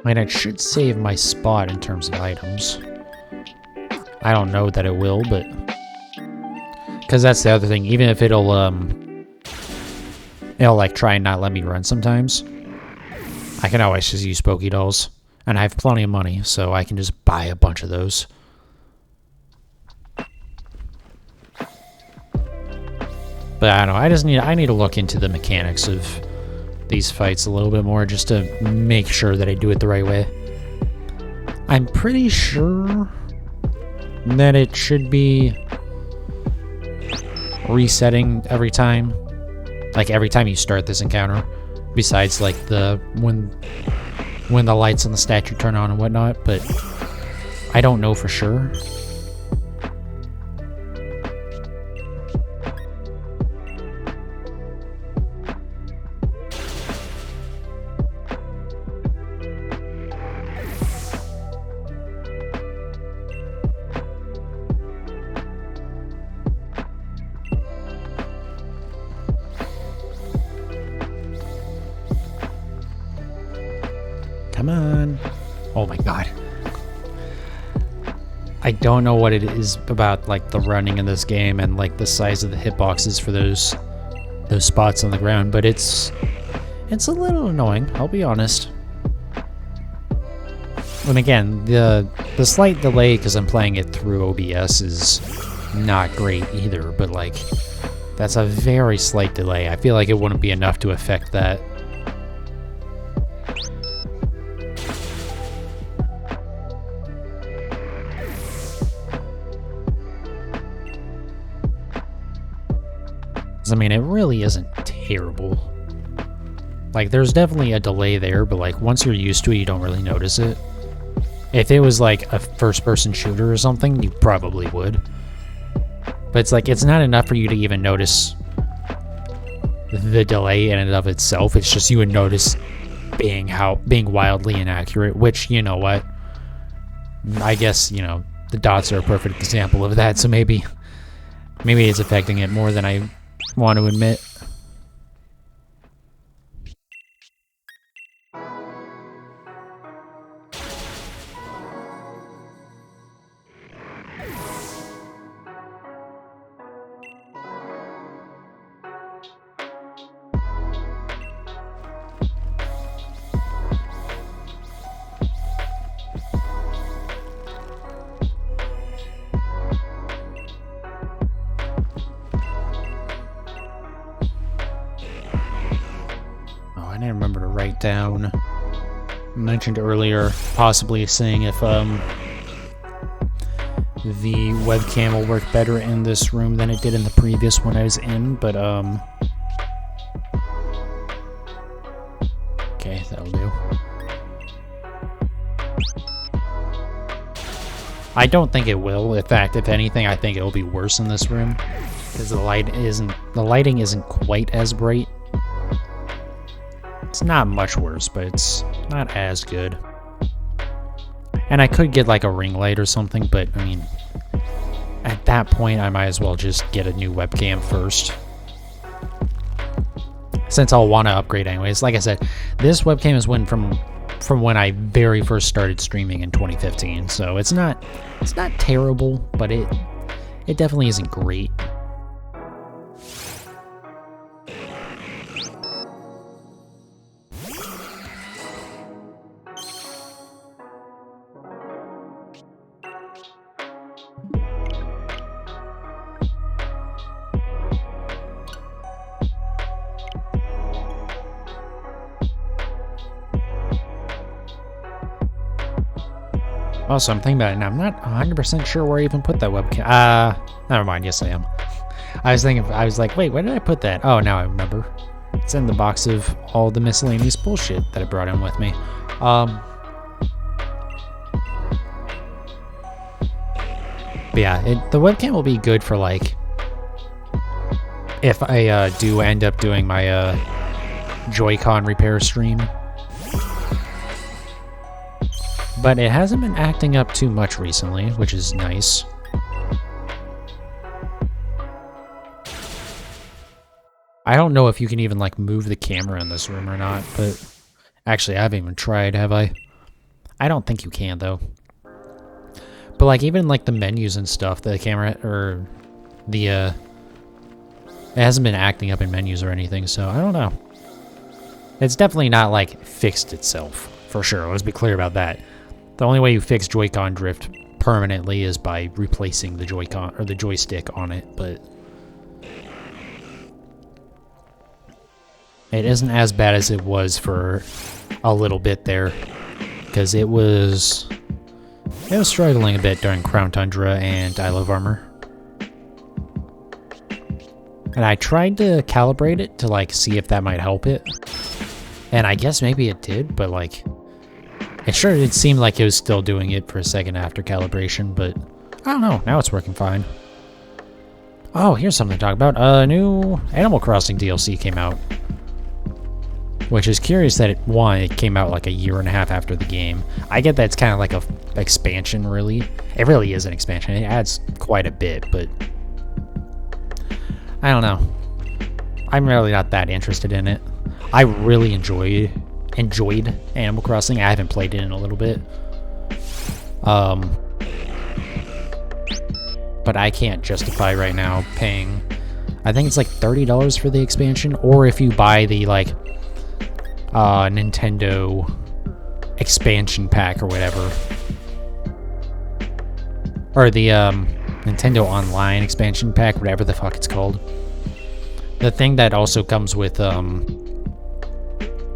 A: I mean, it should save my spot in terms of items. I don't know that it will, but... Because that's the other thing. Even if it'll, like, try and not let me run sometimes, I can always just use Pokédolls. And I have plenty of money, so I can just buy a bunch of those. But I don't know, I need to look into the mechanics of these fights a little bit more, just to make sure that I do it the right way. I'm pretty sure that it should be resetting every time. Like, every time you start this encounter. Besides, like, when the lights on the statue turn on and whatnot, but I don't know for sure. Come on. Oh my god. I don't know what it is about like the running in this game and like the size of the hitboxes for those spots on the ground, but it's a little annoying, I'll be honest. And again, the slight delay because I'm playing it through OBS is not great either, but like that's a very slight delay. I feel like it wouldn't be enough to affect that. I mean, it really isn't terrible. Like, there's definitely a delay there, but like once you're used to it, you don't really notice it. If it was like a first-person shooter or something, you probably would. But it's like, it's not enough for you to even notice the delay in and of itself. It's just you would notice being wildly inaccurate, which, you know what? I guess, you know, the dots are a perfect example of that, so maybe it's affecting it more than I want to admit. I didn't remember to write down. I mentioned earlier, possibly seeing if the webcam will work better in this room than it did in the previous one I was in, but okay, that'll do. I don't think it will. In fact, if anything, I think it'll be worse in this room because the lighting isn't quite as bright. It's not much worse, but it's not as good. And I could get like a ring light or something, but I mean, at that point I might as well just get a new webcam first, since I'll want to upgrade anyways. Like I said, this webcam is from when I very first started streaming in 2015, so it's not terrible, but it definitely isn't great. Also, I'm thinking about it, and I'm not 100% sure where I even put that webcam. Never mind, yes I am. I was like, wait, where did I put that? Oh, now I remember. It's in the box of all the miscellaneous bullshit that I brought in with me. But yeah, the webcam will be good for, like, if I do end up doing my Joy-Con repair stream. But it hasn't been acting up too much recently, which is nice. I don't know if you can even, like, move the camera in this room or not, but actually, I haven't even tried, have I? I don't think you can, though. But, like, even, like, the menus and stuff, the camera, or the, it hasn't been acting up in menus or anything, so I don't know. It's definitely not, like, fixed itself, for sure. Let's be clear about that. The only way you fix Joy-Con drift permanently is by replacing the Joy-Con, or the joystick on it, but it isn't as bad as it was for a little bit there, because it was struggling a bit during Crown Tundra and I Love Armor. And I tried to calibrate it to, like, see if that might help it. And I guess maybe it did, but, like, it sure did seem like it was still doing it for a second after calibration, but I don't know. Now it's working fine. Oh, here's something to talk about. New Animal Crossing DLC came out. Which is curious that it came out like a year and a half after the game. I get that it's kind of like a expansion, really. It really is an expansion. It adds quite a bit, but I don't know. I'm really not that interested in it. I really enjoyed Animal Crossing. I haven't played it in a little bit. but I can't justify right now paying, I think it's like $30 for the expansion, or if you buy the like Nintendo expansion pack or whatever, or the Nintendo Online expansion pack, whatever the fuck it's called. The thing that also comes with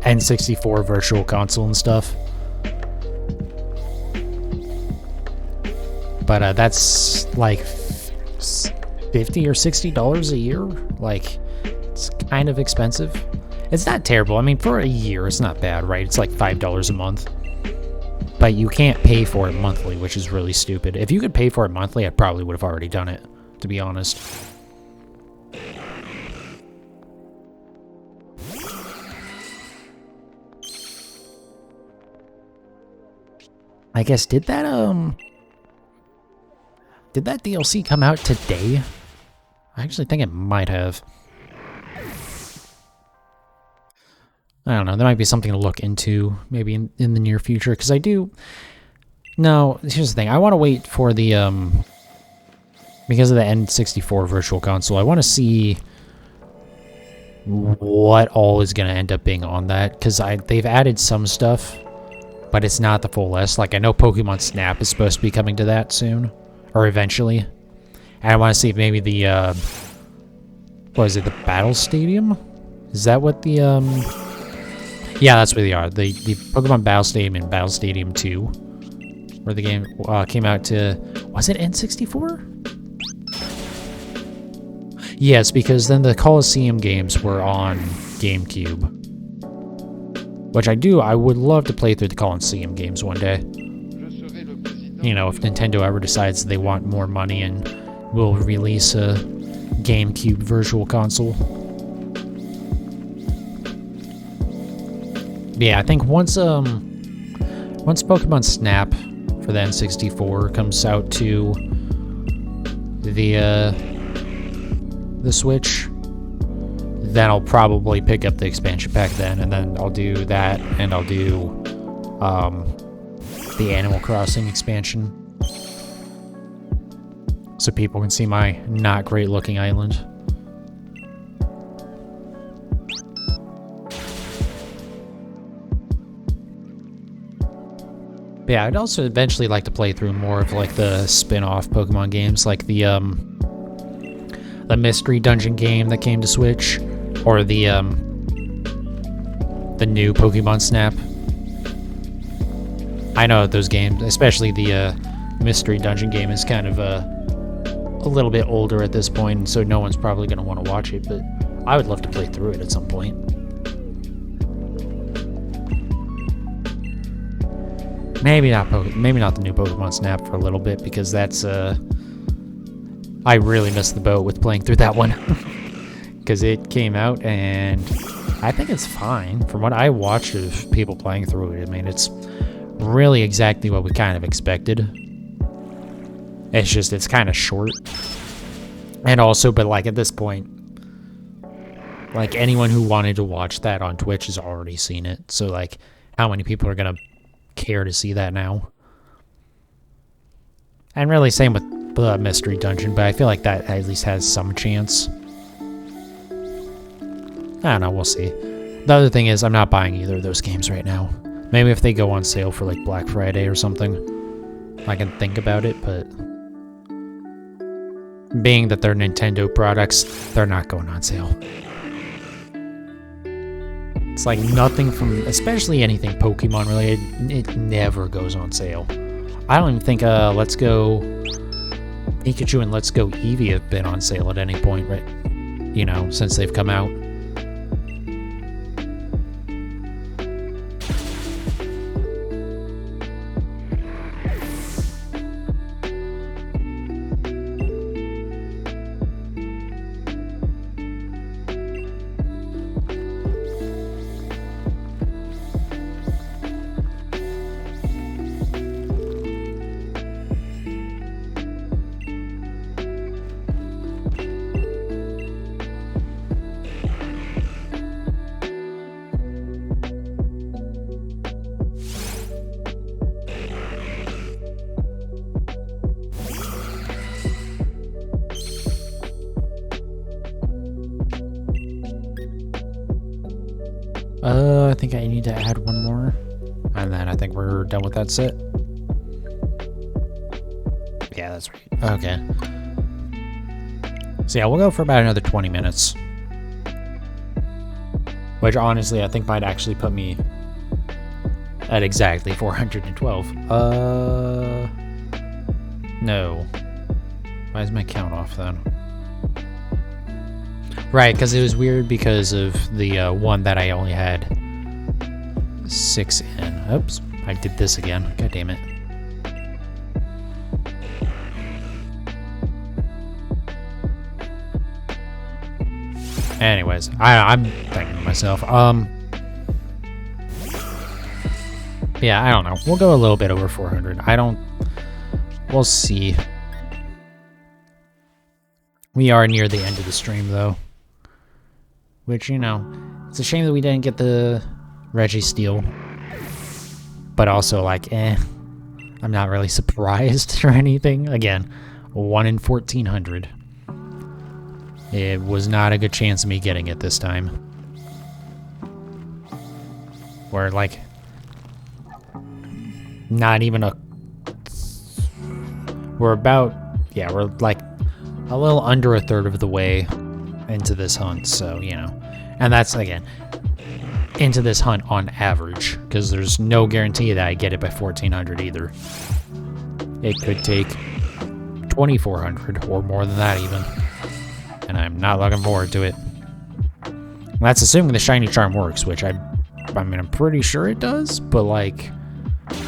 A: N64 Virtual Console and stuff. But that's like $50 or $60 a year. Like, it's kind of expensive. It's not terrible. I mean, for a year, it's not bad, right? It's like $5 a month. But you can't pay for it monthly, which is really stupid. If you could pay for it monthly, I probably would have already done it, to be honest. I guess, did that DLC come out today? I actually think it might have. I don't know, that might be something to look into, maybe in the near future, because I do... No, here's the thing, I want to wait for the, because of the N64 Virtual Console, I want to see what all is going to end up being on that, because they've added some stuff, but it's not the full list. Like, I know Pokemon Snap is supposed to be coming to that soon, or eventually, and I want to see if maybe the, what is it, the Battle Stadium? Is that what the, yeah, that's where they are. The Pokemon Battle Stadium and Battle Stadium 2, where the game came out to... Was it N64? Yes, because then the Coliseum games were on GameCube. Which I would love to play through the Coliseum games one day. You know, if Nintendo ever decides they want more money and will release a GameCube Virtual Console. Yeah, I think once Pokemon Snap for the N64 comes out to the Switch, then I'll probably pick up the expansion pack then, and then I'll do that, and I'll do the Animal Crossing expansion, so people can see my not great looking island. But yeah, I'd also eventually like to play through more of like the spin-off Pokemon games, like the Mystery Dungeon game that came to Switch, or the new Pokemon Snap. I know those games, especially the Mystery Dungeon game, is kind of a little bit older at this point, so no one's probably going to want to watch it, but I would love to play through it at some point. Maybe not the new Pokemon Snap for a little bit, because that's I really missed the boat with playing through that one. Because it came out and I think it's fine. From what I watched of people playing through it, I mean, it's really exactly what we kind of expected. It's just, it's kind of short. And also, but like at this point, like anyone who wanted to watch that on Twitch has already seen it. So like, how many people are going to care to see that now? And really same with the Mystery Dungeon, but I feel like that at least has some chance. I don't know, we'll see. The other thing is, I'm not buying either of those games right now. Maybe if they go on sale for like Black Friday or something, I can think about it, but being that they're Nintendo products, they're not going on sale. It's like nothing from, especially anything Pokemon related, it never goes on sale. I don't even think Let's Go Pikachu and Let's Go Eevee have been on sale at any point, right? You know, since they've come out. I think I need to add one more. And then I think we're done with that set. Yeah, that's right. Okay. So yeah, we'll go for about another 20 minutes. Which honestly, I think might actually put me at exactly 412. No. Why is my count off then? Right, because it was weird because of the one that I only had 6 in. Oops, I did this again. God damn it. Anyways, I'm thinking to myself, yeah, I don't know. We'll go a little bit over 400. We'll see. We are near the end of the stream, though. Which, you know, it's a shame that we didn't get the Registeel. But also, like, I'm not really surprised or anything. Again, 1 in 1400. It was not a good chance of me getting it this time. We're like, not even a... We're about, yeah, we're like a little under a third of the way into this hunt, so, you know. And that's, again, into this hunt on average, because there's no guarantee that I get it by 1400 either. It could take 2400 or more than that even. And I'm not looking forward to it. That's assuming the shiny charm works, which I mean, I'm pretty sure it does, but like,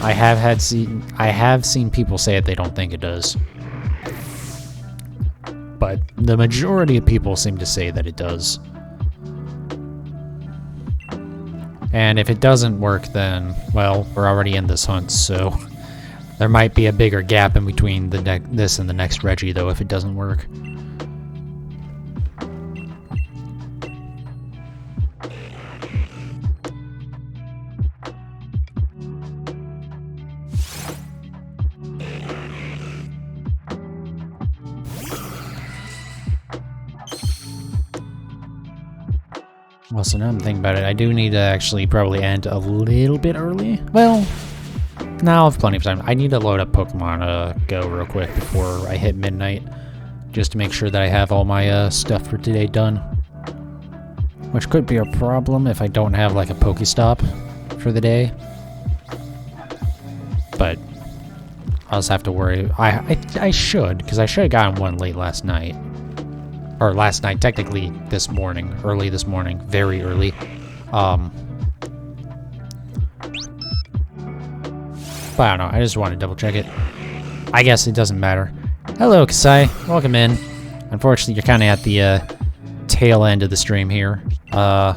A: I have seen people say that they don't think it does. But the majority of people seem to say that it does. And if it doesn't work, then, well, we're already in this hunt, so there might be a bigger gap in between this and the next Reggie, though, if it doesn't work. Well, so now I'm thinking about it, I do need to actually probably end a little bit early. Well, now I have plenty of time. I need to load up Pokemon Go real quick before I hit midnight, just to make sure that I have all my stuff for today done. Which could be a problem if I don't have like a Pokestop for the day. But I'll just have to worry. I should, because I should have gotten one late last night. Or last night, technically this morning, early this morning, very early. But I don't know, I just want to double check it. I guess it doesn't matter. Hello, Kasai, welcome in. Unfortunately, you're kind of at the tail end of the stream here. I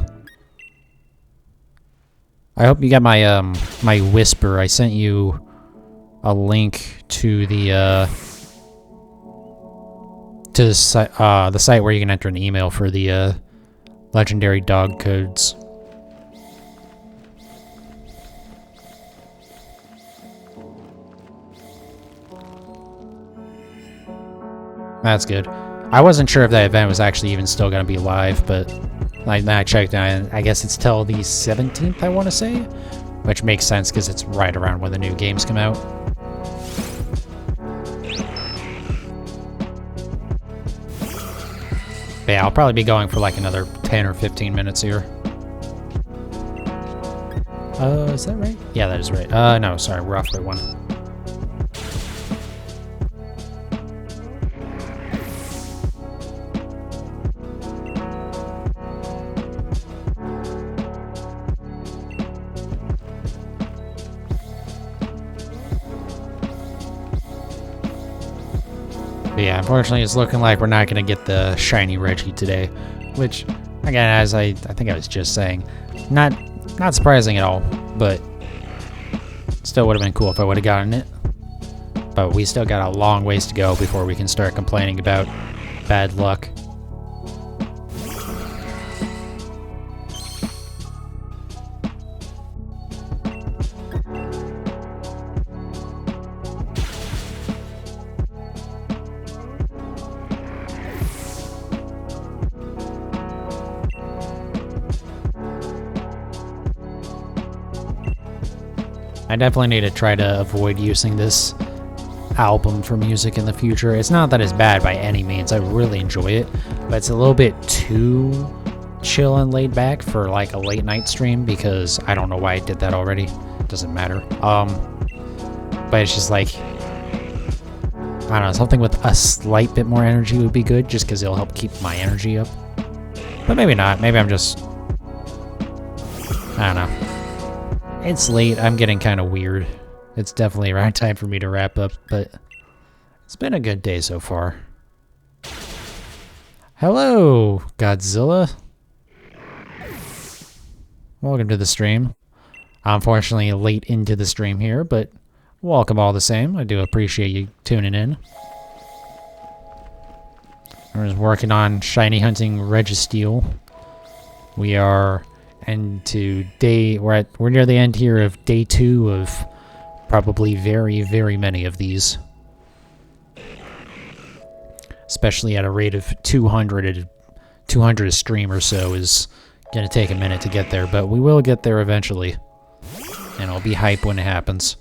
A: hope you got my my Whisper. I sent you a link to the site where you can enter an email for the legendary dog codes. That's good. I wasn't sure if that event was actually even still going to be live, but like, then I checked and I guess it's till the 17th, I want to say, which makes sense because it's right around when the new games come out. But yeah, I'll probably be going for like another 10 or 15 minutes here. Is that right? Yeah, that is right. No, sorry, we're off by 1. But yeah, unfortunately, it's looking like we're not going to get the shiny Reggie today, which, again, as I think I was just saying, not surprising at all, but still would have been cool if I would have gotten it. But we still got a long ways to go before we can start complaining about bad luck. I definitely need to try to avoid using this album for music in the future. It's not that it's bad by any means. I really enjoy it, but it's a little bit too chill and laid back for like a late night stream because I don't know why I did that already. It doesn't matter. But it's just like, I don't know, something with a slight bit more energy would be good just because it'll help keep my energy up. But maybe not. Maybe I'm just, I don't know. It's late. I'm getting kind of weird. It's definitely around time for me to wrap up, but it's been a good day so far. Hello, Godzilla. Welcome to the stream. Unfortunately, late into the stream here, but welcome all the same. I do appreciate you tuning in. We're just working on shiny hunting Registeel. We are into we're near the end here of day 2 of probably very, very many of these. Especially at a rate of 200 a stream or so is gonna take a minute to get there, but we will get there eventually. And I'll be hype when it happens.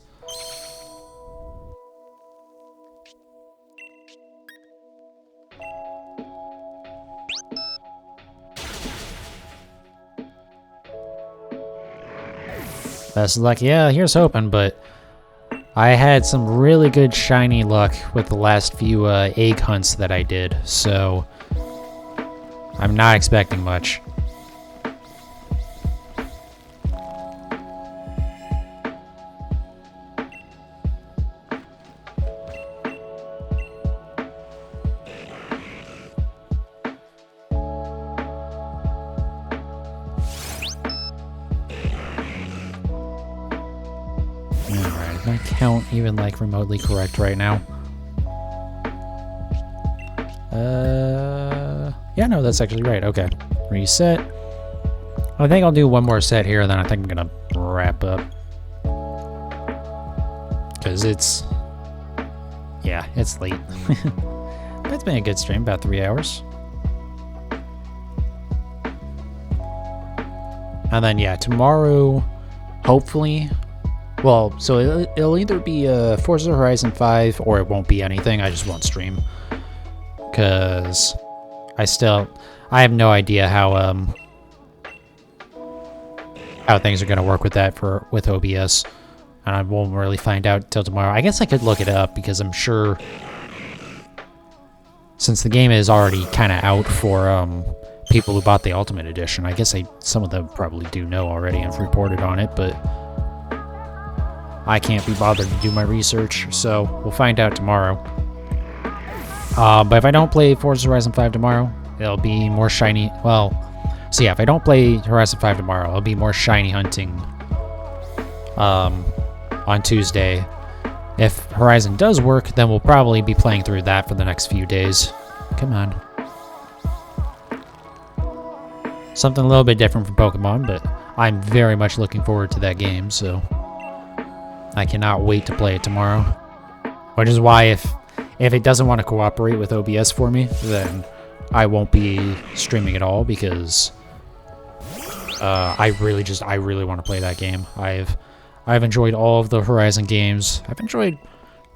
A: Best of luck. Yeah, here's hoping, but I had some really good shiny luck with the last few egg hunts that I did, so I'm not expecting much. My count even like remotely correct right now. Yeah, no, that's actually right. Okay. Reset. I think I'll do one more set here, then I think I'm gonna wrap up. Cause it's late. But it's been a good stream, about 3 hours. And then yeah, tomorrow, hopefully. Well, so it'll either be Forza Horizon 5 or it won't be anything. I just won't stream. Because I have no idea how things are going to work with that with OBS. And I won't really find out till tomorrow. I guess I could look it up because I'm sure since the game is already kind of out for people who bought the Ultimate Edition, I guess some of them probably do know already and have reported on it, but I can't be bothered to do my research, so we'll find out tomorrow. But if I don't play Forza Horizon 5 tomorrow, it'll be more shiny. Well, so yeah, if I don't play Horizon 5 tomorrow, it'll be more shiny hunting on Tuesday. If Horizon does work, then we'll probably be playing through that for the next few days. Come on. Something a little bit different from Pokemon, but I'm very much looking forward to that game, so I cannot wait to play it tomorrow. Which is why if it doesn't want to cooperate with OBS for me, then I won't be streaming at all because I really want to play that game. I've enjoyed all of the Horizon games. I've enjoyed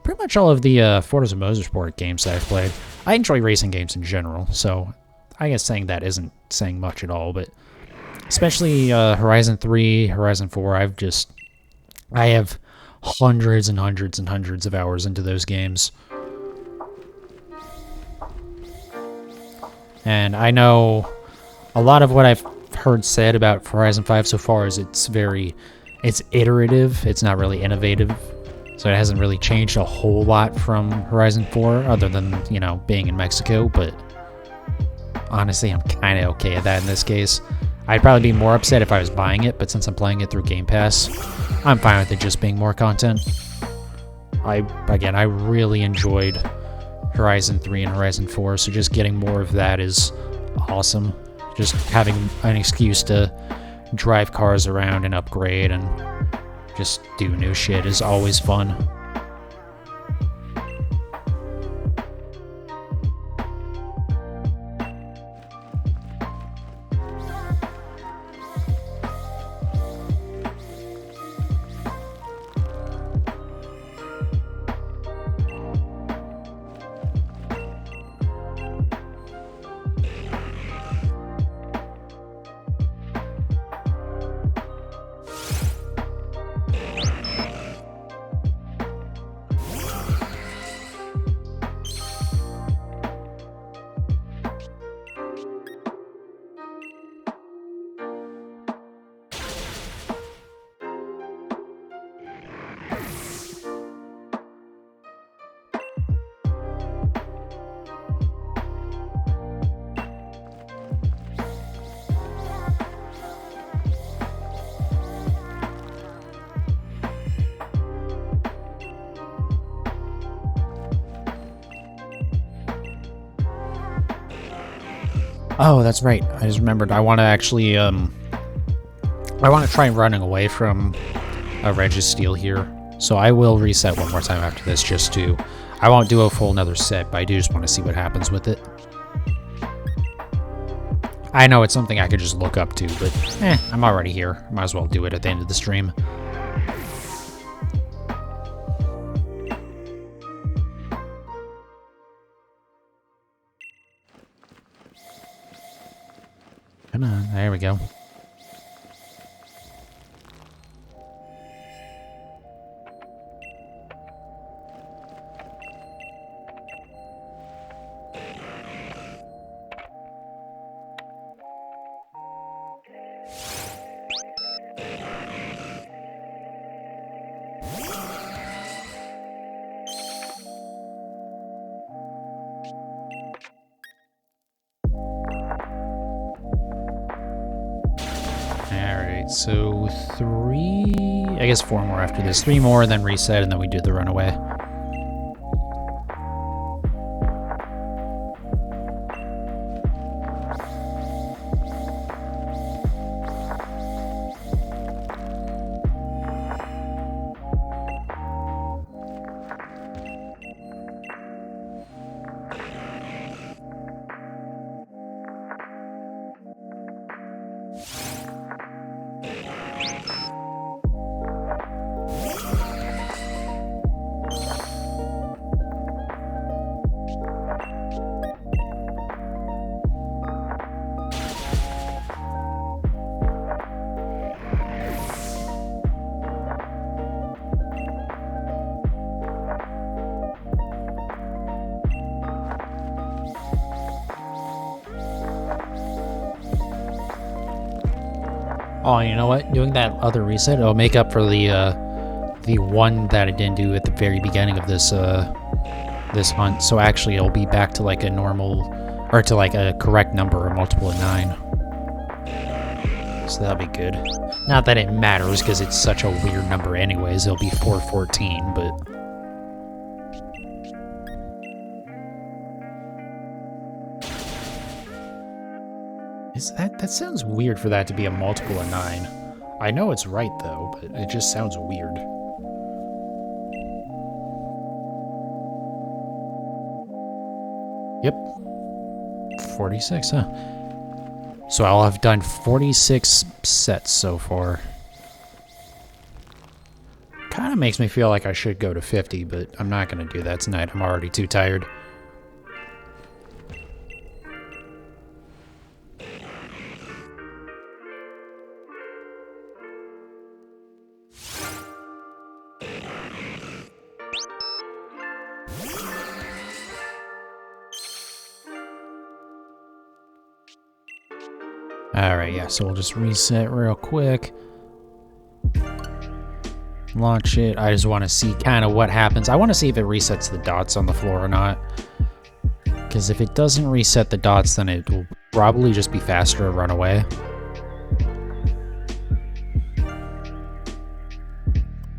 A: pretty much all of the Forza Motorsport games that I've played. I enjoy racing games in general, so I guess saying that isn't saying much at all, but especially Horizon 3, Horizon 4, I have hundreds and hundreds and hundreds of hours into those games. And I know a lot of what I've heard said about Horizon 5 so far is it's iterative, it's not really innovative. So it hasn't really changed a whole lot from Horizon 4 other than, you know, being in Mexico, but honestly, I'm kind of okay at that in this case. I'd probably be more upset if I was buying it, but since I'm playing it through Game Pass, I'm fine with it just being more content. I really enjoyed Horizon 3 and Horizon 4, so just getting more of that is awesome. Just having an excuse to drive cars around and upgrade and just do new shit is always fun. Oh, that's right. I just remembered. I want to actually, I want to try running away from a Registeel here. So I will reset one more time after this just to... I won't do a full another set, but I do just want to see what happens with it. I know it's something I could just look up to, but I'm already here. Might as well do it at the end of the stream. Come on, there we go. Alright, so 3... I guess 4 more after this. 3 more, then reset, and then we do the runaway. Oh, you know what? Doing that other reset, it'll make up for the one that I didn't do at the very beginning of this this hunt. So actually, it'll be back to like a normal, or to like a correct number, a multiple of 9. So that'll be good. Not that it matters, because it's such a weird number anyways. It'll be 414, but... That sounds weird for that to be a multiple of 9. I know it's right, though, but it just sounds weird. Yep. 46, huh? So I'll have done 46 sets so far. Kind of makes me feel like I should go to 50, but I'm not going to do that tonight. I'm already too tired. Alright, yeah, so we'll just reset real quick. Launch it. I just want to see kind of what happens. I want to see if it resets the dots on the floor or not. Because if it doesn't reset the dots, then it will probably just be faster to run away.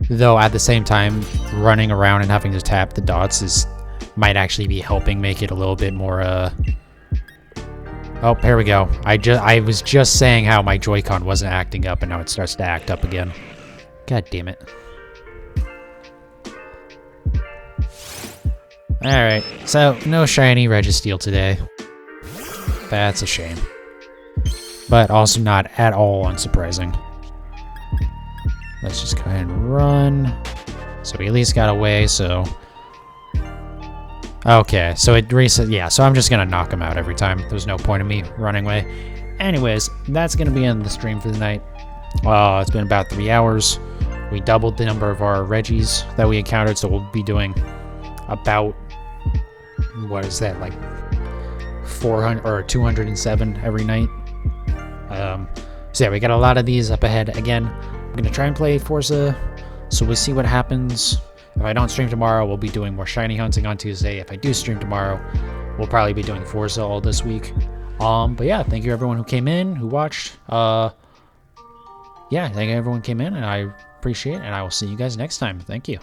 A: Though at the same time, running around and having to tap the dots might actually be helping make it a little bit more, Oh, here we go. I was just saying how my Joy-Con wasn't acting up, and now it starts to act up again. God damn it. Alright, so no shiny Registeel today. That's a shame. But also not at all unsurprising. Let's just go ahead and run. So we at least got away, so... Okay, so it reset. Yeah, so I'm just gonna knock him out every time. There's no point in me running away. Anyways, that's gonna be the end of the stream for the night. It's been about 3 hours. We doubled the number of our Reggies that we encountered, so we'll be doing about, what is that, like 400 or 207 every night. So yeah, we got a lot of these up ahead. Again, I'm gonna try and play Forza, so we'll see what happens. If I don't stream tomorrow, we'll be doing more shiny hunting on Tuesday. If I do stream tomorrow, we'll probably be doing Forza all this week. But yeah, thank you everyone who came in, who watched. Yeah, thank you everyone who came in, and I appreciate it, and I will see you guys next time. Thank you.